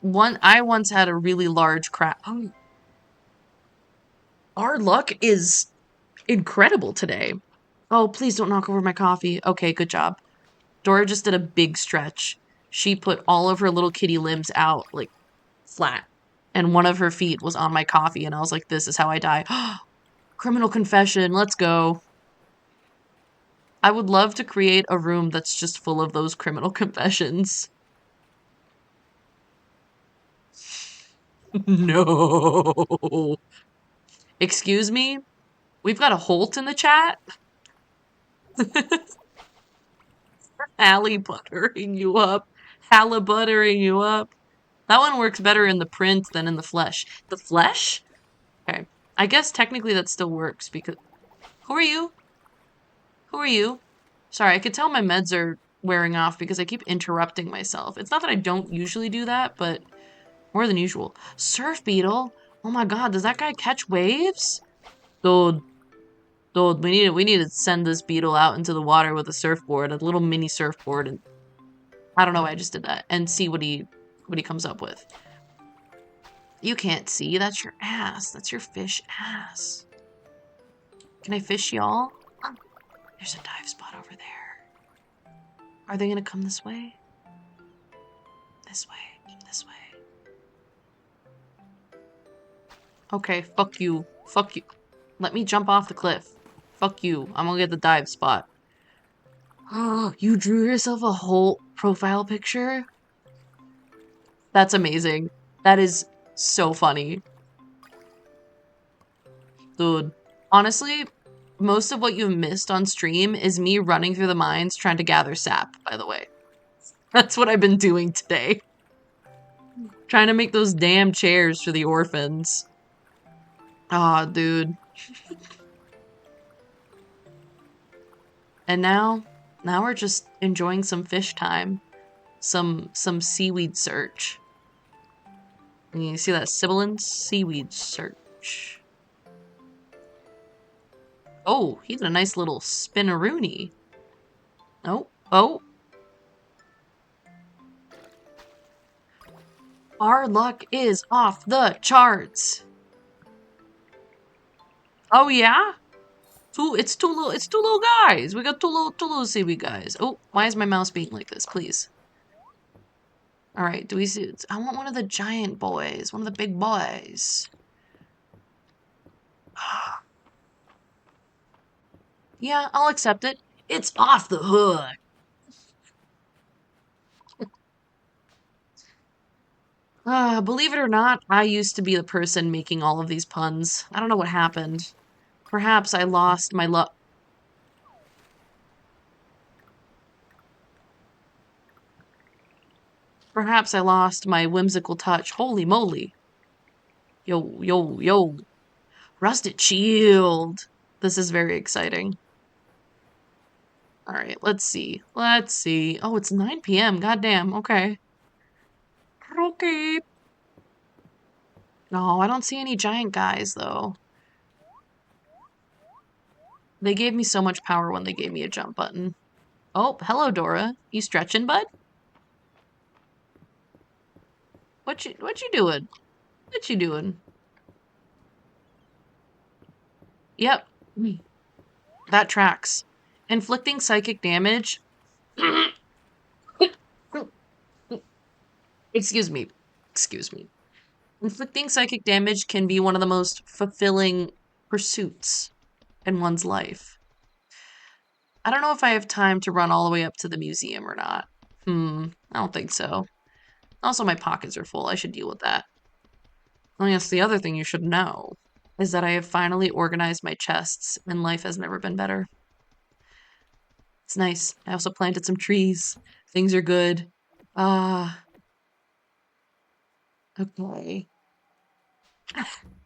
I once had a really large crab. Oh, our luck is incredible today. Oh, please don't knock over my coffee. Okay, good job. Dora just did a big stretch. She put all of her little kitty limbs out, like, flat. And one of her feet was on my coffee, and I was like, this is how I die. Criminal confession, let's go. I would love to create a room that's just full of those criminal confessions. No. Excuse me? We've got a Holt in the chat? Hallie buttering you up. Halla buttering you up. That one works better in the print than in the flesh. The flesh? Okay. I guess technically that still works because. Who are you? Who are you? Sorry, I could tell my meds are wearing off because I keep interrupting myself. It's not that I don't usually do that, but more than usual. Surf beetle? Oh my god, does that guy catch waves? Dude, dude, we need to send this beetle out into the water with a surfboard, a little mini surfboard, and I don't know why I just did that, and see what he comes up with. You can't see, that's your ass. That's your fish ass. Can I fish y'all? There's a dive spot over there. Are they gonna come this way? This way, this way. Okay, fuck you. Fuck you. Let me jump off the cliff. Fuck you. I'm gonna get the dive spot. Oh, you drew yourself a whole profile picture? That's amazing. That is so funny. Dude. Honestly, most of what you've missed on stream is me running through the mines trying to gather sap, by the way. That's what I've been doing today. Trying to make those damn chairs for the orphans. Aw, dude. And now we're just enjoying some fish time. Some seaweed search. And you see that sibilant seaweed search. Oh, he did a nice little spinneroony. Oh, oh. Our luck is off the charts. Oh yeah? It's two little guys. We got two little seaweed guys. Oh, why is my mouse being like this, please? Alright, do we see I want one of the giant boys, one of the big boys. Yeah, I'll accept it. It's off the hook. Believe it or not, I used to be the person making all of these puns. I don't know what happened. Perhaps I lost my luck. Perhaps I lost my whimsical touch. Holy moly. Yo, yo, yo. Rusted shield. This is very exciting. Alright, let's see. Let's see. Oh, it's 9 p.m. Goddamn. Okay. Okay. No, I don't see any giant guys, though. They gave me so much power when they gave me a jump button. Oh, hello, Dora. You stretching, bud? What you doing? What you doing? Yep. That tracks. Inflicting psychic damage. Excuse me. Excuse me. Inflicting psychic damage can be one of the most fulfilling pursuits in one's life. I don't know if I have time to run all the way up to the museum or not. I don't think so. Also, my pockets are full. I should deal with that. Oh, yes, the other thing you should know is that I have finally organized my chests, and life has never been better. It's nice. I also planted some trees. Things are good. Okay.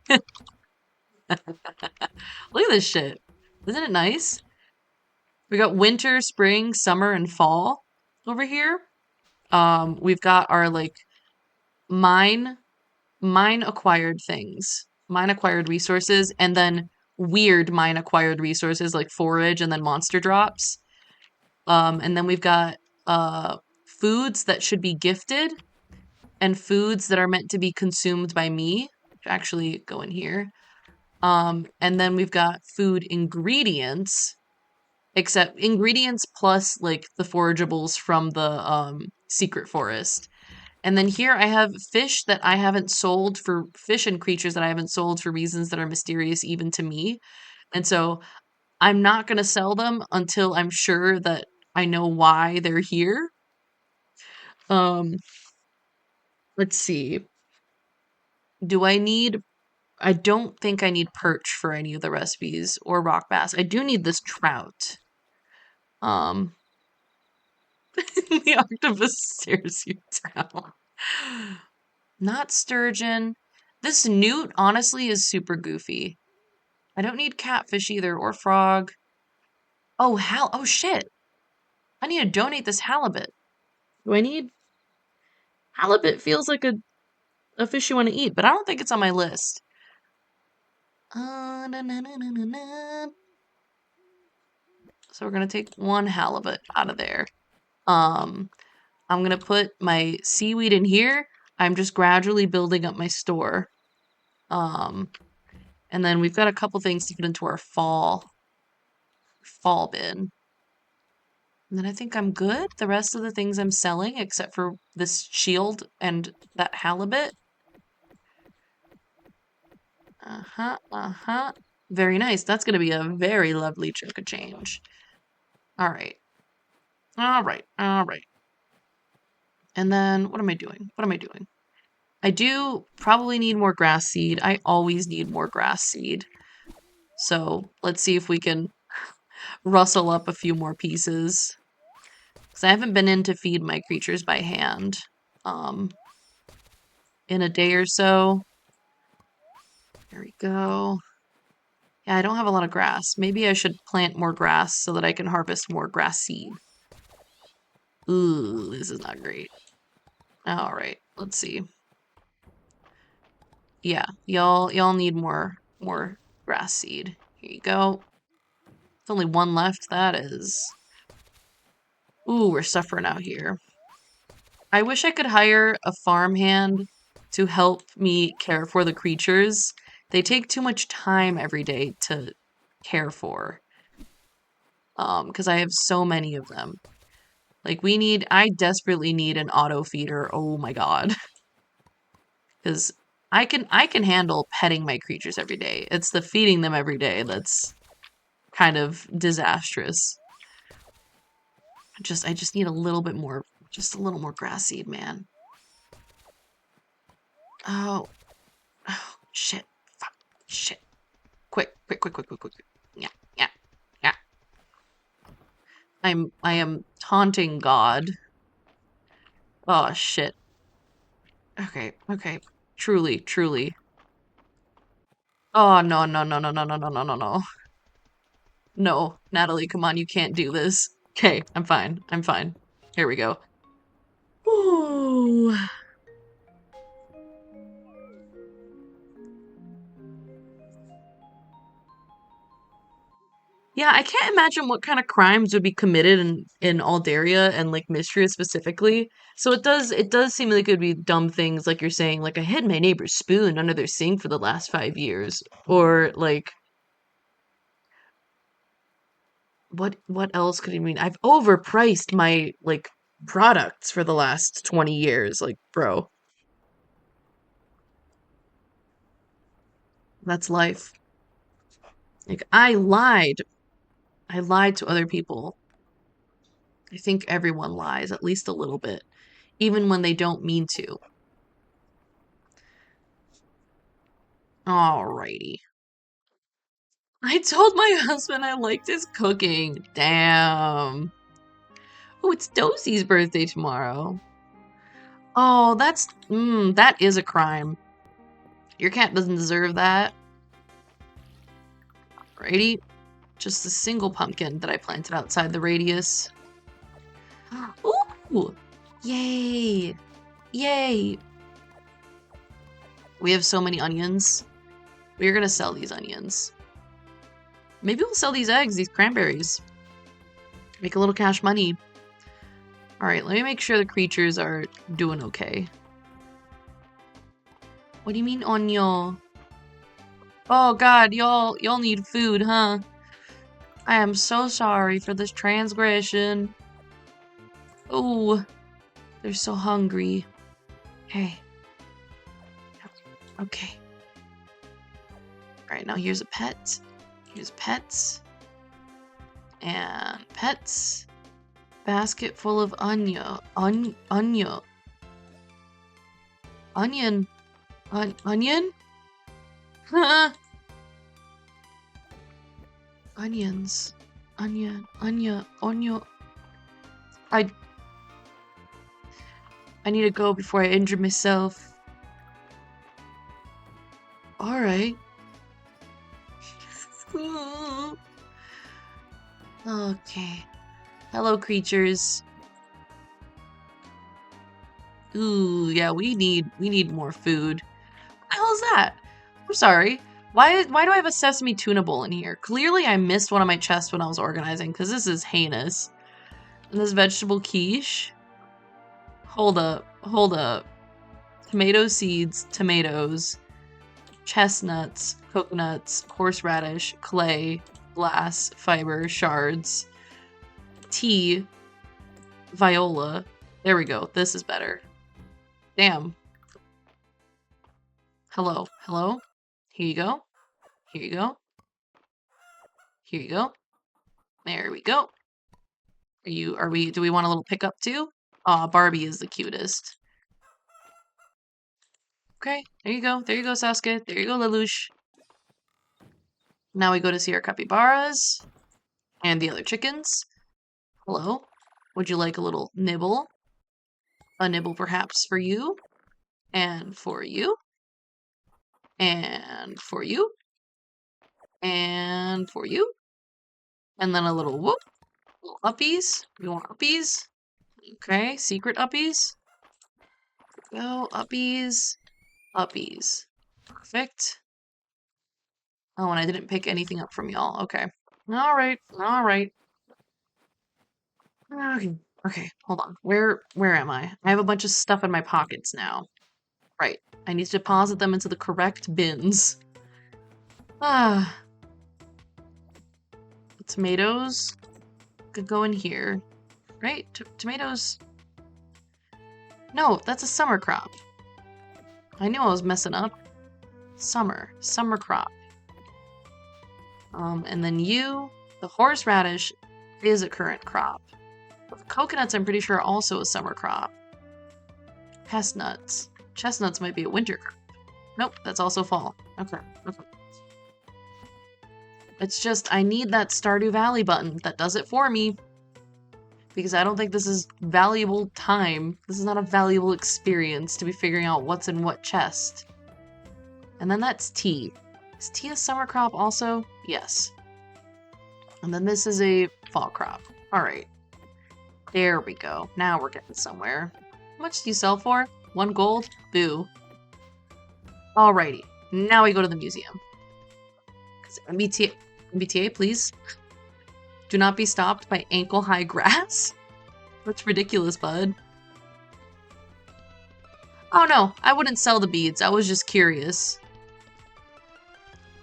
Look at this shit. Isn't it nice? We got winter, spring, summer, and fall over here. We've got our like mine acquired things, mine acquired resources, and then weird mine acquired resources like forage and then monster drops. And then we've got foods that should be gifted and foods that are meant to be consumed by me, which actually go in here. And then we've got food ingredients, except ingredients plus like the forageables from the secret forest. And then here I have fish that I haven't sold for fish and creatures that I haven't sold for reasons that are mysterious even to me. And so I'm not going to sell them until I'm sure that I know why they're here. Um, let's see. Do I need... I don't think I need perch for any of the recipes, or rock bass. I do need this trout. The octopus stares you down. Not sturgeon. This newt, honestly, is super goofy. I don't need catfish either, or frog. Oh, oh shit. I need to donate this halibut. Do I need... Halibut feels like a fish you want to eat, but I don't think it's on my list. Na, na, na, na, na, na. So we're gonna take one halibut out of there. I'm gonna put my seaweed in here. I'm just gradually building up my store. And then we've got a couple things to get into our fall bin. And then I think I'm good. The rest of the things I'm selling, except for this shield and that halibut. Very nice. That's going to be a very lovely chunk of change. All right. And then what am I doing? I do probably need more grass seed. I always need more grass seed. So let's see if we can rustle up a few more pieces. Because I haven't been in to feed my creatures by hand in a day or so. There we go. Yeah, I don't have a lot of grass. Maybe I should plant more grass so that I can harvest more grass seed. Ooh, this is not great. Alright, let's see. Yeah, y'all need more grass seed. Here you go. There's only one left, that is. Ooh, we're suffering out here. I wish I could hire a farmhand to help me care for the creatures. They take too much time every day to care for. Because I have so many of them. Like, I desperately need an auto feeder. Oh my god. Because I can handle petting my creatures every day. It's the feeding them every day that's kind of disastrous. I just need a little bit more, just a little more grass seed, man. Oh, shit. Fuck. Shit. Quick. Yeah. I am taunting God. Oh, shit. Okay. Truly. Oh, no. No, Natalie, come on, you can't do this. Okay, I'm fine. Here we go. Ooh. Yeah, I can't imagine what kind of crimes would be committed in Aldaria and like Mistria specifically. So it does seem like it would be dumb things like you're saying, like I hid my neighbor's spoon under their sink for the last 5 years. Or like what else could it mean? I've overpriced my like products for the last 20 years. Like, bro. That's life. Like I lied to other people. I think everyone lies, at least a little bit, even when they don't mean to. Alrighty. I told my husband I liked his cooking. Damn. Oh, it's Dosie's birthday tomorrow. Oh, that is a crime. Your cat doesn't deserve that. Alrighty. Just a single pumpkin that I planted outside the radius. Ooh! Yay! We have so many onions. We're gonna sell these onions. Maybe we'll sell these eggs, these cranberries. Make a little cash money. Alright, let me make sure the creatures are doing okay. What do you mean, Onyo? Oh god, y'all need food, huh? I am so sorry for this transgression. Oh, they're so hungry. Okay. Okay. Alright, now here's a pet. Here's pets. And pets. Basket full of onion. Onion. Onion? Onions. Onion. I need to go before I injure myself. Alright. Okay. Hello, creatures. Ooh, yeah, we need more food. What the hell is that? I'm sorry. Why do I have a sesame tuna bowl in here? Clearly I missed one of my chests when I was organizing, because this is heinous. And this vegetable quiche? Hold up. Tomato seeds, tomatoes, chestnuts, coconuts, horseradish, clay, glass, fiber, shards, tea, viola. There we go. This is better. Damn. Hello. Here you go. Here you go. Here you go. There we go. Do we want a little pickup too? Aw, Barbie is the cutest. Okay, there you go. There you go, Sasuke. There you go, Lelouch. Now we go to see our capybaras and the other chickens. Hello. Would you like a little nibble? A nibble perhaps for you. And for you. And for you. And for you. And then a little whoop. Little uppies. You want uppies? Okay, secret uppies. Go, uppies. Uppies. Perfect. Oh, and I didn't pick anything up from y'all. Okay. Alright. Okay, hold on. Where am I? I have a bunch of stuff in my pockets now. Right. I need to deposit them into the correct bins. Ah. The tomatoes could go in here. Right? Tomatoes. No, that's a summer crop. I knew I was messing up. Summer crop. And then the horseradish is a current crop. But the coconuts, I'm pretty sure, are also a summer crop. Chestnuts might be a winter crop. Nope, that's also fall. Okay. It's just, I need that Stardew Valley button that does it for me. Because I don't think this is valuable time. This is not a valuable experience to be figuring out what's in what chest. And then that's tea. Is tea a summer crop also? Yes. And then this is a fall crop. Alright. There we go. Now we're getting somewhere. How much do you sell for? 1 gold? Boo. Alrighty. Now we go to the museum. MBTA, please. Do not be stopped by ankle-high grass? That's ridiculous, bud. Oh no, I wouldn't sell the beads. I was just curious.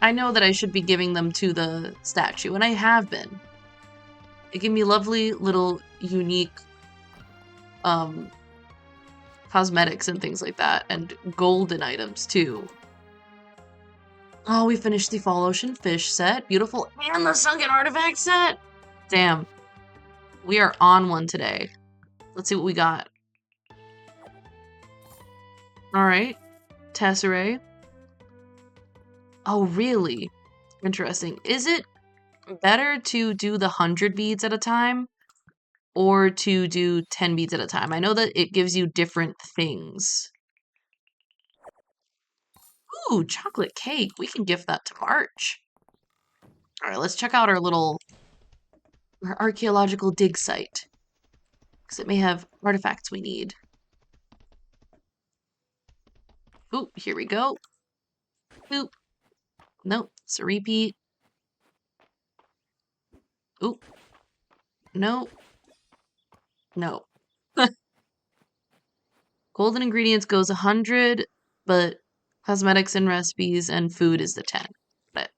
I know that I should be giving them to the statue, and I have been. They give me lovely little unique cosmetics and things like that, and golden items too. Oh, we finished the Fall Ocean Fish set. Beautiful. And the Sunken Artifact set! Damn. We are on one today. Let's see what we got. Alright. Tesserae. Oh, really? Interesting. Is it better to do the 100 beads at a time? Or to do 10 beads at a time? I know that it gives you different things. Ooh, chocolate cake. We can gift that to March. Alright, let's check out our archaeological dig site. Because it may have artifacts we need. Ooh, here we go. Oop. Nope, it's a repeat. Oop. Nope. No. Golden ingredients goes 100, but cosmetics and recipes and food is the 10. But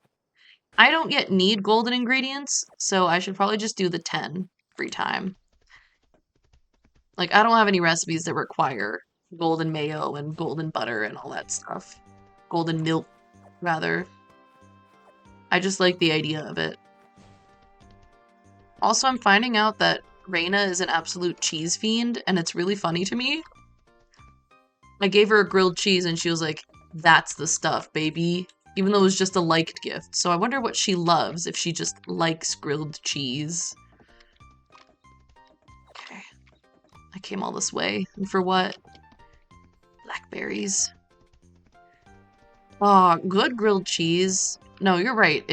I don't yet need golden ingredients, so I should probably just do the 10 every time. Like, I don't have any recipes that require golden mayo and golden butter and all that stuff. Golden milk, rather. I just like the idea of it. Also, I'm finding out that Reina is an absolute cheese fiend, and it's really funny to me. I gave her a grilled cheese, and she was like, That's the stuff, baby. Even though it was just a liked gift. So I wonder what she loves if she just likes grilled cheese. Okay. I came all this way. And for what? Blackberries. Oh, good grilled cheese. No, you're right.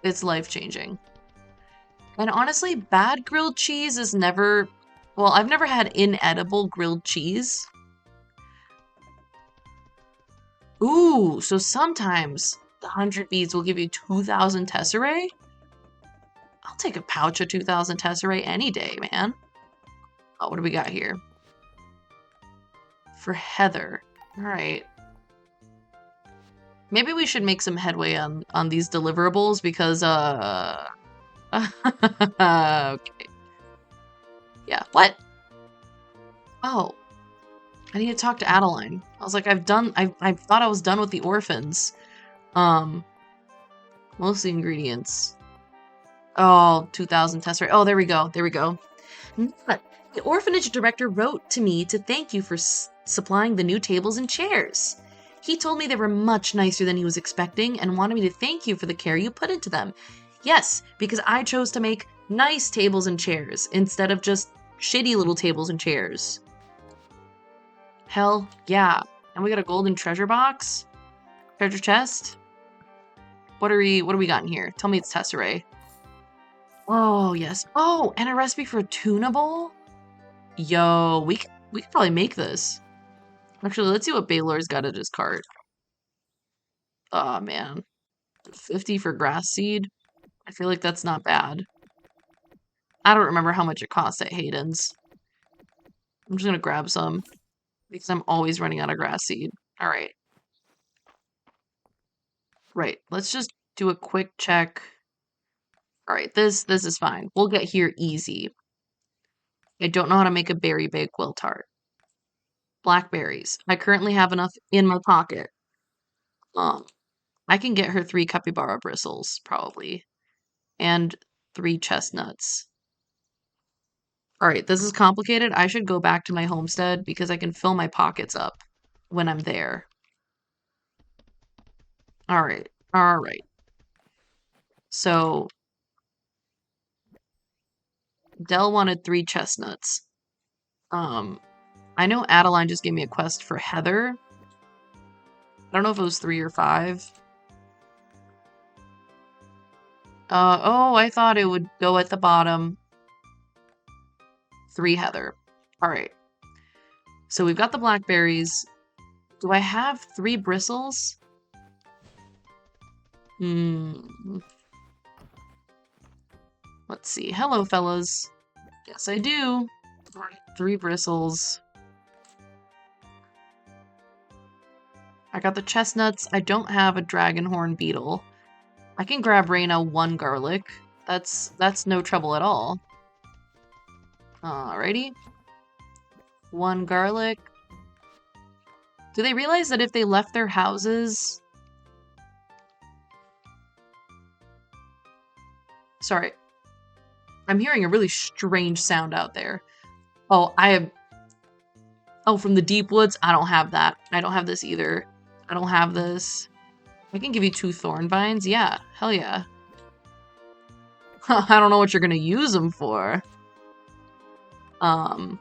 It's life-changing. And honestly, bad grilled cheese is never... Well, I've never had inedible grilled cheese. Ooh, so sometimes the 100 beads will give you 2,000 tesserae? I'll take a pouch of 2,000 tesserae any day, man. Oh, what do we got here? For Heather. Alright. Maybe we should make some headway on these deliverables because, okay. Yeah, what? Oh. I need to talk to Adeline. I was like, I thought I was done with the orphans. Most of the ingredients. Oh, 2,000 tesserae. Oh, there we go. There we go. The orphanage director wrote to me to thank you for supplying the new tables and chairs. He told me they were much nicer than he was expecting and wanted me to thank you for the care you put into them. Yes, because I chose to make nice tables and chairs instead of just shitty little tables and chairs. Hell yeah. And we got a golden treasure box? Treasure chest? What do we got in here? Tell me it's tesserae. Oh, yes. Oh, and a recipe for a tunable? Yo, we could probably make this. Actually, let's see what Baylor's got at his cart. Oh, man. 50 for grass seed? I feel like that's not bad. I don't remember how much it costs at Hayden's. I'm just gonna grab some because I'm always running out of grass seed. All right. Right, let's just do a quick check. All right, this is fine. We'll get here easy. I don't know how to make a berry bakewell tart. Blackberries. I currently have enough in my pocket. I can get her 3 capybara bristles, probably. And 3 chestnuts. Alright, this is complicated. I should go back to my homestead because I can fill my pockets up when I'm there. Alright, alright. So, Dell wanted 3 chestnuts. I know Adeline just gave me a quest for Heather. I don't know if it was 3 or 5. Oh, I thought it would go at the bottom. 3 Heather. Alright. So we've got the blackberries. Do I have 3 bristles? Let's see. Hello, fellas. Yes, I do. 3 bristles. I got the chestnuts. I don't have a dragonhorn beetle. I can grab Raina 1 garlic. That's no trouble at all. Alrighty. 1 garlic. Do they realize that if they left their houses... Sorry. I'm hearing a really strange sound out there. Oh, Oh, from the deep woods? I don't have that. I don't have this either. I don't have this. I can give you 2 thorn vines. Yeah, hell yeah. I don't know what you're gonna use them for. Bro,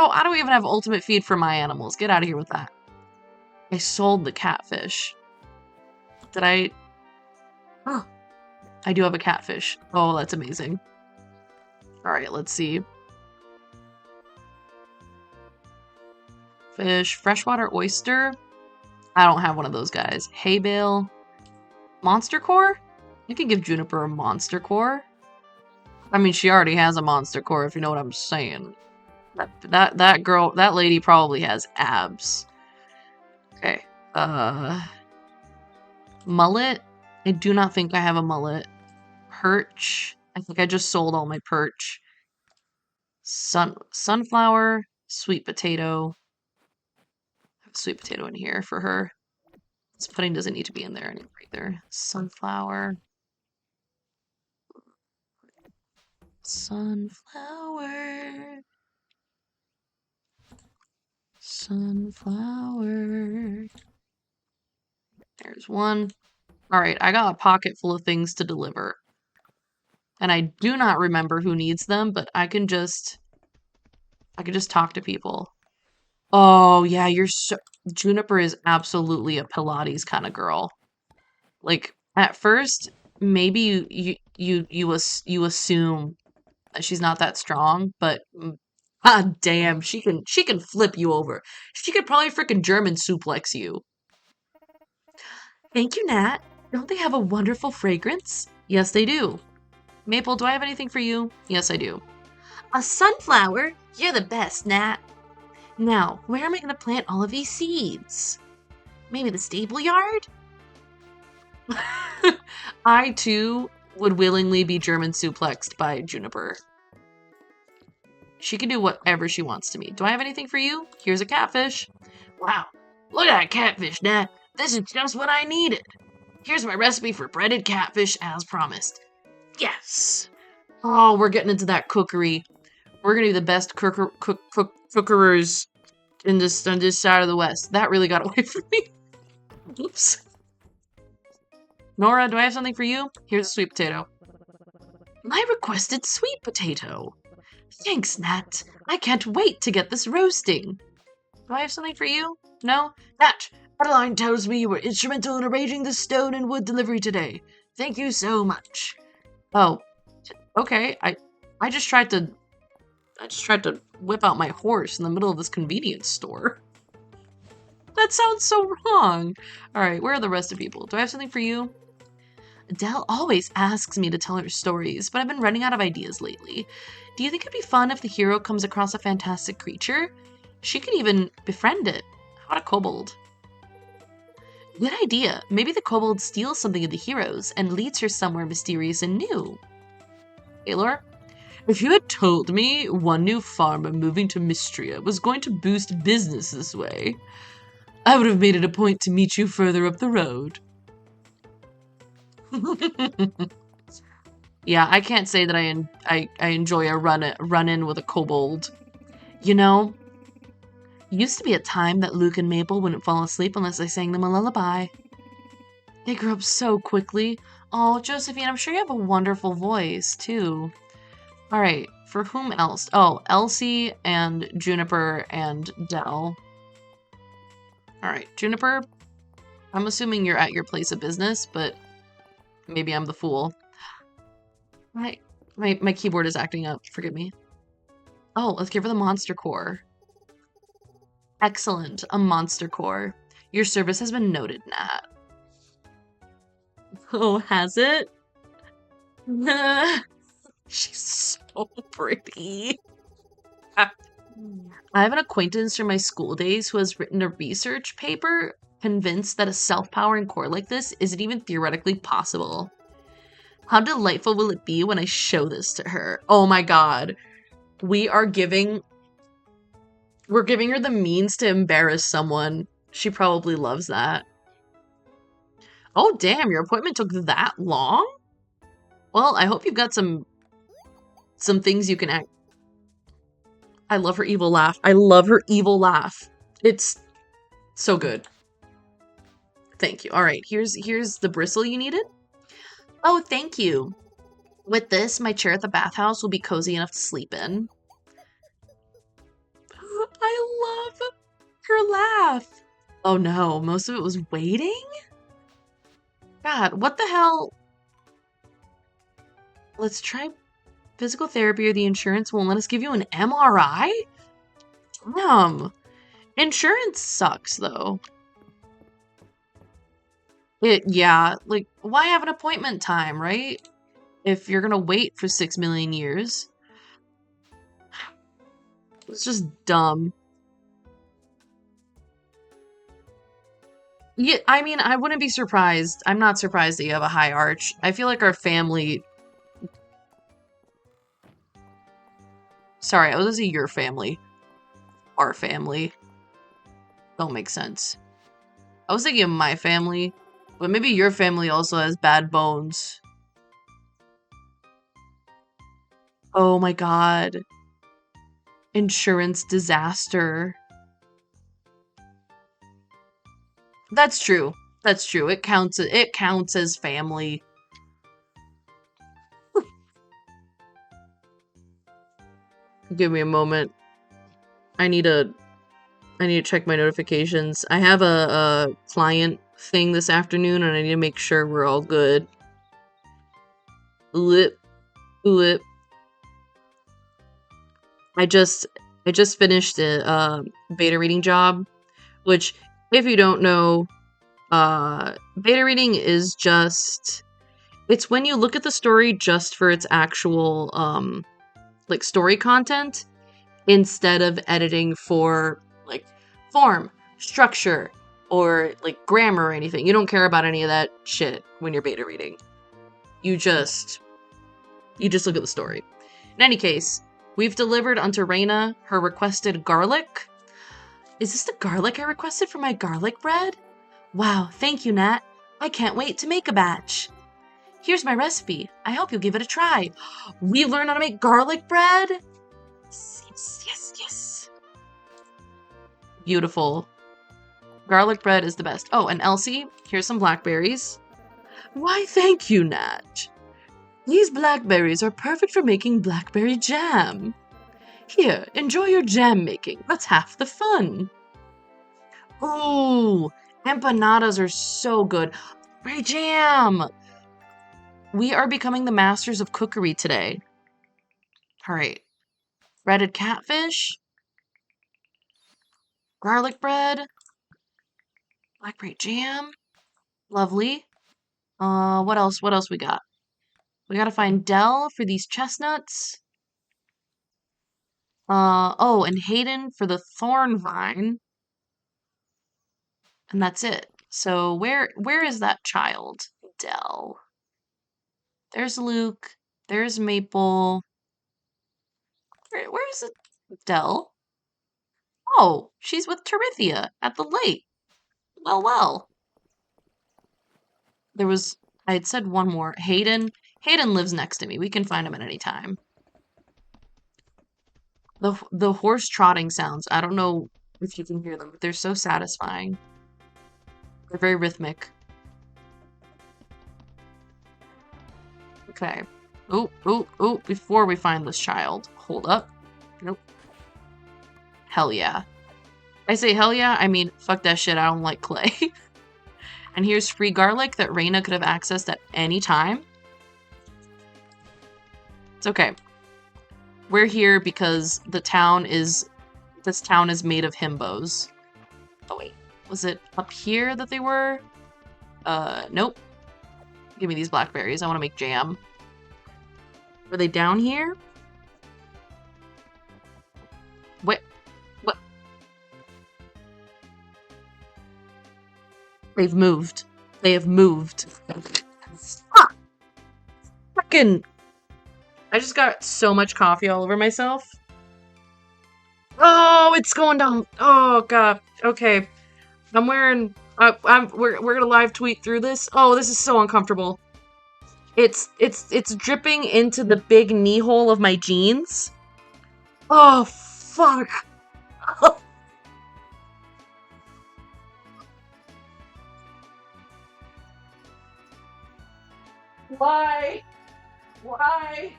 I don't even have ultimate feed for my animals. Get out of here with that. I sold the catfish. Did I? Oh, I do have a catfish. Oh, that's amazing. Alright, let's see. Fish, freshwater oyster. I don't have one of those guys. Hay bale. Monster core? You can give Juniper a monster core. I mean, she already has a monster core, if you know what I'm saying. That girl, that lady probably has abs. Okay. Mullet? I do not think I have a mullet. Perch? I think I just sold all my perch. Sunflower, sweet potato. I have a sweet potato in here for her. This pudding doesn't need to be in there anymore either. Sunflower. Sunflower. Sunflower. There's one. Alright, I got a pocket full of things to deliver. And I do not remember who needs them, but I can just talk to people. Oh, yeah, Juniper is absolutely a Pilates kind of girl. Like, at first, maybe you assume that she's not that strong, but god damn, she can flip you over. She could probably freaking German suplex you. Thank you, Nat. Don't they have a wonderful fragrance? Yes, they do. Maple, do I have anything for you? Yes, I do. A sunflower? You're the best, Nat. Now, where am I going to plant all of these seeds? Maybe the stable yard? I, too, would willingly be German suplexed by Juniper. She can do whatever she wants to me. Do I have anything for you? Here's a catfish. Wow, look at that catfish, Nat. This is just what I needed. Here's my recipe for breaded catfish as promised. Yes! Oh, we're getting into that cookery. We're gonna be the best cookerers on this side of the West. That really got away from me. Oops. Nora, do I have something for you? Here's a sweet potato. My requested sweet potato. Thanks, Nat. I can't wait to get this roasting. Do I have something for you? No? Nat, Adeline tells me you were instrumental in arranging the stone and wood delivery today. Thank you so much. Oh, okay. I just tried to whip out my horse in the middle of this convenience store. That sounds so wrong. All right, where are the rest of people? Do I have something for you? Adele always asks me to tell her stories, but I've been running out of ideas lately. Do you think it'd be fun if the hero comes across a fantastic creature? She could even befriend it. How about a kobold? Good idea. Maybe the kobold steals something of the hero's and leads her somewhere mysterious and new. Taylor? If you had told me one new farmer moving to Mistria was going to boost business this way, I would have made it a point to meet you further up the road. Yeah, I can't say that I enjoy a run-in with a kobold. You know, used to be a time that Luke and Maple wouldn't fall asleep unless I sang them a lullaby. They grew up so quickly. Oh, Josephine, I'm sure you have a wonderful voice, too. Alright, for whom else? Oh, Elsie and Juniper and Dell. Alright, Juniper, I'm assuming you're at your place of business, but maybe I'm the fool. My keyboard is acting up, forgive me. Oh, let's give her the monster core. Excellent, a monster core. Your service has been noted, Nat. Oh, has it? She's so pretty. I have an acquaintance from my school days who has written a research paper convinced that a self-powering core like this isn't even theoretically possible. How delightful will it be when I show this to her? Oh my god. We're giving her the means to embarrass someone. She probably loves that. Oh damn, your appointment took that long? Well, I hope you've got some things you can act. I love her evil laugh. I love her evil laugh. It's so good. Thank you. All right, here's the bristle you needed. Oh, thank you. With this, my chair at the bathhouse will be cozy enough to sleep in. I love her laugh. Oh no, most of it was waiting? God, what the hell? Let's try physical therapy or the insurance won't let us give you an MRI? Damn. Insurance sucks, though. Yeah, like, why have an appointment time, right? If you're gonna wait for 6 million years. It's just dumb. Yeah, I mean, I wouldn't be surprised. I'm not surprised that you have a high arch. I feel like our family... Sorry, I was gonna say your family. Our family. Don't make sense. I was thinking of my family, but maybe your family also has bad bones. Oh my god. Insurance disaster. That's true. That's true. It counts. It counts as family. Give me a moment. I need to check my notifications. I have a client thing this afternoon, and I need to make sure we're all good. Lip, lip. I just finished a beta reading job, which, if you don't know, beta reading is just, it's when you look at the story just for its actual like story content, instead of editing for like form, structure, or like grammar or anything. You don't care about any of that shit when you're beta reading. You just look at the story. In any case, we've delivered unto Reyna her requested garlic. Is this the garlic I requested for my garlic bread? Wow, thank you, Nat. I can't wait to make a batch. Here's my recipe. I hope you'll give it a try. We learn how to make garlic bread? Yes, yes, yes. Beautiful. Garlic bread is the best. Oh, and Elsie, here's some blackberries. Why, thank you, Nat. These blackberries are perfect for making blackberry jam. Here, enjoy your jam making. That's half the fun. Ooh, empanadas are so good. Blackberry jam. We are becoming the masters of cookery today. All right. Breaded catfish. Garlic bread. Blackberry jam. Lovely. What else? What else we got? We gotta find Dell for these chestnuts. Oh, and Hayden for the thorn vine. And that's it. So where is that child? Dell. There's Luke. There's Maple. Where is it? Dell? Oh, she's with Terithia at the lake. Well, well. I had said one more. Hayden. Hayden lives next to me. We can find him at any time. The horse trotting sounds. I don't know if you can hear them, but they're so satisfying. They're very rhythmic. Okay. Oh, before we find this child. Hold up. Nope. Hell yeah. I say hell yeah, I mean, fuck that shit, I don't like clay. And here's free garlic that Reyna could have accessed at any time. It's okay. We're here because this town is made of himbos. Oh wait, was it up here that they were? Nope. Give me these blackberries, I want to make jam. Were they down here? What? They've moved. They have moved. Stop! Fucking... I just got so much coffee all over myself. Oh, it's going down. Oh, God. Okay. I'm wearing... we're gonna live tweet through this. Oh, this is so uncomfortable. It's dripping into the big knee hole of my jeans. Oh, fuck. Why? Why?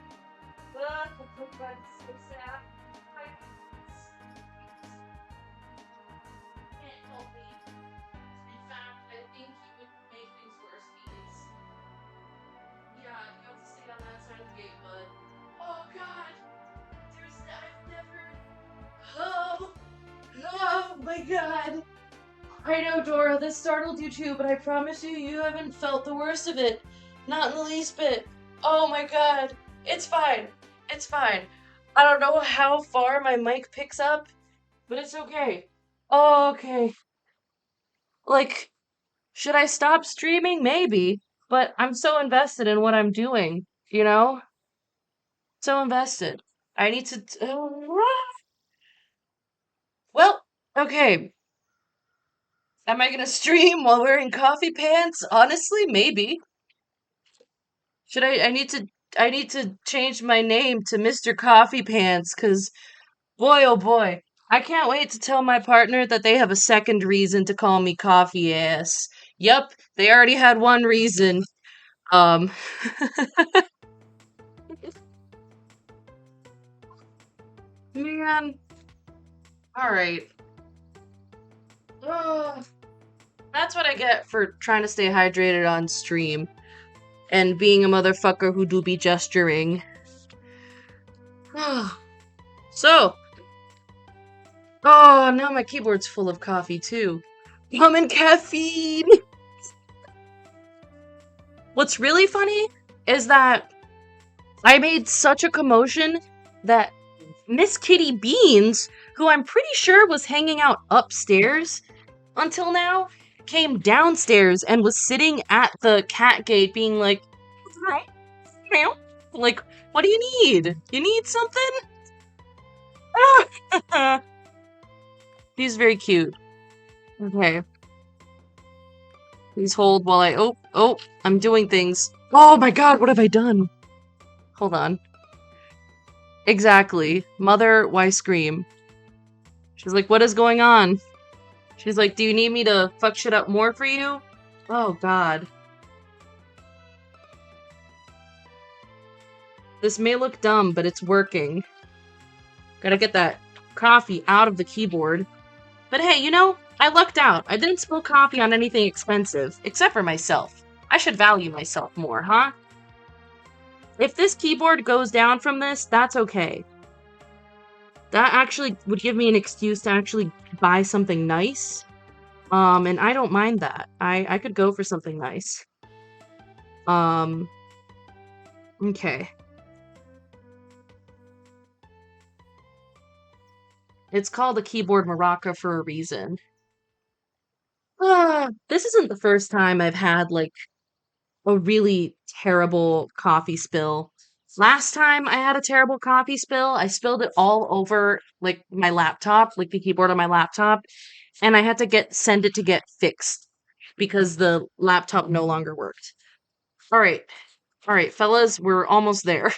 That's so sad. Can't help me. In fact, I think you would make things worse, Phoenix. Yeah, you have to stay on that side of the gate, bud. Oh God! I've never. Oh! Oh my God! I know, Dora, this startled you too, but I promise you haven't felt the worst of it. Not in the least bit. Oh my God. It's fine. It's fine. I don't know how far my mic picks up, but it's okay. Oh, okay. Like, should I stop streaming? Maybe. But I'm so invested in what I'm doing, you know? So invested. I need to... well, okay. Am I gonna stream while wearing coffee pants? Honestly, maybe. Should I I need to change my name to Mr. Coffee Pants, cause boy oh boy, I can't wait to tell my partner that they have a second reason to call me coffee ass. Yup, they already had one reason. Um, man, alright. That's what I get for trying to stay hydrated on stream and being a motherfucker who do be gesturing. So, oh, now my keyboard's full of coffee too. Rum and caffeine! What's really funny is that I made such a commotion that Miss Kitty Beans, who I'm pretty sure was hanging out upstairs until now, came downstairs and was sitting at the cat gate being like, meow. Like, what do you need? You need something? He's very cute. Okay. Please hold while I, I'm doing things. Oh my god, what have I done? Hold on. Exactly. Mother, why scream? She's like, what is going on? She's like, do you need me to fuck shit up more for you? Oh god. This may look dumb, but it's working. Gotta get that coffee out of the keyboard. But hey, you know, I lucked out. I didn't spill coffee on anything expensive, except for myself. I should value myself more, huh? If this keyboard goes down from this, that's okay. That actually would give me an excuse to actually buy something nice. And I don't mind that. I could go for something nice. Okay. It's called a keyboard maraca for a reason. This isn't the first time I've had, like, a really terrible coffee spill. Last time I had a terrible coffee spill, I spilled it all over, like, my laptop, like the keyboard on my laptop, and I had to send it to get fixed because the laptop no longer worked. Alright. Alright, fellas, we're almost there.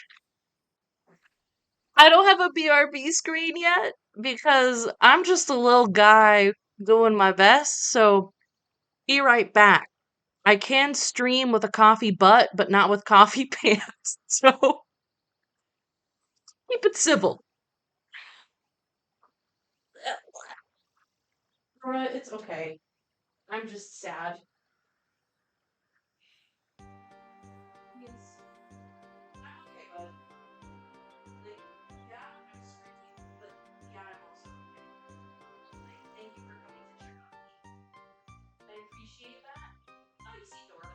I don't have a BRB screen yet because I'm just a little guy doing my best, so be right back. I can stream with a coffee butt, but not with coffee pants, so keep it civil. It's okay. I'm just sad. Yes. I'm okay, bud. Like, yeah, I'm streaking, but yeah, I'm also okay. Like, thank you for coming to check on me. I appreciate that. Oh, you see Dora.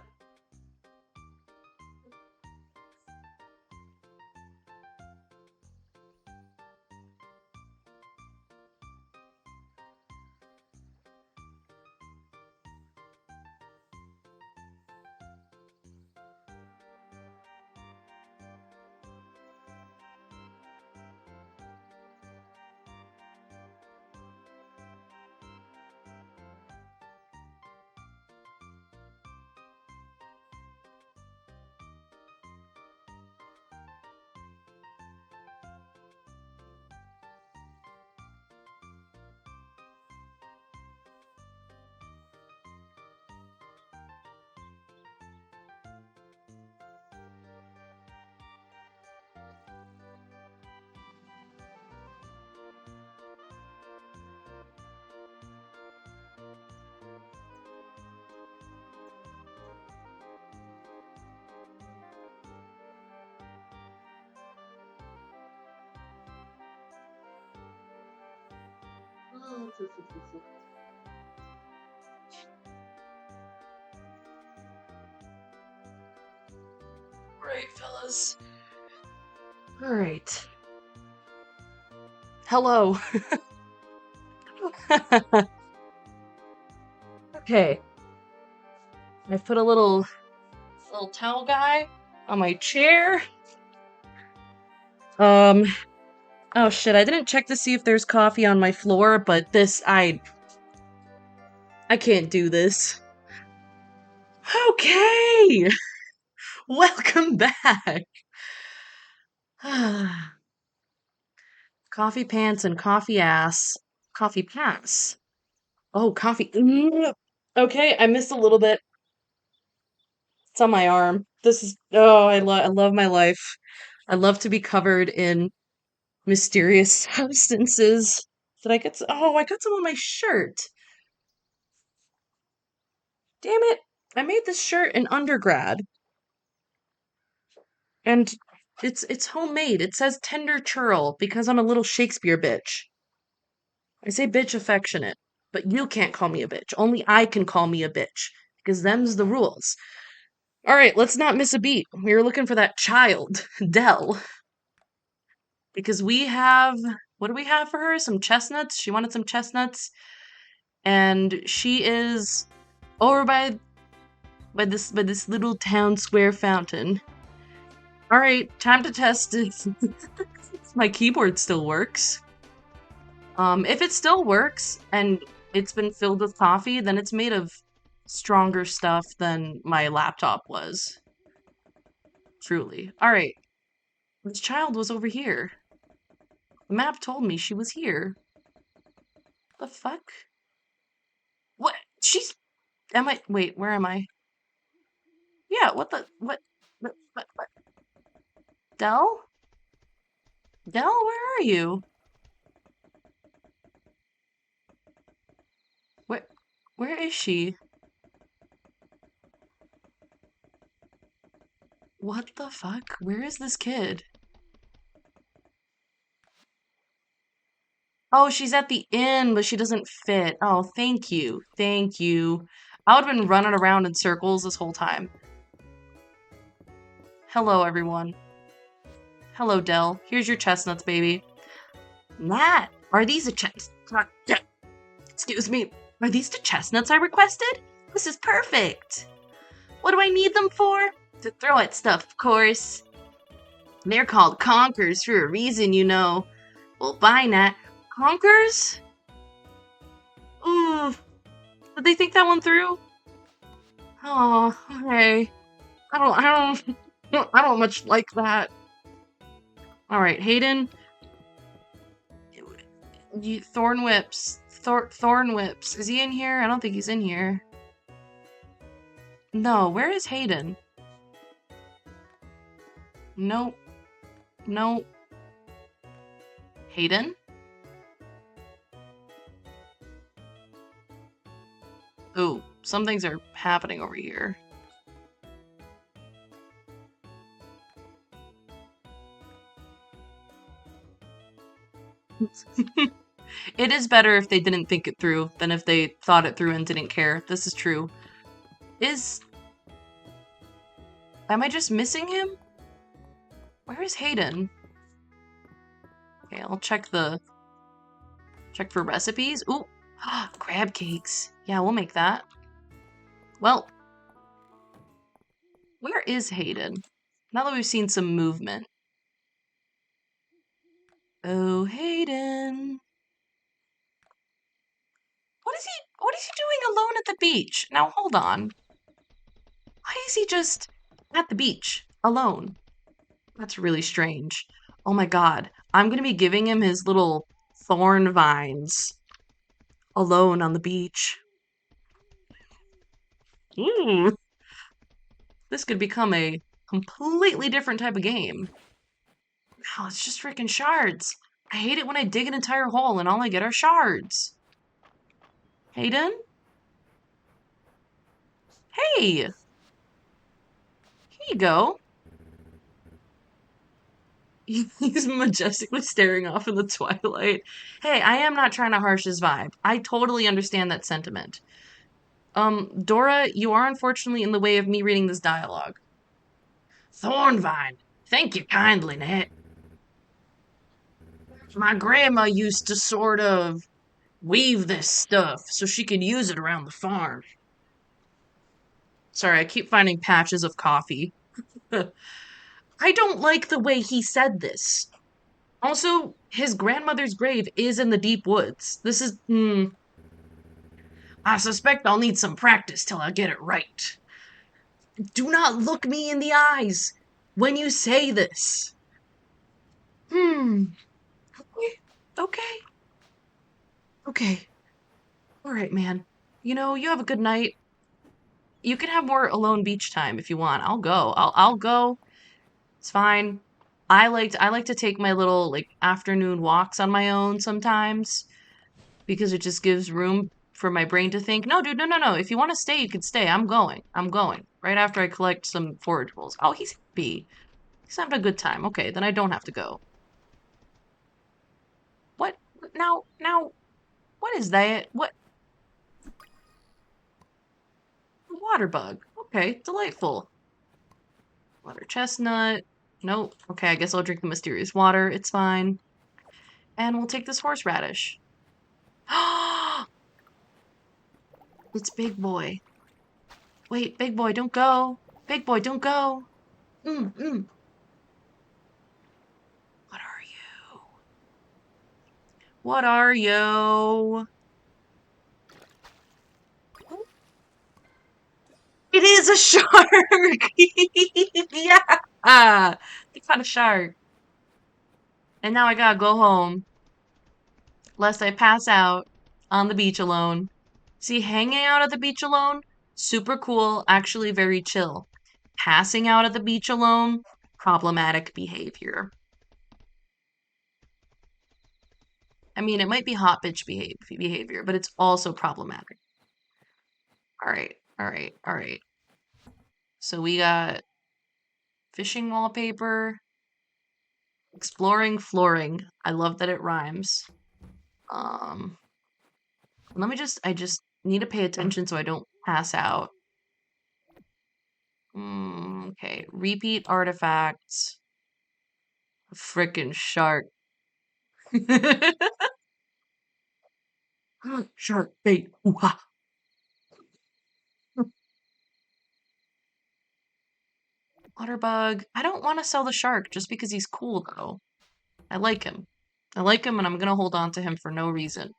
Alright, fellas. Alright. Hello. Okay. I've put a little towel guy on my chair. Oh shit, I didn't check to see if there's coffee on my floor, but I can't do this. Okay! Welcome back! Coffee pants and coffee ass. Coffee pass. Oh, coffee. Okay, I missed a little bit. It's on my arm. This is, oh, I love my life. I love to be covered in mysterious substances. Did I get some? Oh, I got some on my shirt. Damn it. I made this shirt in undergrad. And it's homemade. It says tender churl because I'm a little Shakespeare bitch. I say bitch affectionate, but you can't call me a bitch. Only I can call me a bitch because them's the rules. All right, let's not miss a beat. We were looking for that child, Dell, because we have, what do we have for her? Some chestnuts. She wanted some chestnuts, and she is over by this little town square fountain. All right, time to test if my keyboard still works. If it still works and it's been filled with coffee, then it's made of stronger stuff than my laptop was. Truly. All right. This child was over here. The map told me she was here. The fuck? What? She's. Am I? Wait, where am I? Yeah, what the. What? Dell? Dell, where are you? Where. Where is she? What the fuck? Where is this kid? Oh, she's at the inn, but she doesn't fit. Oh, thank you. Thank you. I would have been running around in circles this whole time. Hello, everyone. Hello, Dell. Here's your chestnuts, baby. Nat, are these the Excuse me. Are these the chestnuts I requested? This is perfect. What do I need them for? To throw at stuff, of course. They're called conkers for a reason, you know. Well, bye, Nat. Conkers? Ooh. Did they think that one through? Oh, okay. I don't much like that. All right, Hayden. Thorn whips. Thorn whips. Is he in here? I don't think he's in here. No, where is Hayden? Nope. Nope. Hayden? Ooh, some things are happening over here. It is better if they didn't think it through than if they thought it through and didn't care. This is true. Am I just missing him? Where is Hayden? Okay, I'll check for recipes. Ooh, crab cakes. Yeah, we'll make that. Well, where is Hayden? Now that we've seen some movement. Oh, Hayden. What is he doing alone at the beach? Now hold on. Why is he just at the beach alone? That's really strange. Oh my god. I'm gonna be giving him his little thorn vines alone on the beach. Ooh. This could become a completely different type of game. Oh, it's just freaking shards. I hate it when I dig an entire hole and all I get are shards. Hayden? Hey! Here you go. He's majestically staring off in the twilight. Hey, I am not trying to harsh his vibe. I totally understand that sentiment. Dora, you are unfortunately in the way of me reading this dialogue. Thornvine, thank you kindly, Nat. My grandma used to sort of weave this stuff so she could use it around the farm. Sorry, I keep finding patches of coffee. I don't like the way he said this. Also, his grandmother's grave is in the deep woods. This is, I suspect I'll need some practice till I get it right. Do not look me in the eyes when you say this. Okay. Okay. All right, man. You know, you have a good night. You can have more alone beach time if you want. I'll go. I'll go. It's fine. I like to take my little like afternoon walks on my own sometimes because it just gives room for my brain to think, no, dude, no, no, no. If you want to stay, you can stay. I'm going. I'm going. Right after I collect some forageables. Oh, he's happy. He's having a good time. Okay, then I don't have to go. What? Now, what is that? What? Water bug. Okay, delightful. Water chestnut. Nope. Okay, I guess I'll drink the mysterious water. It's fine. And we'll take this horseradish. It's Big Boy. Wait, Big Boy, don't go. Big Boy, don't go. Mm. What are you? What are you? It is a shark! Yeah! They caught a shark. And now I gotta go home, lest I pass out on the beach alone. See, hanging out at the beach alone, super cool, actually very chill. Passing out at the beach alone, problematic behavior. I mean, it might be hot bitch behavior, but it's also problematic. All right, all right, all right. So we got fishing wallpaper, exploring flooring. I love that it rhymes. Um, I just need to pay attention so I don't pass out. Okay, repeat artifacts. Frickin' shark. Shark bait. Ooh-ha. Waterbug. I don't want to sell the shark just because he's cool, though. I like him. I like him, and I'm gonna hold on to him for no reason.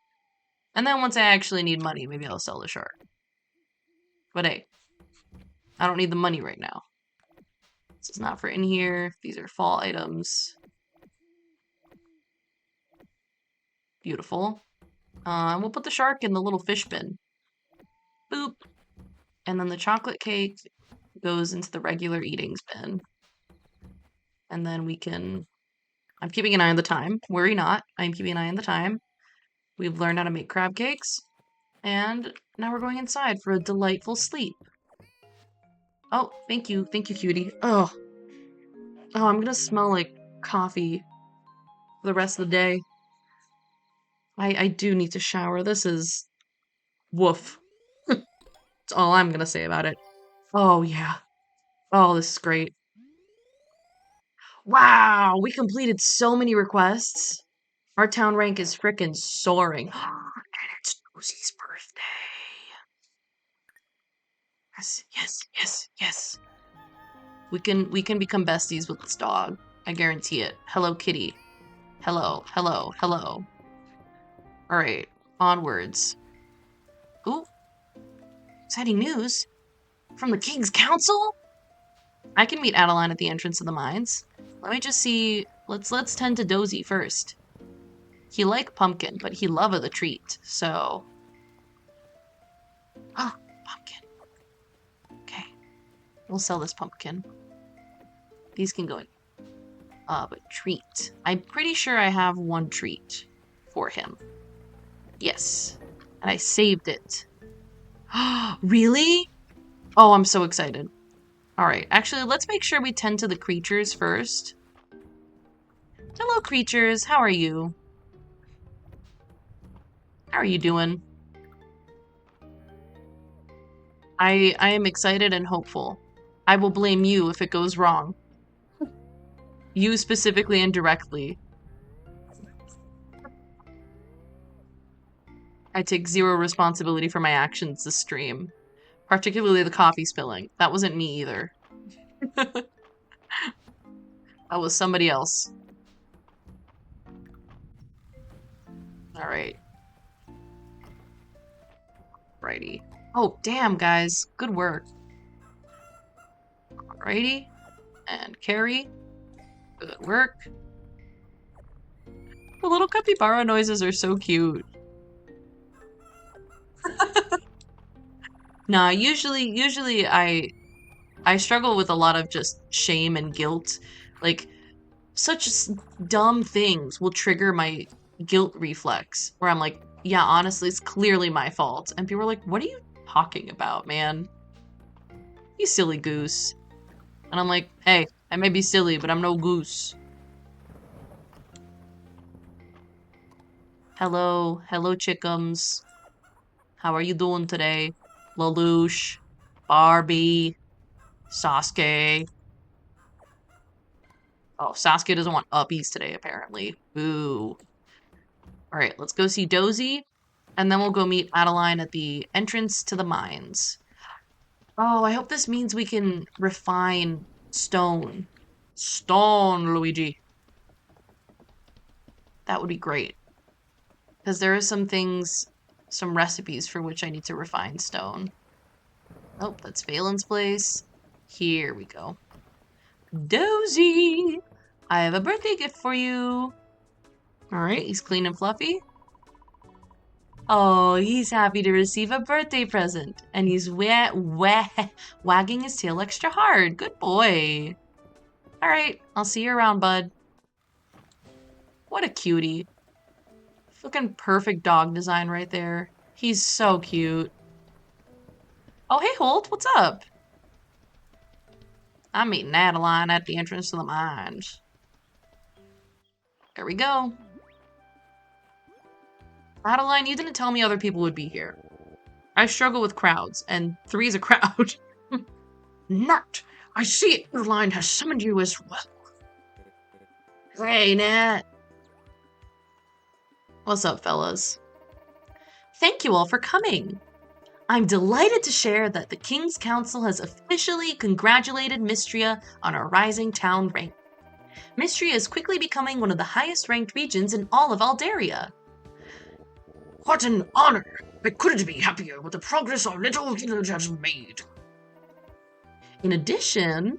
And then once I actually need money, maybe I'll sell the shark. But hey, I don't need the money right now. This is not for in here. These are fall items. Beautiful. We'll put the shark in the little fish bin. Boop. And then the chocolate cake goes into the regular eatings bin. And then we can... I'm keeping an eye on the time. Worry not. I'm keeping an eye on the time. We've learned how to make crab cakes. And now we're going inside for a delightful sleep. Oh, thank you. Thank you, cutie. Oh. Oh, I'm gonna smell like coffee for the rest of the day. I do need to shower. This is... woof. That's all I'm gonna say about it. Oh, yeah. Oh, this is great. Wow, we completed so many requests. Our town rank is frickin' soaring. And it's Rosie's birthday. Yes, yes, yes, yes. We can become besties with this dog. I guarantee it. Hello, kitty. Hello, hello, hello. Alright, onwards. Ooh, exciting news. From the King's Council? I can meet Adeline at the entrance of the mines. Let me just see. Let's tend to Dozy first. He like pumpkin, but he love of the treat, so... Oh, pumpkin. Okay. We'll sell this pumpkin. These can go in. But treat. I'm pretty sure I have one treat for him. Yes. And I saved it. Really? Oh, I'm so excited. Alright, actually, let's make sure we tend to the creatures first. Hello, creatures. How are you? How are you doing? I am excited and hopeful. I will blame you if it goes wrong. You specifically and directly. I take zero responsibility for my actions this stream. Particularly the coffee spilling. That wasn't me either. That was somebody else. Alright. Righty. Oh, damn, guys. Good work. Alrighty. And carry. Good work. The little capybara noises are so cute. Nah, usually I struggle with a lot of just shame and guilt. Like, dumb things will trigger my guilt reflex, where I'm like, yeah, honestly, it's clearly my fault. And people are like, what are you talking about, man? You silly goose. And I'm like, hey, I may be silly, but I'm no goose. Hello, chickums. How are you doing today? Lelouch, Barbie, Sasuke. Oh, Sasuke doesn't want uppies today, apparently. Boo. Alright, let's go see Dozy, and then we'll go meet Adeline at the entrance to the mines. Oh, I hope this means we can refine stone. Stone, Luigi. That would be great. Because there are some recipes for which I need to refine stone. Oh, that's Valen's place. Here we go. Dozy! I have a birthday gift for you. Alright, he's clean and fluffy. Oh, he's happy to receive a birthday present. And he's wagging his tail extra hard. Good boy. Alright, I'll see you around, bud. What a cutie. Fucking perfect dog design right there. He's so cute. Oh, hey, Holt, what's up? I'm meeting Adeline at the entrance to the mines. There we go. Adeline, you didn't tell me other people would be here. I struggle with crowds, and 3's a crowd. Nat, I see Adeline has summoned you as well. Hey, Nat. What's up, fellas? Thank you all for coming. I'm delighted to share that the King's Council has officially congratulated Mistria on our rising town rank. Mistria is quickly becoming one of the highest ranked regions in all of Aldaria. What an honor! I couldn't be happier with the progress our little village has made. In addition,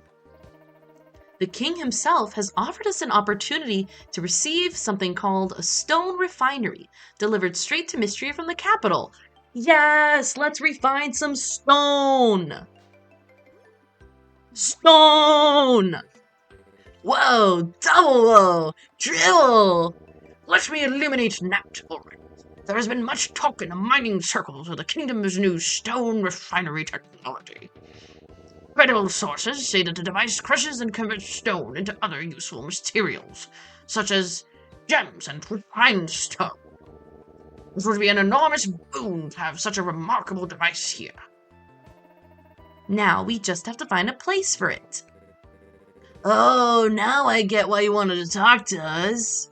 the king himself has offered us an opportunity to receive something called a stone refinery, delivered straight to Mistria from the capital. Yes, let's refine some stone! Stone! Whoa, double whoa, drill! Let me illuminate Nat. There has been much talk in the mining circles of the kingdom's new stone refinery technology. Credible sources say that the device crushes and converts stone into other useful materials, such as gems and refined stone. It would be an enormous boon to have such a remarkable device here. Now we just have to find a place for it. Oh, now I get why you wanted to talk to us.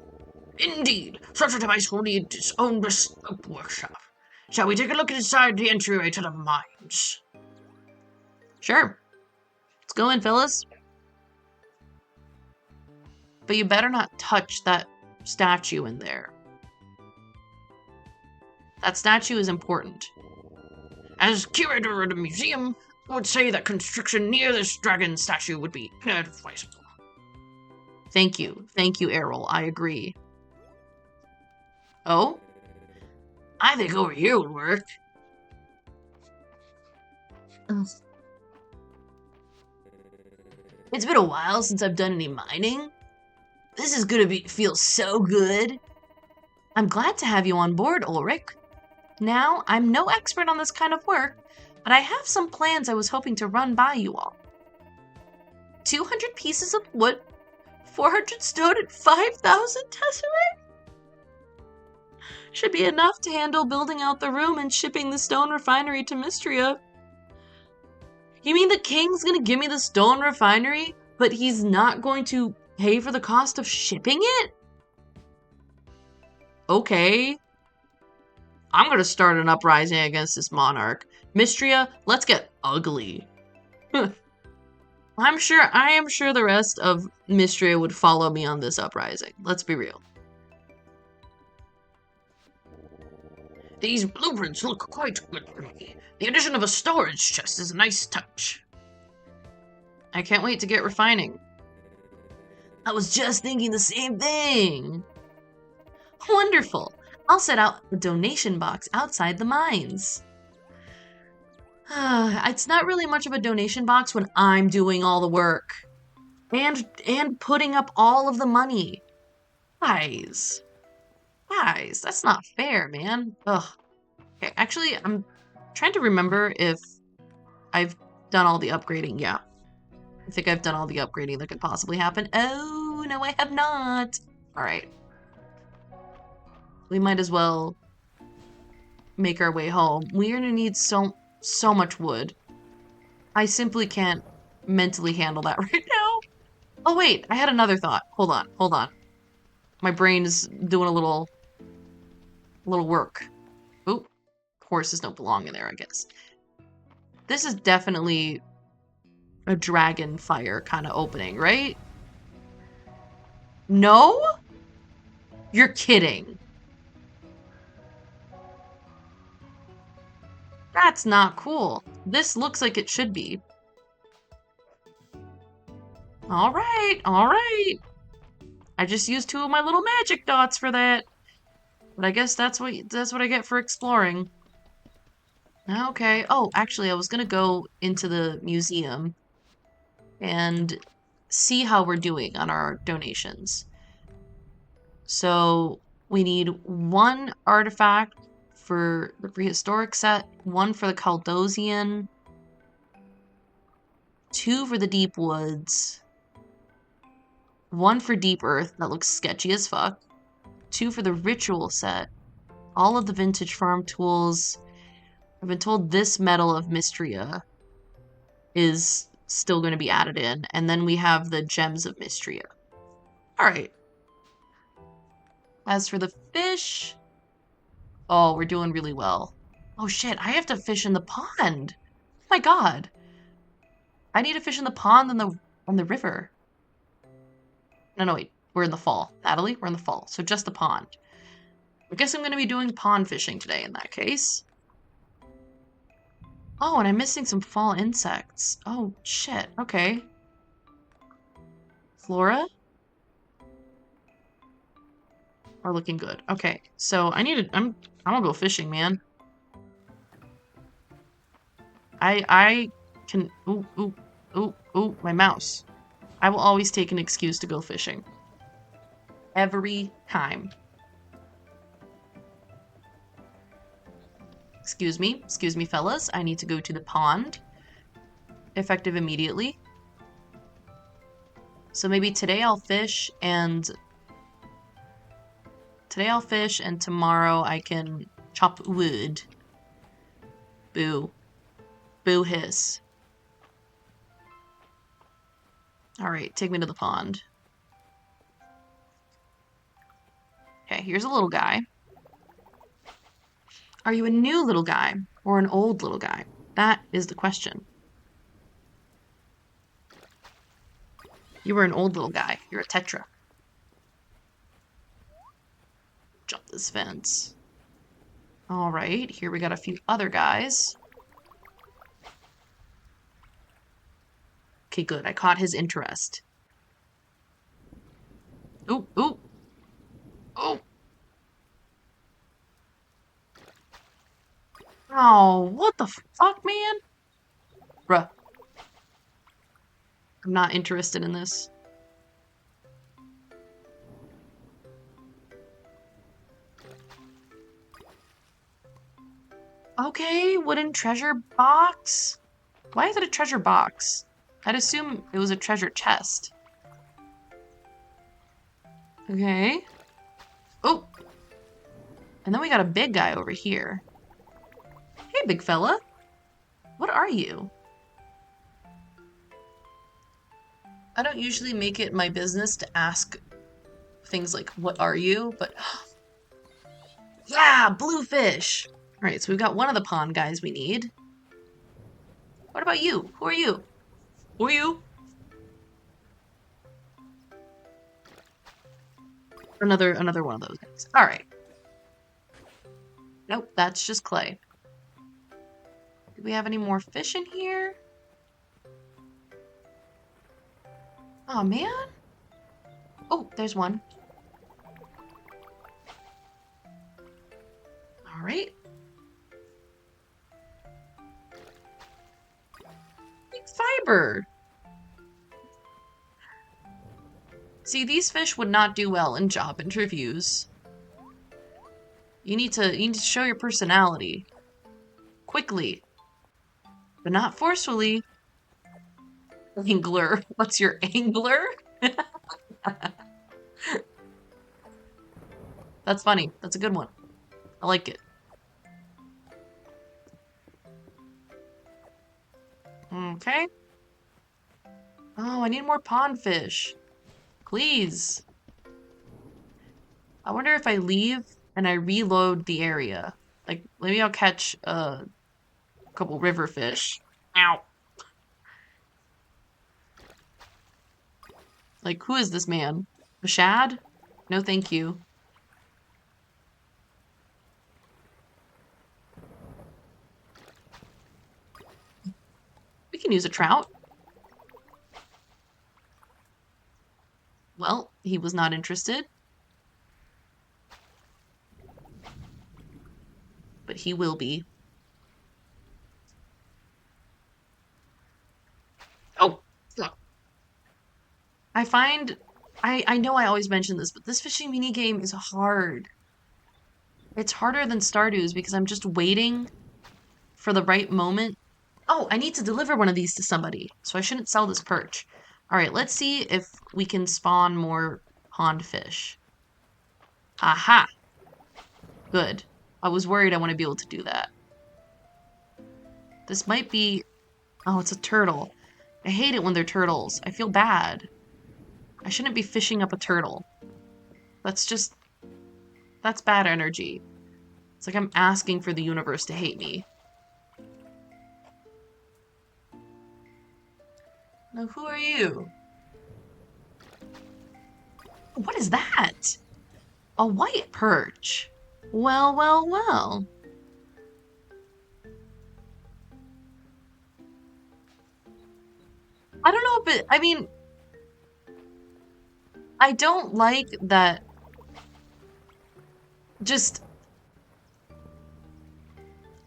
Indeed, such a device will need its own bespoke workshop. Shall we take a look inside the entryway to the mines? Sure. Let's go in, fellas. But you better not touch that statue in there. That statue is important. As curator of the museum, I would say that construction near this dragon statue would be inadvisable. Thank you, Errol. I agree. Oh? I think over here would work. It's been a while since I've done any mining. This is gonna feel so good. I'm glad to have you on board, Ulrich. Now, I'm no expert on this kind of work, but I have some plans I was hoping to run by you all. 200 pieces of wood, 400 stone, and 5,000 tesseract? Should be enough to handle building out the room and shipping the stone refinery to Mistria. You mean the king's gonna give me the stone refinery, but he's not going to pay for the cost of shipping it? Okay. I'm gonna start an uprising against this monarch. Mistria, let's get ugly. I am sure the rest of Mistria would follow me on this uprising. Let's be real. These blueprints look quite good to me. The addition of a storage chest is a nice touch. I can't wait to get refining. I was just thinking the same thing. Wonderful. I'll set out a donation box outside the mines. It's not really much of a donation box when I'm doing all the work. And putting up all of the money. Guys, that's not fair, man. Ugh. Okay, actually, I'm trying to remember if I've done all the upgrading. Yeah, I think I've done all the upgrading that could possibly happen. Oh, no, I have not. All right. We might as well make our way home. We're gonna need so much wood. I simply can't mentally handle that right now. Oh, wait, I had another thought. Hold on. My brain is doing a little work. Oop, horses don't belong in there, I guess. This is definitely a dragon fire kind of opening, right? No? You're kidding. That's not cool. This looks like it should be. All right. I just used 2 of my little magic dots for that. But I guess that's what I get for exploring. Okay. Oh, actually, I was gonna go into the museum and see how we're doing on our donations. So we need 1 artifact for the prehistoric set, 1 for the Caldosian, 2 for the deep woods, 1 for deep earth, that looks sketchy as fuck, 2 for the ritual set, all of the vintage farm tools. I've been told this Metal of Mistria is still going to be added in, and then we have the Gems of Mistria. Alright. As for the fish, oh, we're doing really well. Oh shit, I have to fish in the pond. Oh my god. I need to fish in the pond on the river. No, wait. We're in the fall. Natalie, we're in the fall. So just the pond. I guess I'm going to be doing pond fishing today in that case. Oh, and I'm missing some fall insects. Oh, shit. Okay. Flora? Are looking good. Okay, so I'm gonna go fishing, man. I can, ooh, my mouse. I will always take an excuse to go fishing. Every time. Excuse me, fellas. I need to go to the pond. Effective immediately. So maybe today I'll fish and tomorrow I can chop wood. Boo. Boo hiss. Alright, take me to the pond. Okay, here's a little guy. Are you a new little guy or an old little guy? That is the question. You were an old little guy. You're a tetra. Jump this fence. Alright, here we got a few other guys. Okay, good. I caught his interest. Ooh. Oh, what the fuck, man? Bruh. I'm not interested in this. Okay, wooden treasure box? Why is it a treasure box? I'd assume it was a treasure chest. Okay. Oh! And then we got a big guy over here. Hey, big fella. What are you? I don't usually make it my business to ask things like, what are you? But, yeah, bluefish! Alright, so we've got one of the pond guys we need. What about you? Who are you? Who are you? Another one of those guys. Alright. Nope, that's just clay. Do we have any more fish in here? Oh, man. Oh, there's one. All right. Big fiber. See, these fish would not do well in job interviews. You need to show your personality. Quickly. But not forcefully. Angler. What's your angler? That's funny. That's a good one. I like it. Okay. Oh, I need more pond fish. Please. I wonder if I leave and I reload the area. Like, maybe I'll catch a couple river fish. Ow. Like, who is this man? A shad? No, thank you. We can use a trout. Well, he was not interested. But he will be. Oh, fuck. I know I always mention this, but this fishing mini game is hard. It's harder than Stardew's because I'm just waiting for the right moment. Oh, I need to deliver one of these to somebody, so I shouldn't sell this perch. All right, let's see if we can spawn more pond fish. Aha! Good. I was worried I wouldn't be able to do that. This might be... Oh, it's a turtle. I hate it when they're turtles. I feel bad. I shouldn't be fishing up a turtle. That's bad energy. It's like I'm asking for the universe to hate me. Now, who are you? What is that? A white perch. Well, well, well. I don't know, but I mean, I don't like that. Just,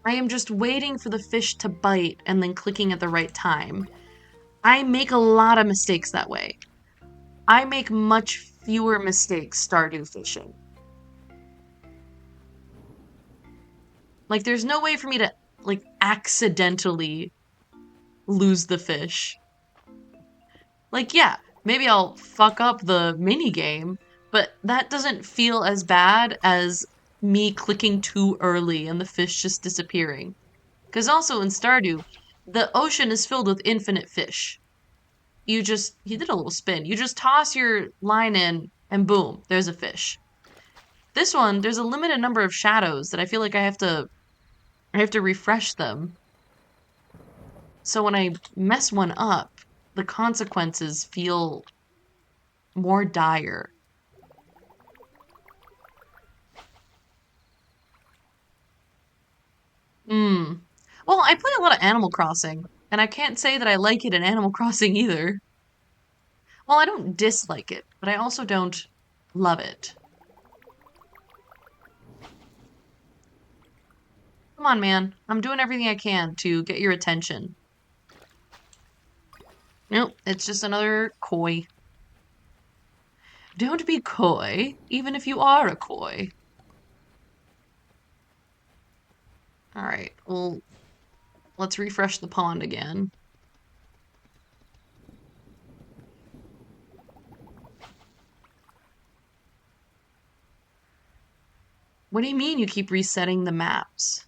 I am just waiting for the fish to bite and then clicking at the right time. I make a lot of mistakes that way. I make much fewer mistakes Stardew fishing. Like, there's no way for me to, like, accidentally lose the fish. Like, yeah, maybe I'll fuck up the mini game, but that doesn't feel as bad as me clicking too early and the fish just disappearing. Because also in Stardew, the ocean is filled with infinite fish. He did a little spin. You just toss your line in and boom, there's a fish. This one, there's a limited number of shadows that I feel like I have to refresh them. So when I mess one up, the consequences feel more dire. Hmm. Well, I play a lot of Animal Crossing, and I can't say that I like it in Animal Crossing either. Well, I don't dislike it, but I also don't love it. Come on, man. I'm doing everything I can to get your attention. Nope, it's just another koi. Don't be coy, even if you are a koi. Alright, well, let's refresh the pond again. What do you mean you keep resetting the maps?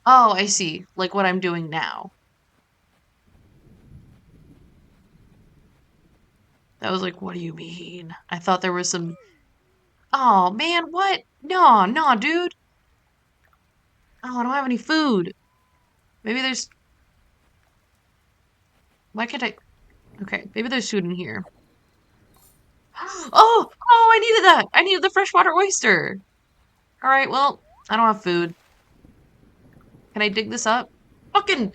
Oh, I see. Like what I'm doing now. That was like, what do you mean? I thought there was some... Oh, man, what? No, no, dude. Oh, I don't have any food. Maybe there's... Why can't I... Okay, maybe there's food in here. Oh! Oh, I needed that! I needed the freshwater oyster! Alright, well, I don't have food. Can I dig this up? Fucking...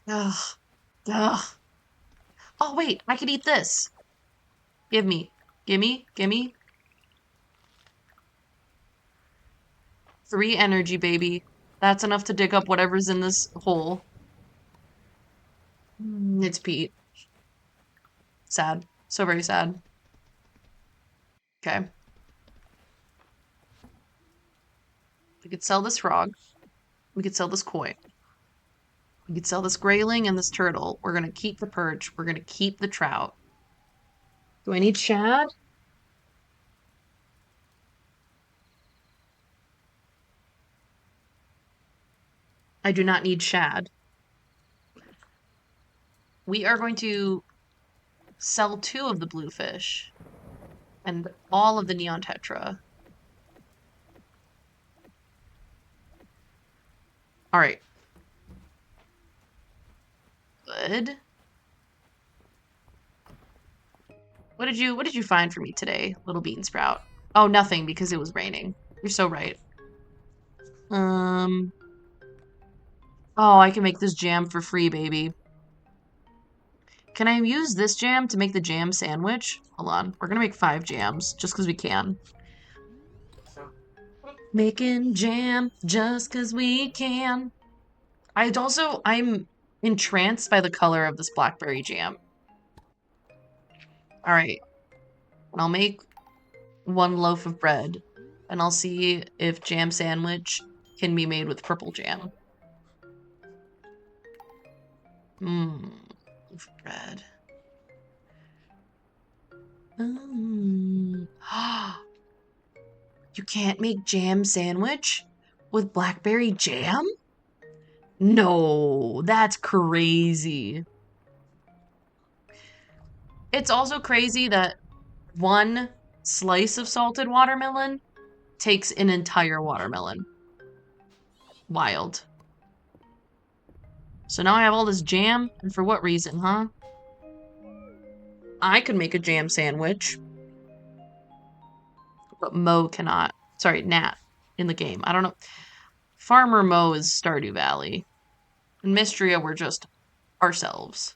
Ugh. Ugh. Oh, wait, I could eat this. Give me. Gimme. Gimme. 3 energy, baby. That's enough to dig up whatever's in this hole. It's Pete. Sad. So very sad. Okay. We could sell this frog. We could sell this koi. We could sell this grayling and this turtle. We're gonna keep the perch. We're gonna keep the trout. Do I need shad? I do not need shad. We are going to sell 2 of the bluefish and all of the neon tetra. All right. Good. What did you find for me today, little bean sprout? Oh, nothing because it was raining. You're so right. Oh, I can make this jam for free, baby. Can I use this jam to make the jam sandwich? Hold on. We're gonna make 5 jams just because we can. Making jam just because we can. I'm entranced by the color of this blackberry jam. All right. And I'll make 1 loaf of bread. And I'll see if jam sandwich can be made with purple jam. Loaf of bread. You can't make jam sandwich with blackberry jam? No, that's crazy. It's also crazy that 1 slice of salted watermelon takes an entire watermelon. Wild. So now I have all this jam, and for what reason, huh? I could make a jam sandwich. But Mo cannot. Sorry, Nat in the game. I don't know. Farmer Mo is Stardew Valley. In Mistria, we're just ourselves.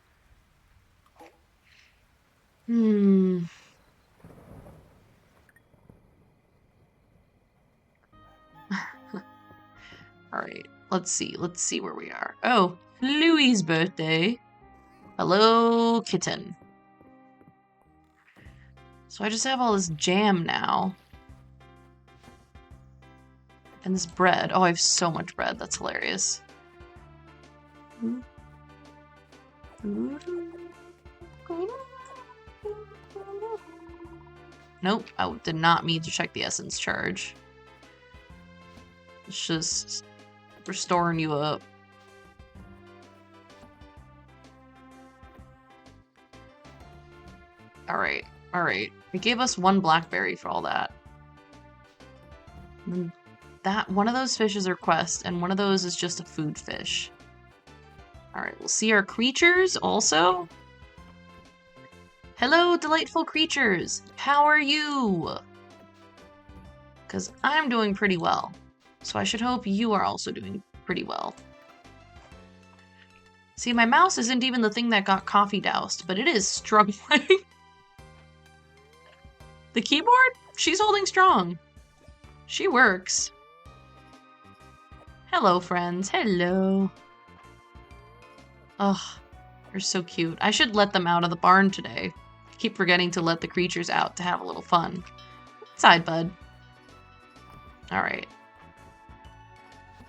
Alright, let's see. Let's see where we are. Oh, Louie's birthday. Hello, kitten. So I just have all this jam now. And this bread. Oh, I have so much bread. That's hilarious. Nope, I did not mean to check the essence charge. It's just restoring you up. Alright, alright. It gave us 1 blackberry for all that. And that one of those fish is a quest, and one of those is just a food fish. Alright, we'll see our creatures also. Hello, delightful creatures! How are you? Because I'm doing pretty well. So I should hope you are also doing pretty well. See, my mouse isn't even the thing that got coffee doused, but it is struggling. The keyboard? She's holding strong. She works. Hello, friends. Hello. Ugh, you're so cute. I should let them out of the barn today. I keep forgetting to let the creatures out to have a little fun. Side bud. Alright.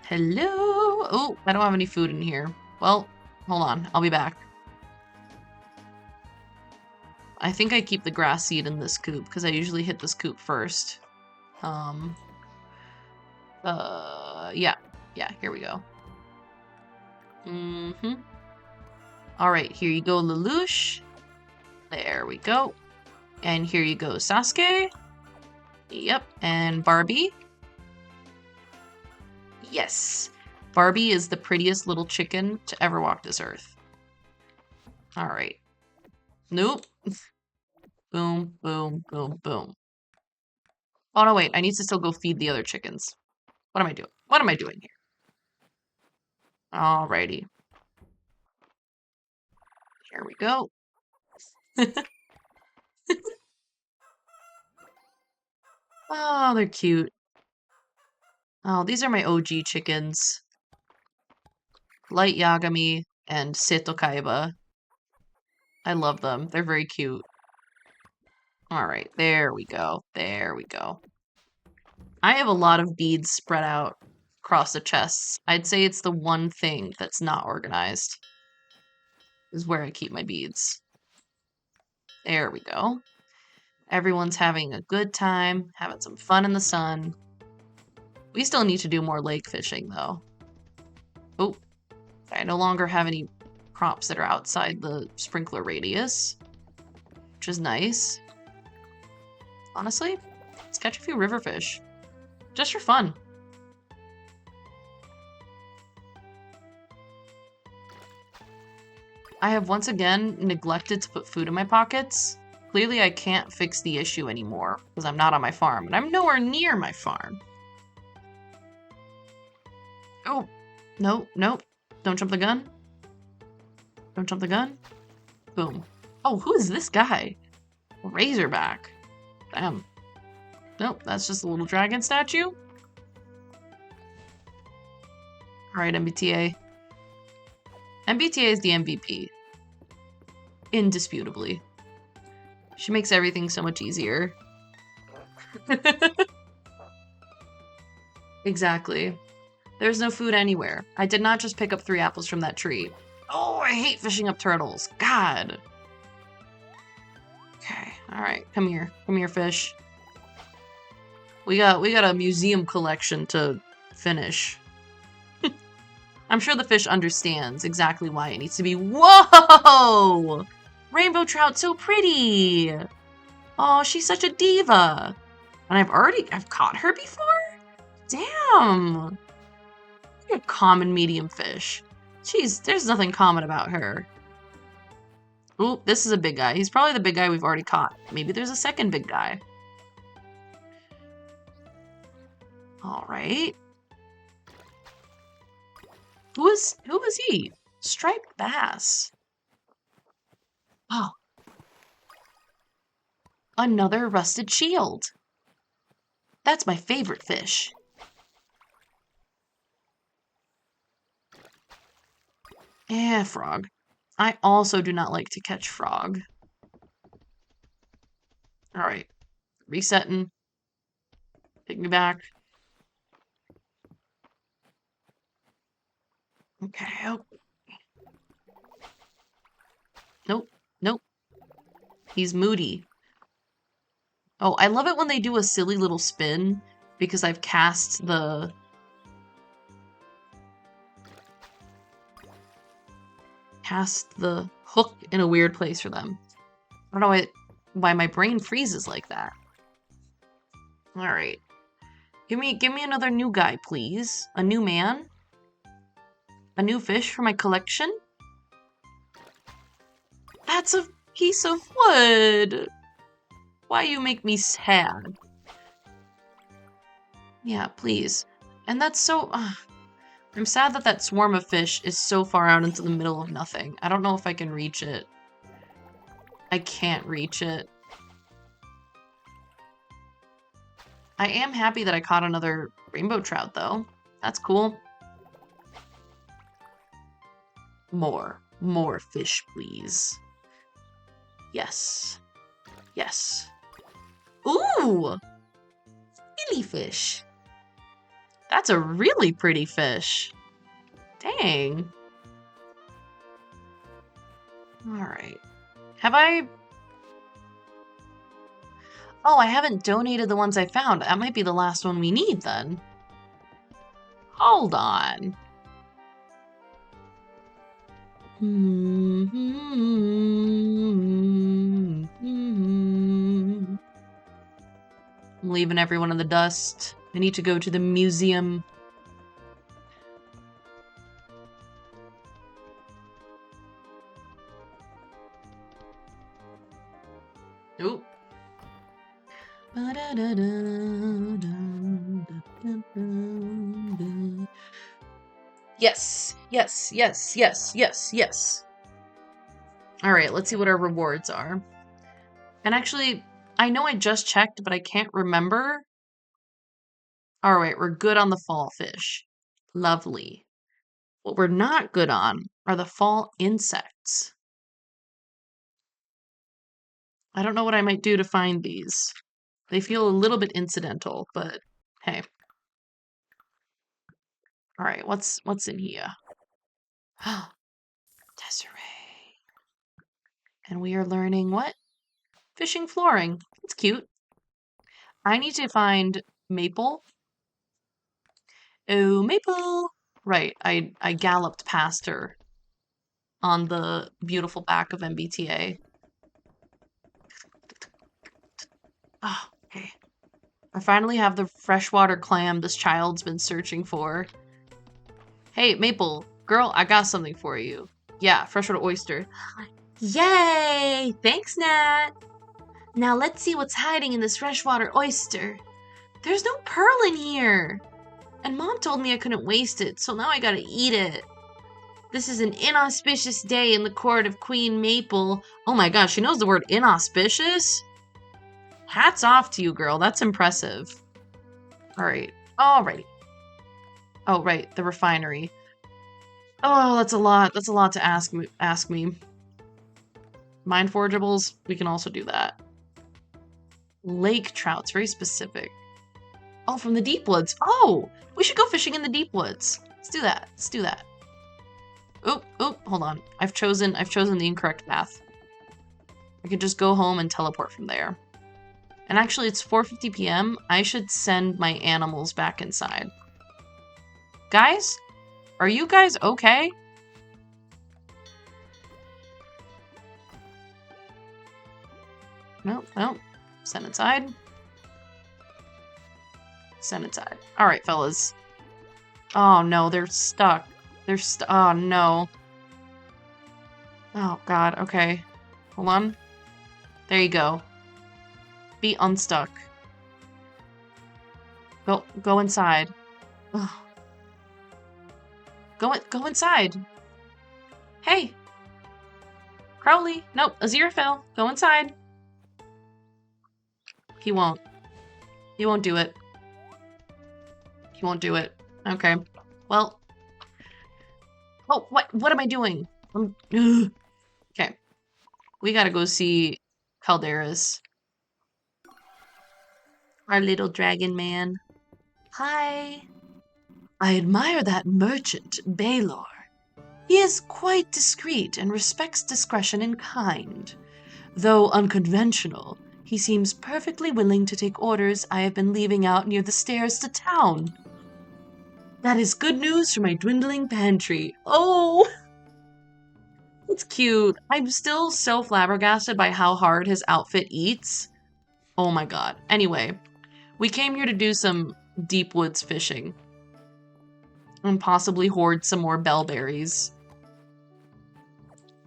Hello. Oh, I don't have any food in here. Well, hold on. I'll be back. I think I keep the grass seed in this coop because I usually hit this coop first. Yeah. Yeah, here we go. Alright, here you go, Lelouch. There we go. And here you go, Sasuke. Yep, and Barbie. Yes. Barbie is the prettiest little chicken to ever walk this earth. Alright. Nope. Boom, boom, boom, boom. Oh no, wait, I need to still go feed the other chickens. What am I doing? What am I doing here? Alrighty. Here we go. Oh, they're cute. Oh, these are my OG chickens. Light Yagami and Seto Kaiba. I love them. They're very cute. Alright, there we go. There we go. I have a lot of beads spread out across the chests. I'd say it's the one thing that's not organized. Is where I keep my beads. There we go. Everyone's having a good time, having some fun in the sun. We still need to do more lake fishing, though. Oh, I no longer have any crops that are outside the sprinkler radius, which is nice. Honestly, let's catch a few river fish. Just for fun. I have once again neglected to put food in my pockets. Clearly I can't fix the issue anymore because I'm not on my farm, and I'm nowhere near my farm. Oh, no, nope. Don't jump the gun. Don't jump the gun. Boom. Oh, who is this guy? Razorback. Damn. Nope, that's just a little dragon statue. Alright, MBTA. MBTA is the MVP. Indisputably. She makes everything so much easier. Exactly. There's no food anywhere. I did not just pick up 3 apples from that tree. Oh, I hate fishing up turtles. God. Okay, alright. Come here. Come here, fish. We got a museum collection to finish. I'm sure the fish understands exactly why it needs to be. Whoa! Rainbow trout, so pretty! Oh, she's such a diva. And I've caught her before? Damn! A common medium fish. Jeez, there's nothing common about her. Ooh, this is a big guy. He's probably the big guy we've already caught. Maybe there's a second big guy. Alright. Who is he? Striped bass. Oh. Another rusted shield. That's my favorite fish. Eh, frog. I also do not like to catch frog. Alright. Resetting. Take me back. Okay. Oh. Nope. Nope. He's moody. Oh, I love it when they do a silly little spin because I've cast the hook in a weird place for them. I don't know why my brain freezes like that. Alright. Give me another new guy, please. A new man? A new fish for my collection? That's a piece of wood! Why you make me sad? Yeah, please. And that's so... I'm sad that that swarm of fish is so far out into the middle of nothing. I don't know if I can reach it. I can't reach it. I am happy that I caught another rainbow trout, though. That's cool. More fish, please. Yes. Yes. Ooh! Fish. That's a really pretty fish. Dang. Alright. Have I... Oh, I haven't donated the ones I found. That might be the last one we need, then. Hold on. I'm leaving everyone in the dust. I need to go to the museum. Oop. Yes, yes, yes, yes, yes, yes. Alright, let's see what our rewards are. And actually, I know I just checked, but I can't remember. All right, we're good on the fall fish. Lovely. What we're not good on are the fall insects. I don't know what I might do to find these. They feel a little bit incidental, but hey. All right, what's in here? Desiree. And we are learning what? Fishing flooring. It's cute. I need to find Maple. Oh, Maple! Right, I galloped past her on the beautiful back of MBTA. Oh, okay. I finally have the freshwater clam this child's been searching for. Hey, Maple, girl, I got something for you. Yeah, freshwater oyster. Yay! Thanks, Nat! Now let's see what's hiding in this freshwater oyster. There's no pearl in here! And Mom told me I couldn't waste it, so now I gotta eat it. This is an inauspicious day in the court of Queen Maple. Oh my gosh, she knows the word inauspicious? Hats off to you, girl. That's impressive. Alright. Alrighty. Oh, right. The refinery. Oh, that's a lot. That's a lot to ask me. Mine forageables? We can also do that. Lake trout's very specific. Oh, from the deep woods. Oh! We should go fishing in the deep woods. Let's do that. Let's do that. Oop, hold on. I've chosen the incorrect path. I could just go home and teleport from there. And actually, it's 4:50 p.m. I should send my animals back inside. Guys? Are you guys okay? No. Send inside. Send inside. Alright, fellas. Oh no, they're stuck. Oh no. Oh god, okay. Hold on. There you go. Be unstuck. Go inside. Ugh. Go inside. Hey. Crowley. Nope, Aziraphale. Go inside. He won't. He won't do it. He won't do it. Okay. Well. Oh, what am I doing? Okay. We gotta go see Calderas. Our little dragon man. Hi. I admire that merchant, Baylor. He is quite discreet and respects discretion in kind. Though unconventional, he seems perfectly willing to take orders I have been leaving out near the stairs to town. That is good news for my dwindling pantry. Oh! It's cute. I'm still so flabbergasted by how hard his outfit eats. Oh my god. Anyway, we came here to do some deep woods fishing. And possibly hoard some more bellberries.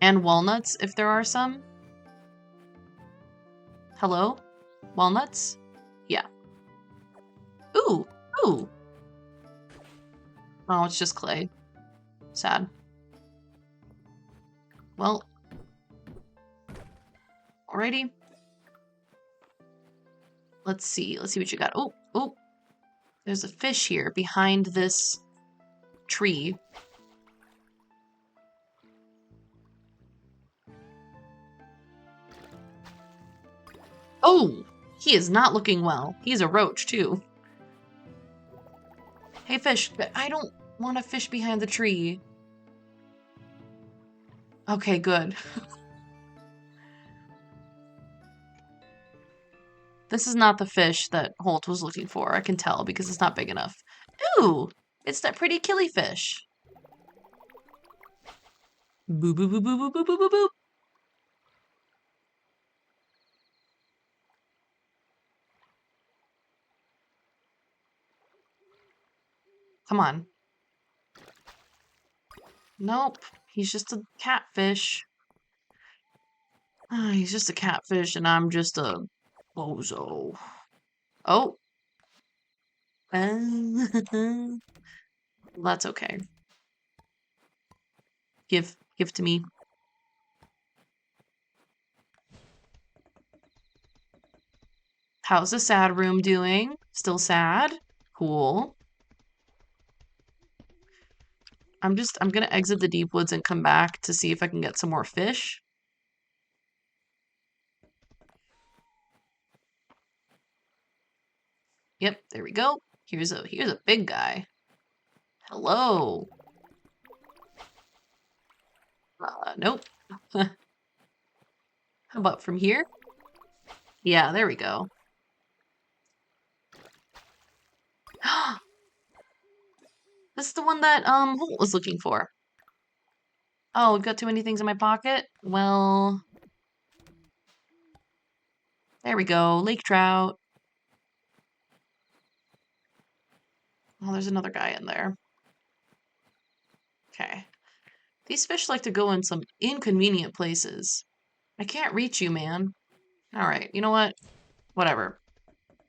And walnuts, if there are some. Hello? Walnuts? Yeah. Ooh! Ooh! Oh, it's just clay. Sad. Well. Alrighty. Let's see what you got. Oh! There's a fish here behind this tree. Oh! He is not looking well. He's a roach, too. Hey, fish. I don't want to fish behind the tree. Okay, good. This is not the fish that Holt was looking for. I can tell because it's not big enough. Ooh! It's that pretty killifish. Boop, boop, boop, boop, boop, boop, boop, boop. Come on. Nope. He's just a catfish. He's just a catfish and I'm just a bozo. Oh. That's okay. Give to me. How's the sad room doing? Still sad? Cool. I'm gonna exit the deep woods and come back to see if I can get some more fish. Yep, there we go. Here's a big guy. Hello. Nope. How about from here? Yeah, there we go. This is the one that Holt was looking for. Oh, I've got too many things in my pocket? Well, there we go. Lake trout. Oh, there's another guy in there. Okay. These fish like to go in some inconvenient places. I can't reach you, man. Alright, you know what? Whatever.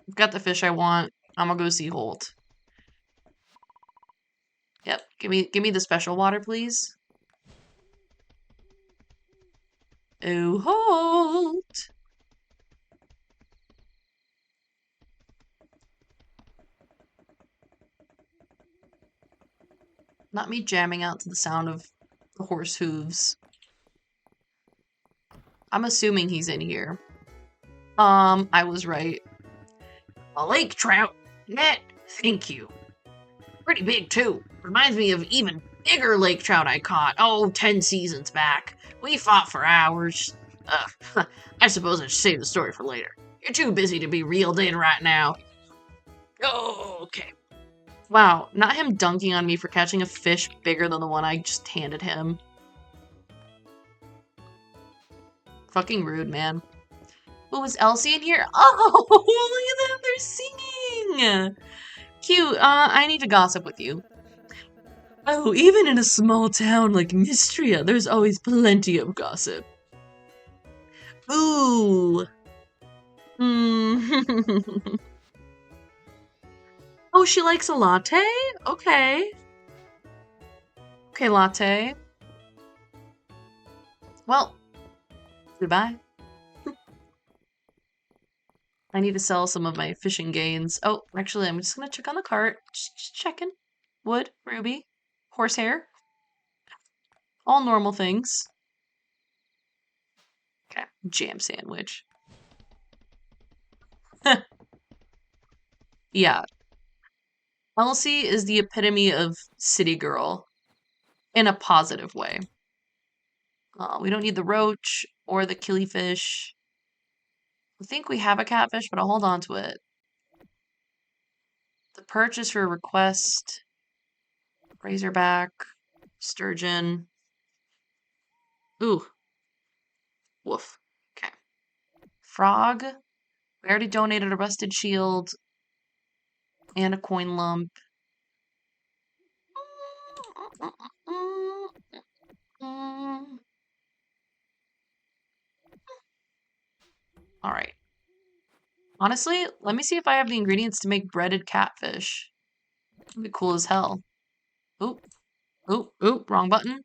I've got the fish I want. I'm gonna go see Holt. Yep, give me the special water, please. Oh, Holt! Not me jamming out to the sound of the horse hooves. I'm assuming he's in here. I was right. A lake trout? Net, thank you. Pretty big, too. Reminds me of even bigger lake trout I caught, 10 seasons back. We fought for hours. I suppose I should save the story for later. You're too busy to be reeled in right now. Oh, okay. Wow, not him dunking on me for catching a fish bigger than the one I just handed him. Fucking rude, man. Oh, was Elsie in here? Oh, look at them, they're singing! Cute, I need to gossip with you. Oh, even in a small town like Mistria, there's always plenty of gossip. Ooh. Oh, she likes a latte? Okay. Okay, latte. Well, goodbye. I need to sell some of my fishing gains. Oh, actually, I'm just gonna check on the cart. Just checking. Wood, ruby, horsehair. All normal things. Okay, jam sandwich. Yeah. Elsie is the epitome of city girl in a positive way. We don't need the roach or the killifish. I think we have a catfish, but I'll hold on to it. The perch is for a request. Razorback. Sturgeon. Ooh. Woof. Okay. Frog. We already donated a rusted shield and a coin lump. Alright. Honestly, let me see if I have the ingredients to make breaded catfish. That'd be cool as hell. Oop. Oop. Oop. Wrong button.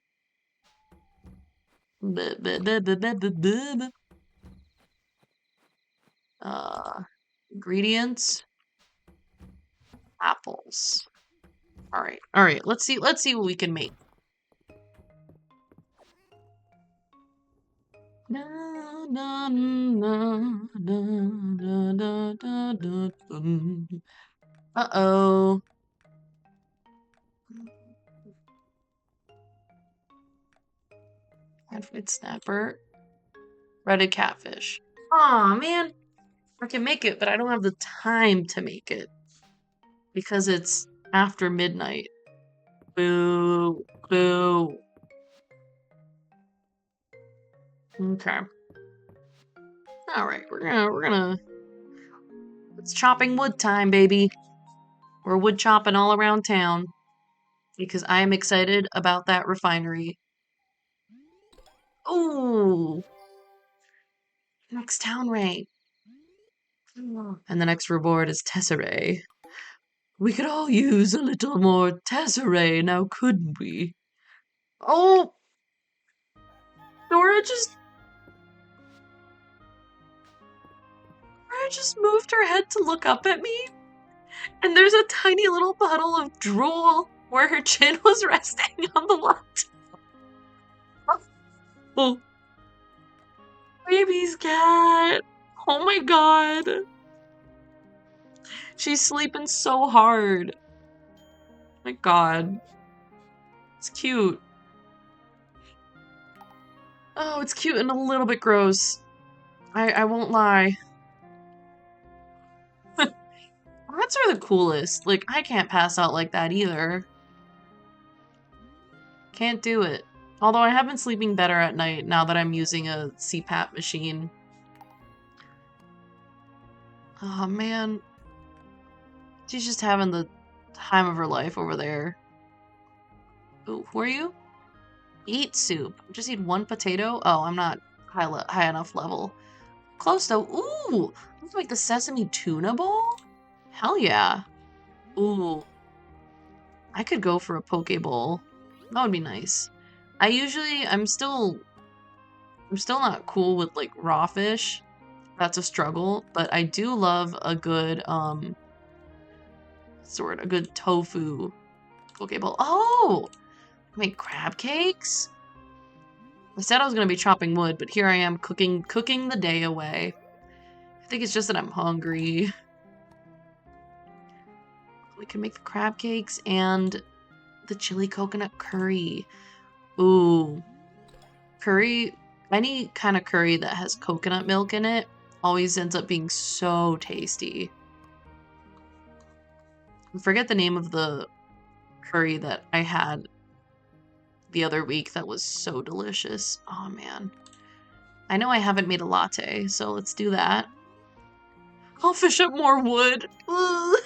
Ingredients. Apples. Alright. Alright. Let's see what we can make. Uh-oh. Handfeed snapper. Breaded catfish. Aw, man. I can make it, but I don't have the time to make it. Because it's after midnight. Boo. Boo. Okay. Alright, we're gonna... It's chopping wood time, baby. We're wood chopping all around town. Because I am excited about that refinery. Ooh! Next town rank. And the next reward is Tesserae. We could all use a little more Tesserae now, couldn't we? Oh! Dora just moved her head to look up at me. And there's a tiny little puddle of drool where her chin was resting on the left. Oh, baby's cat. Oh my god. She's sleeping so hard. Oh my god. It's cute. Oh, it's cute and a little bit gross. I won't lie. Rats are the coolest. Like, I can't pass out like that either. Can't do it. Although I have been sleeping better at night now that I'm using a CPAP machine. Oh man. She's just having the time of her life over there. Ooh, who are you? Eat soup. Just eat one potato? Oh, I'm not high enough level. Close though. Ooh! Let's make the sesame tuna bowl? Hell yeah. Ooh. I could go for a poke bowl. That would be nice. I'm still not cool with like raw fish. That's a struggle, but I do love a good a good tofu poke bowl. Oh! Make crab cakes? I said I was gonna be chopping wood, but here I am cooking the day away. I think it's just that I'm hungry. We can make the crab cakes and the chili coconut curry. Ooh. Curry, any kind of curry that has coconut milk in it always ends up being so tasty. I forget the name of the curry that I had the other week that was so delicious. Oh man. I know I haven't made a latte, so let's do that. I'll fish up more wood. Ugh.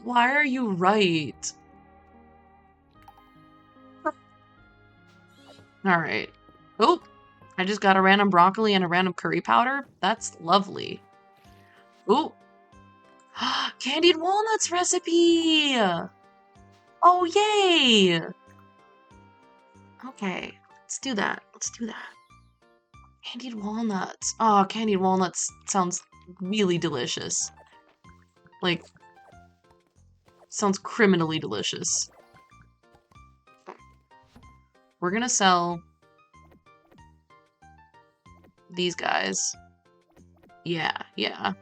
Why are you right? Alright. Oh, I just got a random broccoli and a random curry powder. That's lovely. Ooh. Candied walnuts recipe! Oh, yay! Okay, let's do that. Let's do that. Candied walnuts. Oh, candied walnuts sounds really delicious. Like, sounds criminally delicious. We're gonna sell these guys. Yeah, yeah.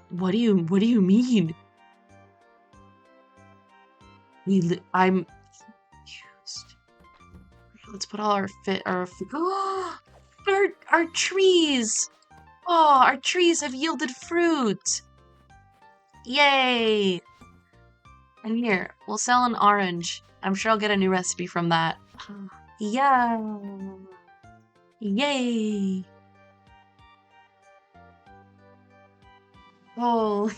What do you mean? I'm confused. Let's put all our our trees. Oh, our trees have yielded fruit. Yay! And here, we'll sell an orange. I'm sure I'll get a new recipe from that. Yeah. Yay. Oh.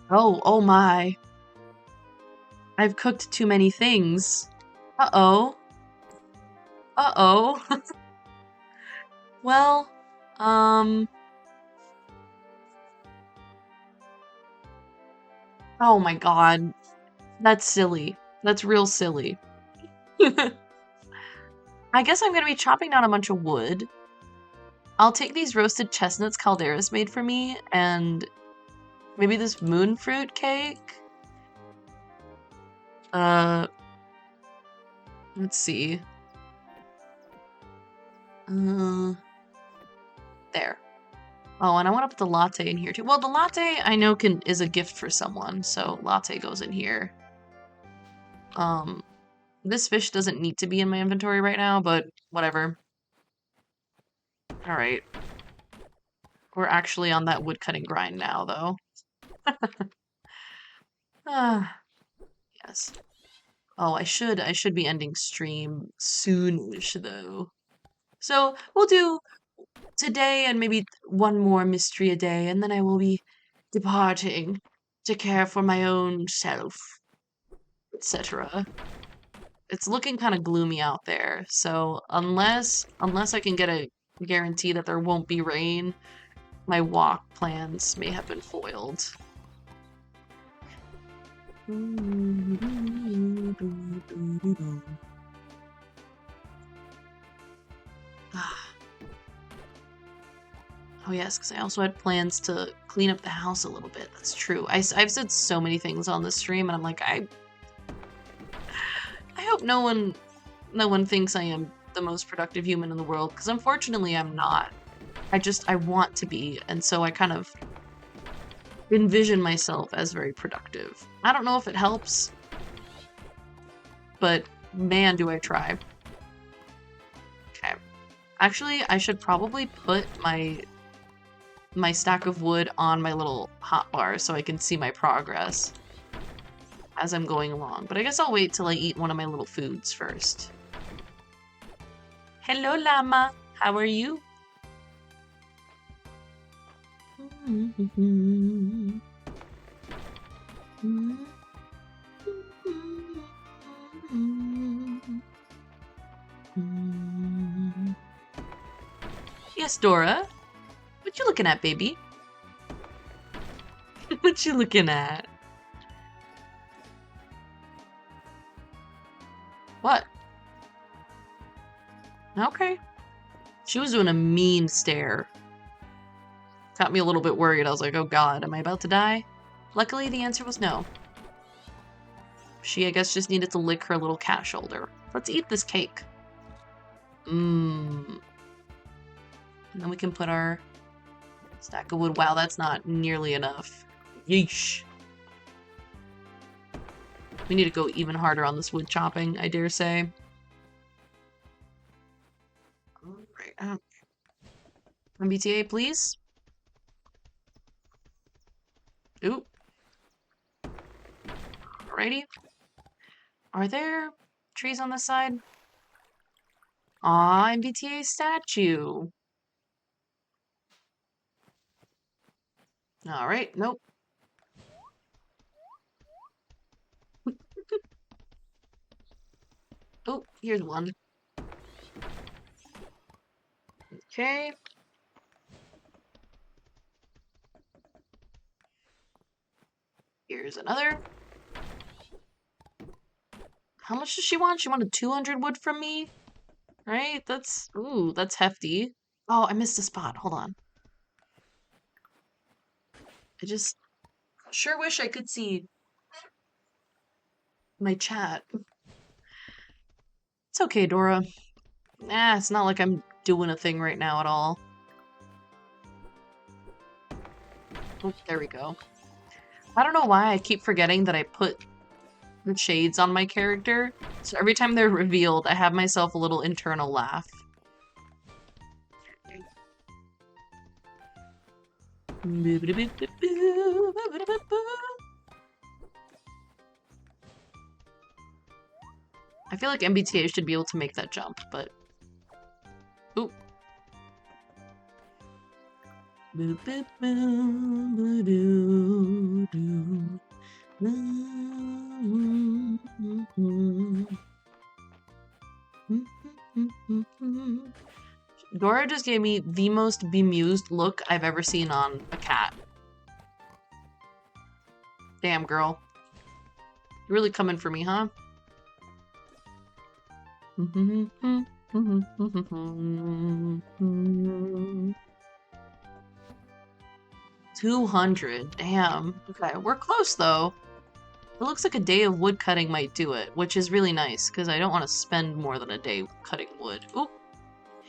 Oh my. I've cooked too many things. Uh-oh. Uh-oh. Well, oh my god. That's silly. That's real silly. I guess I'm gonna be chopping down a bunch of wood. I'll take these roasted chestnuts Caldera's made for me, and maybe this moon fruit cake? Let's see. There. Oh, and I want to put the latte in here too. Well, the latte I know is a gift for someone, so latte goes in here. This fish doesn't need to be in my inventory right now, but whatever. Alright. We're actually on that woodcutting grind now, though. Ah, yes. Oh, I should be ending stream soonish, though. So, we'll do today and maybe one more mystery a day, and then I will be departing to care for my own self, etc. It's looking kind of gloomy out there, so unless I can get a guarantee that there won't be rain, my walk plans may have been foiled. Oh yes, because I also had plans to clean up the house a little bit. That's true. I've said so many things on this stream, and I'm like, I hope no one thinks I am the most productive human in the world, because unfortunately I'm not. I want to be, and so I kind of envision myself as very productive. I don't know if it helps, but man, do I try. Okay. Actually, I should probably put my stack of wood on my little hotbar so I can see my progress as I'm going along. But I guess I'll wait till I eat one of my little foods first. Hello, llama. How are you? Yes, Dora. What you looking at, baby? What you looking at? What? Okay. She was doing a mean stare. Got me a little bit worried. I was like, oh god, am I about to die? Luckily, the answer was no. She, I guess, just needed to lick her little cat shoulder. Let's eat this cake. Mmm. And then we can put our stack of wood. Wow, that's not nearly enough. Yeesh. We need to go even harder on this wood chopping, I dare say. Alright. MBTA, please. Ooh. Alrighty. Are there trees on this side? Aw, MBTA statue. Alright, nope. Oh, here's one. Okay. Here's another. How much does she want? She wanted 200 wood from me? Right? Ooh, that's hefty. Oh, I missed a spot. Hold on. I just sure wish I could see my chat. It's okay, Dora. It's not like I'm doing a thing right now at all. Oh, there we go. I don't know why I keep forgetting that I put the shades on my character. So every time they're revealed, I have myself a little internal laugh. I feel like MBTA should be able to make that jump, but... Ooh. Dora just gave me the most bemused look I've ever seen on a cat. Damn, girl. You're really coming for me, huh? 200. Damn. Okay, we're close, though. It looks like a day of wood cutting might do it, which is really nice, because I don't want to spend more than a day cutting wood. Ooh.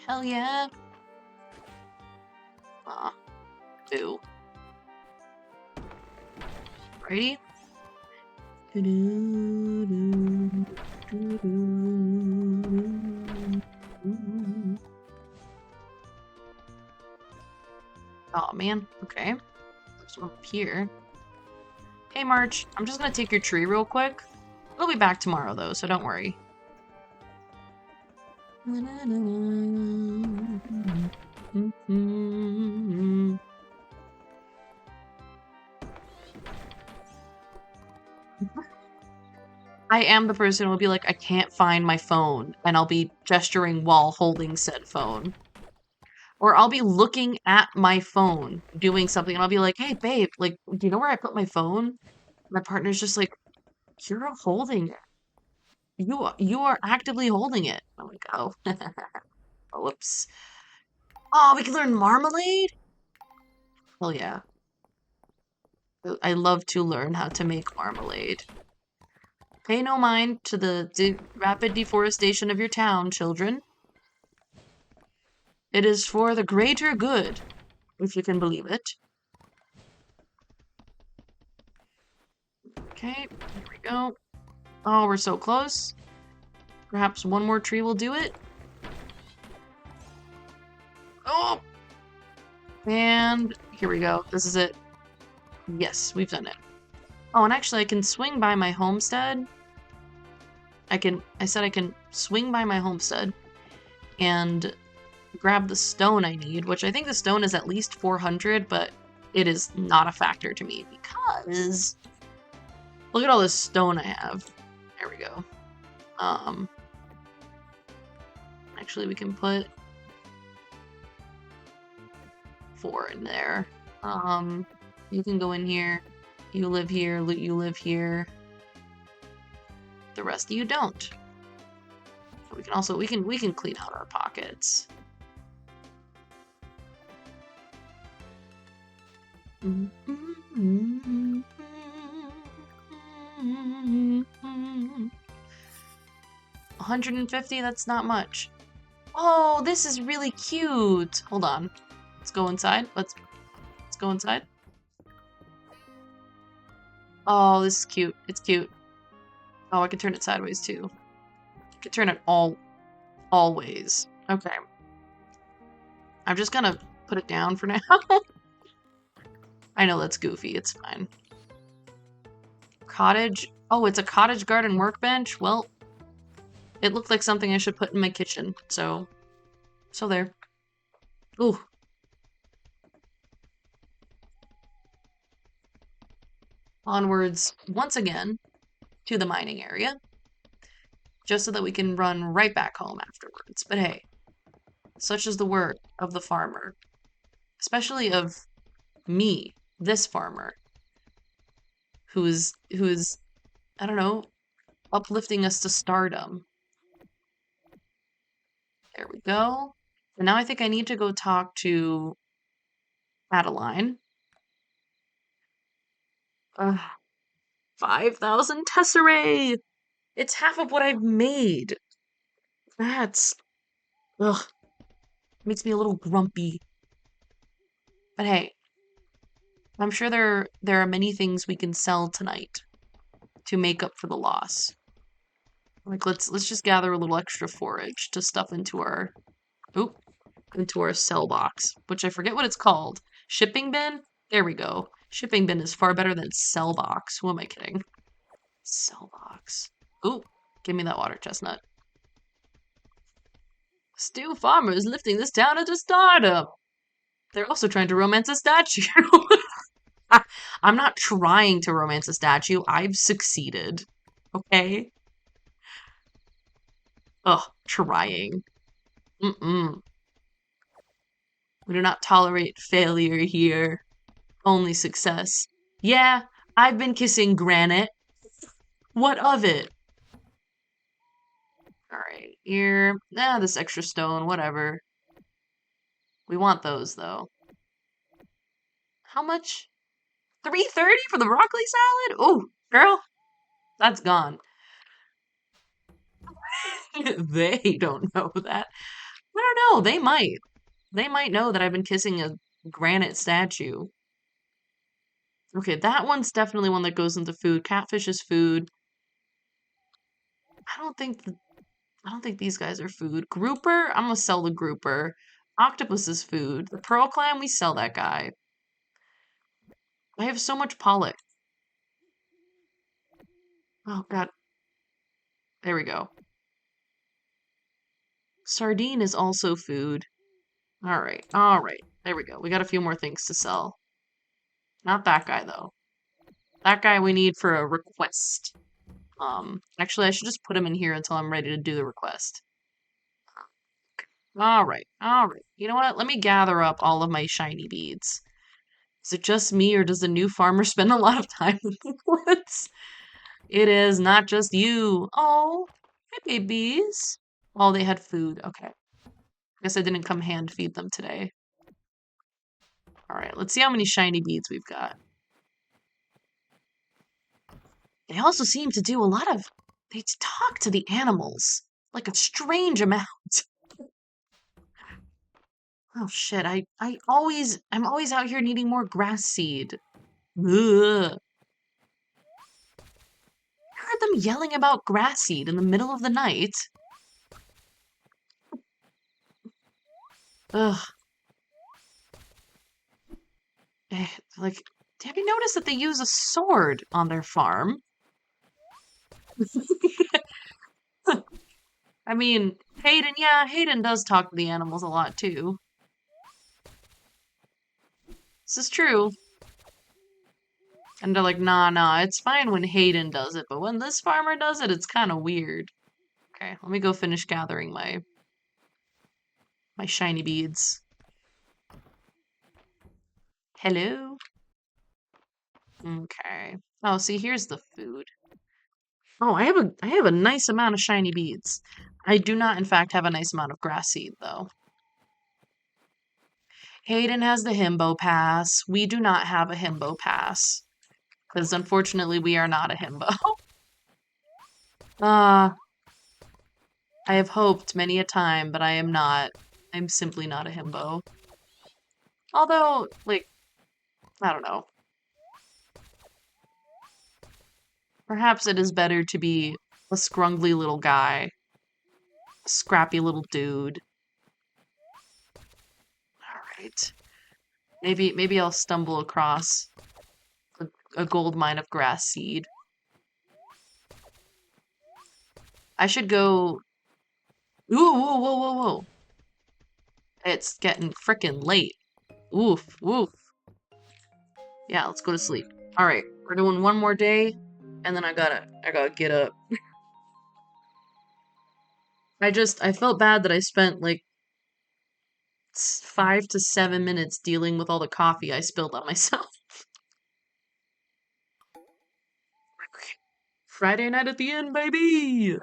Hell yeah. Aw. Boo. Righty. Oh man, okay. There's one up here. Hey March, I'm just gonna take your tree real quick. We'll be back tomorrow though, so don't worry. I am the person who will be like, I can't find my phone, and I'll be gesturing while holding said phone. Or I'll be looking at my phone, doing something, and I'll be like, hey babe, like, do you know where I put my phone? My partner's just like, you're holding it. You are actively holding it. I'm like, oh. Oh, whoops. Oh, we can learn Marmalade? Hell yeah. I love to learn how to make marmalade. Pay no mind to the rapid deforestation of your town, children. It is for the greater good, if you can believe it. Okay, here we go. Oh, we're so close. Perhaps one more tree will do it. Oh! And here we go. This is it. Yes, we've done it. Oh, and actually I can swing by my homestead. I said I can swing by my homestead and grab the stone I need, which I think the stone is at least 400, but it is not a factor to me because look at all this stone I have. There we go. Actually we can put 4 in there. You can go in here. You live here, you live here. The rest of you don't. We can also we can clean out our pockets. 150, that's not much. Oh, this is really cute. Hold on. Let's go inside. Let's go inside. Oh, this is cute. It's cute. Oh, I can turn it sideways too. I can turn it all ways. Okay. I'm just gonna put it down for now. I know that's goofy. It's fine. Cottage. Oh, it's a cottage garden workbench? Well, it looked like something I should put in my kitchen. So there. Ooh. Onwards, once again, to the mining area. Just so that we can run right back home afterwards. But hey, such is the work of the farmer. Especially of me, this farmer. Who is, I don't know, uplifting us to stardom. There we go. And now I think I need to go talk to Adeline. 5,000 tesserae! It's half of what I've made. That's... Ugh. Makes me a little grumpy. But hey, I'm sure there are many things we can sell tonight to make up for the loss. Like let's just gather a little extra forage to stuff into our sell box, which I forget what it's called. Shipping bin? There we go. Shipping bin is far better than sell box. Who am I kidding? Sell box. Ooh, give me that water chestnut. Stew farmer is lifting this town into stardom. They're also trying to romance a statue. I'm not trying to romance a statue. I've succeeded. Okay? Ugh, trying. Mm-mm. We do not tolerate failure here. Only success. Yeah, I've been kissing granite. What of it? Alright, here. This extra stone, whatever. We want those, though. How much? $3.30 for the broccoli salad? Oh, girl, that's gone. They don't know that. I don't know, they might. They might know that I've been kissing a granite statue. Okay, that one's definitely one that goes into food. Catfish is food. I don't think these guys are food. Grouper? I'm gonna sell the grouper. Octopus is food. The pearl clam, we sell that guy. I have so much pollock. Oh god. There we go. Sardine is also food. Alright, alright. There we go. We got a few more things to sell. Not that guy, though. That guy we need for a request. Actually, I should just put him in here until I'm ready to do the request. Alright, alright. You know what? Let me gather up all of my shiny beads. Is it just me, or does the new farmer spend a lot of time in the woods? It is not just you. Oh, hi, babies. Oh, they had food. Okay. Guess I didn't come hand feed them today. All right, let's see how many shiny beads we've got. They also seem to do a lot of... They talk to the animals. Like a strange amount. Oh shit, I'm always out here needing more grass seed. Ugh. I heard them yelling about grass seed in the middle of the night. Ugh. Like, have you noticed that they use a sword on their farm? I mean, Hayden does talk to the animals a lot too. This is true. And they're like, nah, it's fine when Hayden does it, but when this farmer does it, it's kind of weird. Okay, let me go finish gathering my shiny beads. Hello? Okay. Oh, see, here's the food. Oh, I have a nice amount of shiny beads. I do not, in fact, have a nice amount of grass seed, though. Hayden has the himbo pass. We do not have a himbo pass. Because unfortunately, we are not a himbo. I have hoped many a time, but I am not. I'm simply not a himbo. Although, like, I don't know. Perhaps it is better to be a scrungly little guy. A scrappy little dude. Alright. Maybe I'll stumble across a gold mine of grass seed. I should go... Ooh, whoa. It's getting frickin' late. Oof. Yeah, let's go to sleep. Alright, we're doing one more day, and then I gotta get up. I felt bad that I spent like 5 to 7 minutes dealing with all the coffee I spilled on myself. Friday night at the inn, baby!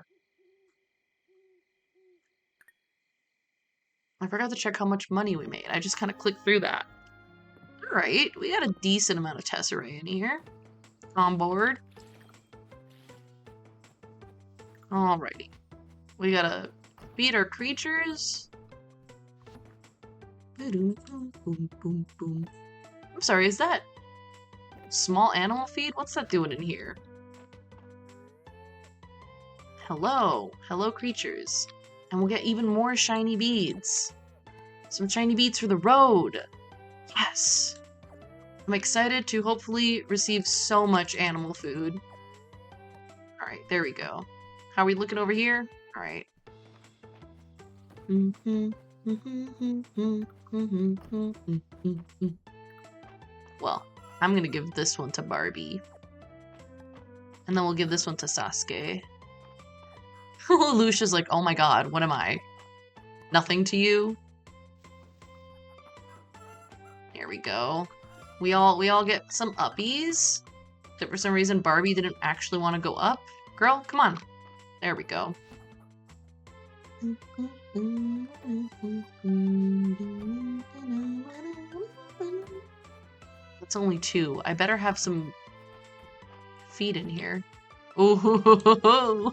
I forgot to check how much money we made. I just kind of clicked through that. Alright, we got a decent amount of tesserae in here. On board. Alrighty. We gotta feed our creatures. I'm sorry, is that small animal feed? What's that doing in here? Hello creatures. And we'll get even more shiny beads. Some shiny beads for the road. Yes. I'm excited to hopefully receive so much animal food. Alright, there we go. How are we looking over here? Alright. Well, I'm gonna give this one to Barbie. And then we'll give this one to Sasuke. Lucia's like, oh my god, what am I? Nothing to you? There we go. We all get some uppies. Except for some reason Barbie didn't actually want to go up. Girl, come on. There we go. That's only 2. I better have some feed in here. Ooh.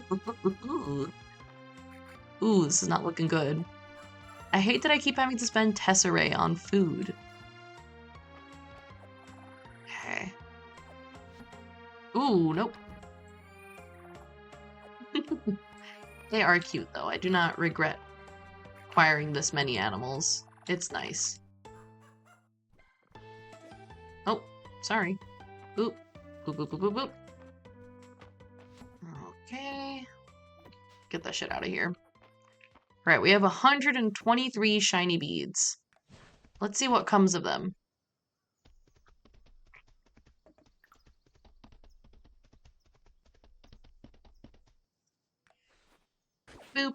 Ooh, this is not looking good. I hate that I keep having to spend tesserae on food. Okay. Ooh, nope. They are cute, though. I do not regret acquiring this many animals. It's nice. Oh, sorry. Boop. Boop. Okay. Get that shit out of here. Alright, we have 123 shiny beads. Let's see what comes of them. Boop.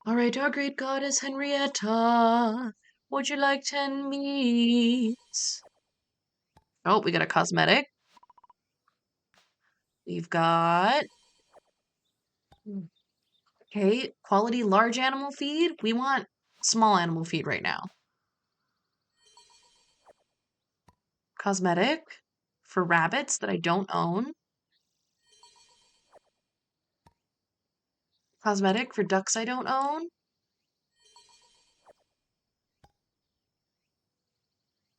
Alright, our great goddess Henrietta, would you like 10 meats? Oh, we got a cosmetic. We've got... Okay, quality large animal feed. We want small animal feed right now. Cosmetic for rabbits that I don't own. Cosmetic for ducks I don't own.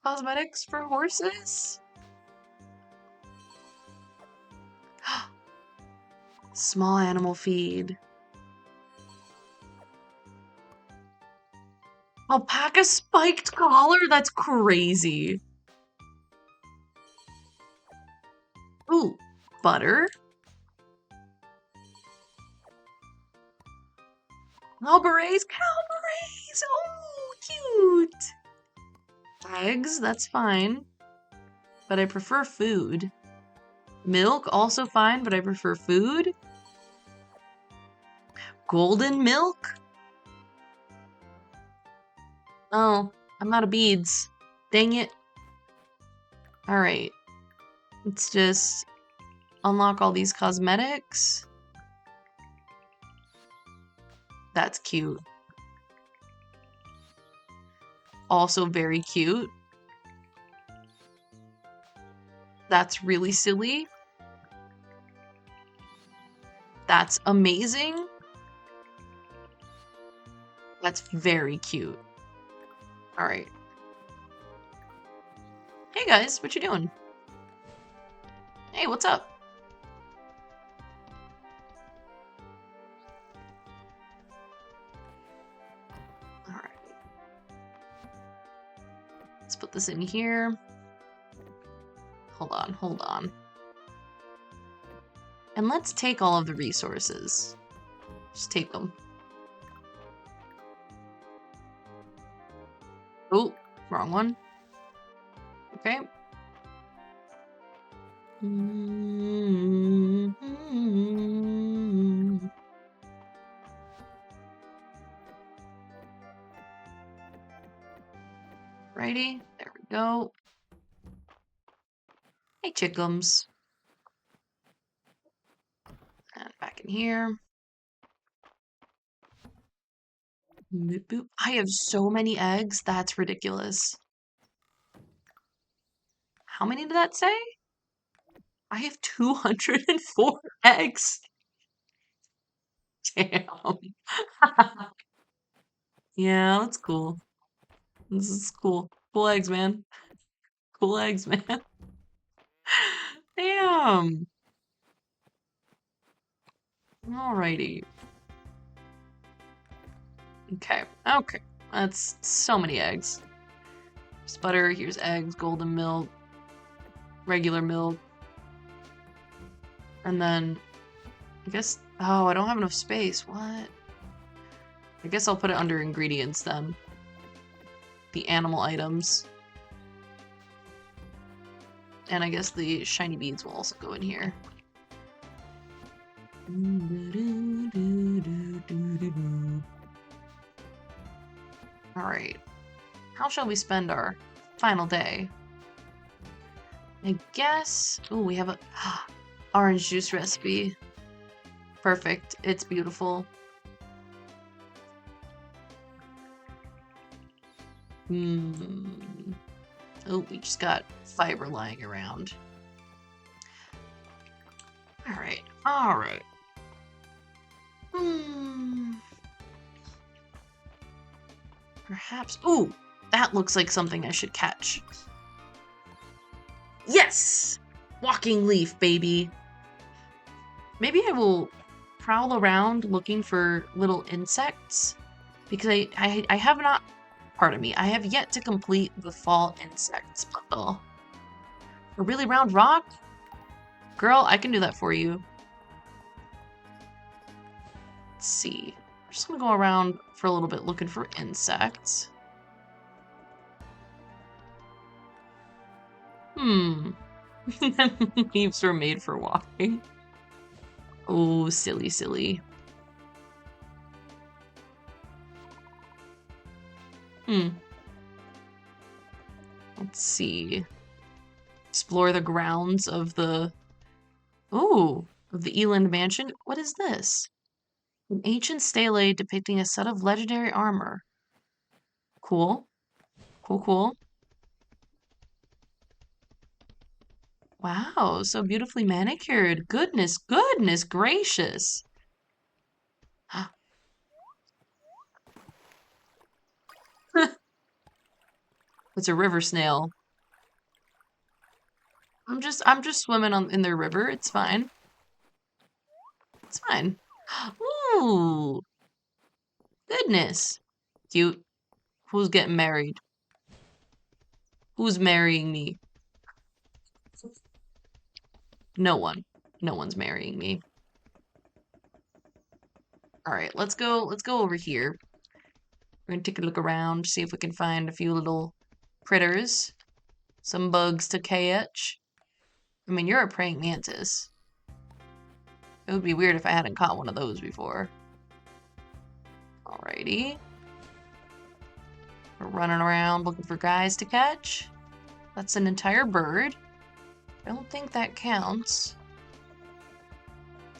Cosmetics for horses. Small animal feed. Alpaca spiked collar? That's crazy. Ooh, butter. Oh, berets, cow berets. Oh, cute. Eggs, that's fine. But I prefer food. Milk, also fine, but I prefer food. Golden milk? Oh, I'm out of beads. Dang it. Alright. Let's just unlock all these cosmetics. That's cute. Also very cute. That's really silly. That's amazing. That's very cute. Alright. Hey guys, what you doing? Hey, what's up? Alright. Let's put this in here. Hold on. And let's take all of the resources. Just take them. Oh, wrong one. Okay. Righty, there we go. Hey, chickums. And back in here. Boop, boop. I have so many eggs, that's ridiculous. How many did that say? I have 204 eggs. Damn. Yeah, that's cool. This is cool. Cool eggs, man. Cool eggs, man. Damn. Alrighty. Okay. That's so many eggs. Here's butter, here's eggs, golden milk, regular milk. And then, I guess, oh, I don't have enough space. What? I guess I'll put it under ingredients then. The animal items. And I guess the shiny beads will also go in here. Alright. How shall we spend our final day? I guess... Oh, we have a orange juice recipe. Perfect. It's beautiful. Oh, we just got fiber lying around. Alright. Perhaps... Ooh! That looks like something I should catch. Yes! Walking leaf, baby. Maybe I will prowl around looking for little insects. Because I have not... Pardon me. I have yet to complete the fall insects puzzle. A really round rock? Girl, I can do that for you. Let's see. I'm just gonna go around for a little bit looking for insects. Leaves were made for walking. Oh, silly, silly. Let's see. Explore the grounds of the... Ooh, of the Eland Mansion. What is this? An ancient stele depicting a set of legendary armor. Cool. Cool, cool. Wow, so beautifully manicured. Goodness gracious. It's a river snail. I'm just swimming in their river. It's fine. It's fine. Ooh, goodness. Cute. Who's getting married? Who's marrying me? No one. No one's marrying me. All right, let's go over here. We're gonna take a look around, see if we can find a few little critters. Some bugs to catch. I mean, you're a praying mantis. It would be weird if I hadn't caught one of those before. Alrighty. We're running around looking for guys to catch. That's an entire bird. I don't think that counts.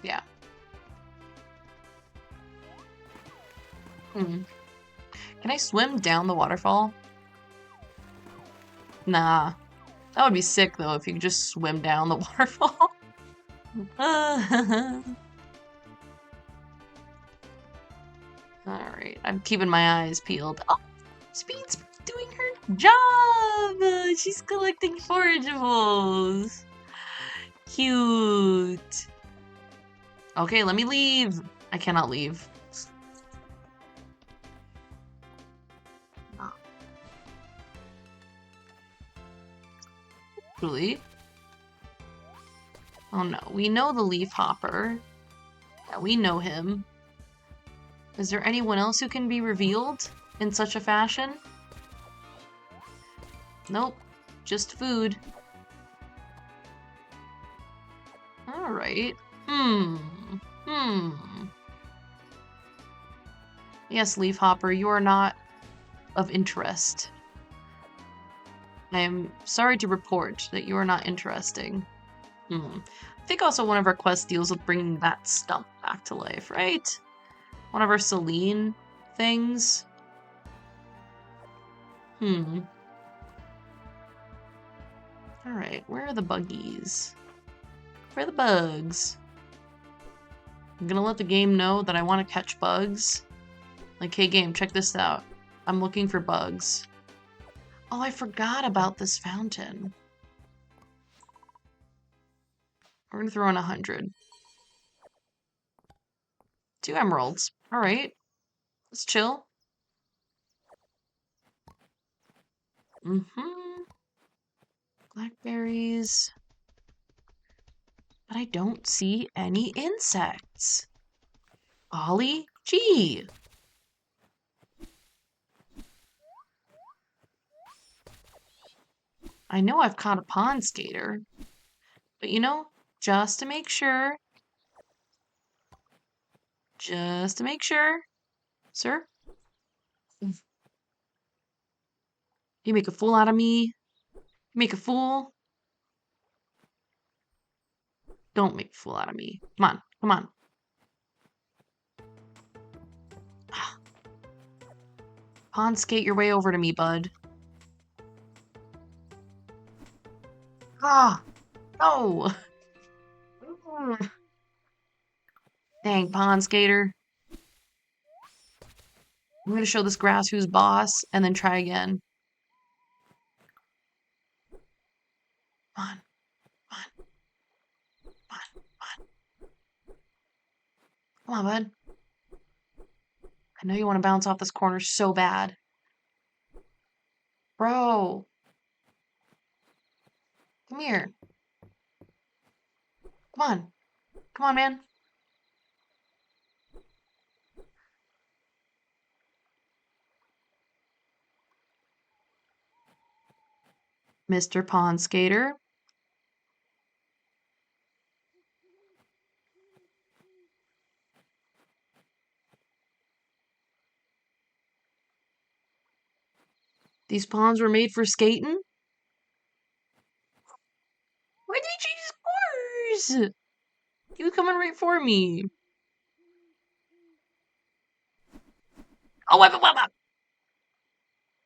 Yeah. Hmm. Can I swim down the waterfall? Nah. That would be sick, though, if you could just swim down the waterfall. Alright, I'm keeping my eyes peeled. Oh, Speed's doing her job! She's collecting forageables. Cute. Okay, let me leave. I cannot leave. Really? Oh no, we know the leaf hopper. Yeah, we know him. Is there anyone else who can be revealed in such a fashion? Nope, just food. Alright. Hmm. Yes, leaf hopper, you are not of interest. I am sorry to report that you are not interesting. I think also one of our quests deals with bringing that stump back to life, right? One of our Celine things. Alright, where are the buggies? Where are the bugs? I'm gonna let the game know that I want to catch bugs. Like, hey game, check this out. I'm looking for bugs. Oh, I forgot about this fountain. We're gonna throw in 100. 2 emeralds. Alright. Let's chill. Blackberries. But I don't see any insects. Ollie? Gee. I know I've caught a pond skater. But you know, just to make sure. Just to make sure. Sir? You make a fool out of me? You make a fool? Don't make a fool out of me. Come on, come on. Pond skate your way over to me, bud. Ah! No! Dang, pond skater. I'm gonna show this grass who's boss, and then try again. Come on. Come on. Come on. Come on. Come on, bud. I know you want to bounce off this corner so bad. Bro. Come here. Come on. Come on, man. Mr. Pond Skater. These ponds were made for skating? Why did you change course? He was coming right for me. Oh, wait.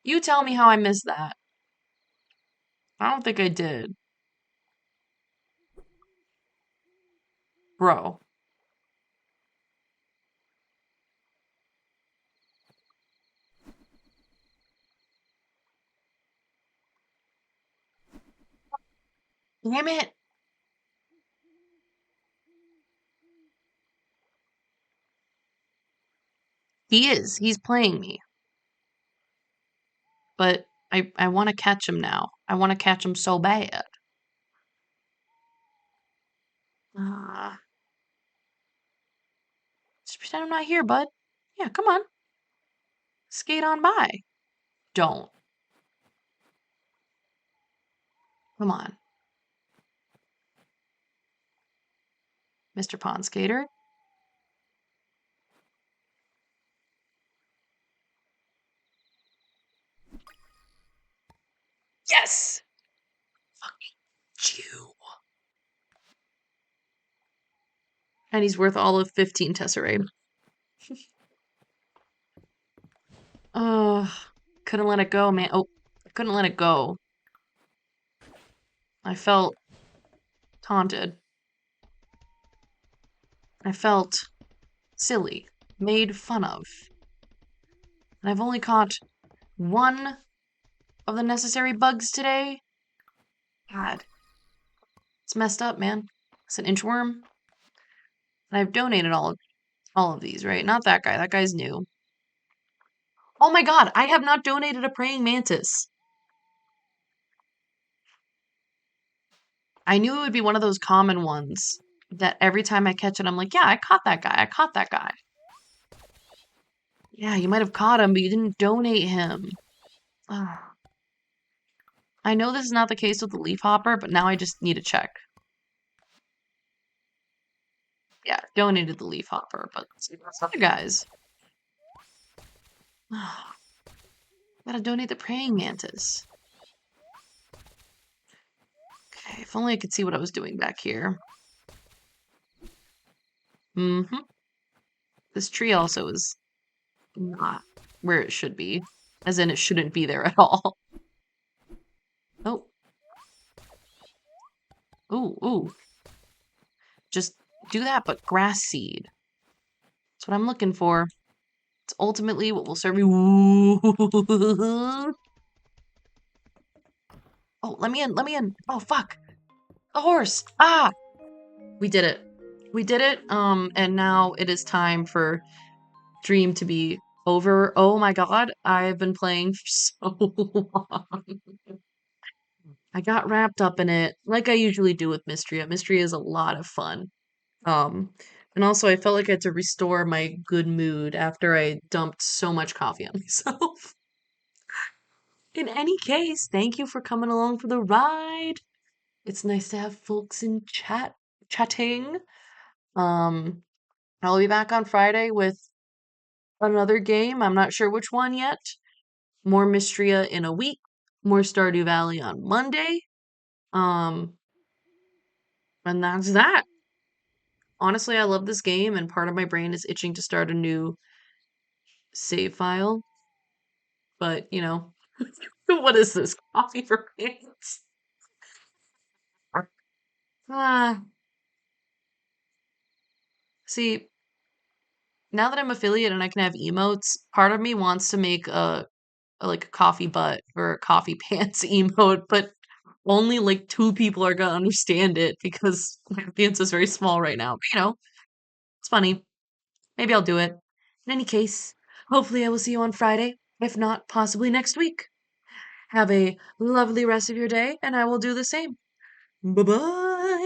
You tell me how I missed that. I don't think I did. Bro. Damn it. He is. He's playing me. But I want to catch him now. I want to catch him so bad. Ah. Just pretend I'm not here, bud. Yeah, come on. Skate on by. Don't. Come on. Mr. Pond Skater. Yes! Fucking Jew. And he's worth all of 15 Tesserae. Oh, couldn't let it go, man. Oh, I couldn't let it go. I felt taunted. I felt silly, made fun of. And I've only caught one of the necessary bugs today. God. It's messed up, man. It's an inchworm. And I've donated all of these, right? Not that guy. That guy's new. Oh my god, I have not donated a praying mantis. I knew it would be one of those common ones that every time I catch it, I'm like, yeah, I caught that guy. I caught that guy. Yeah, you might have caught him, but you didn't donate him. Ugh. I know this is not the case with the leaf hopper, but now I just need to check. Yeah, donated the leaf hopper, but those other guys. Gotta donate the praying mantis. Okay, if only I could see what I was doing back here. Mm-hmm. This tree also is not where it should be. As in, it shouldn't be there at all. Oh. Ooh, ooh. Just do that, but grass seed. That's what I'm looking for. It's ultimately what will serve you. Oh, let me in, let me in. Oh, fuck. A horse. Ah! We did it. We did it. And now it is time for Dream to be over. Oh my god, I've been playing for so long. I got wrapped up in it, like I usually do with Mistria. Mistria is a lot of fun. Um, and also I felt like I had to restore my good mood after I dumped so much coffee on myself. In any case, thank you for coming along for the ride. It's nice to have folks in chatting. Um, I'll be back on Friday with another game. I'm not sure which one yet. More Mystria in a week. More Stardew Valley on Monday. Um, and that's that. Honestly, I love this game, and part of my brain is itching to start a new save file. But, you know, what is this? Coffee for pants? Ah, see, now that I'm affiliate and I can have emotes, part of me wants to make a like a coffee butt or a coffee pants emote, but only like two people are gonna understand it because my audience is very small right now. But, you know, it's funny. Maybe I'll do it. In any case, hopefully I will see you on Friday. If not, possibly next week. Have a lovely rest of your day, and I will do the same. Bye bye.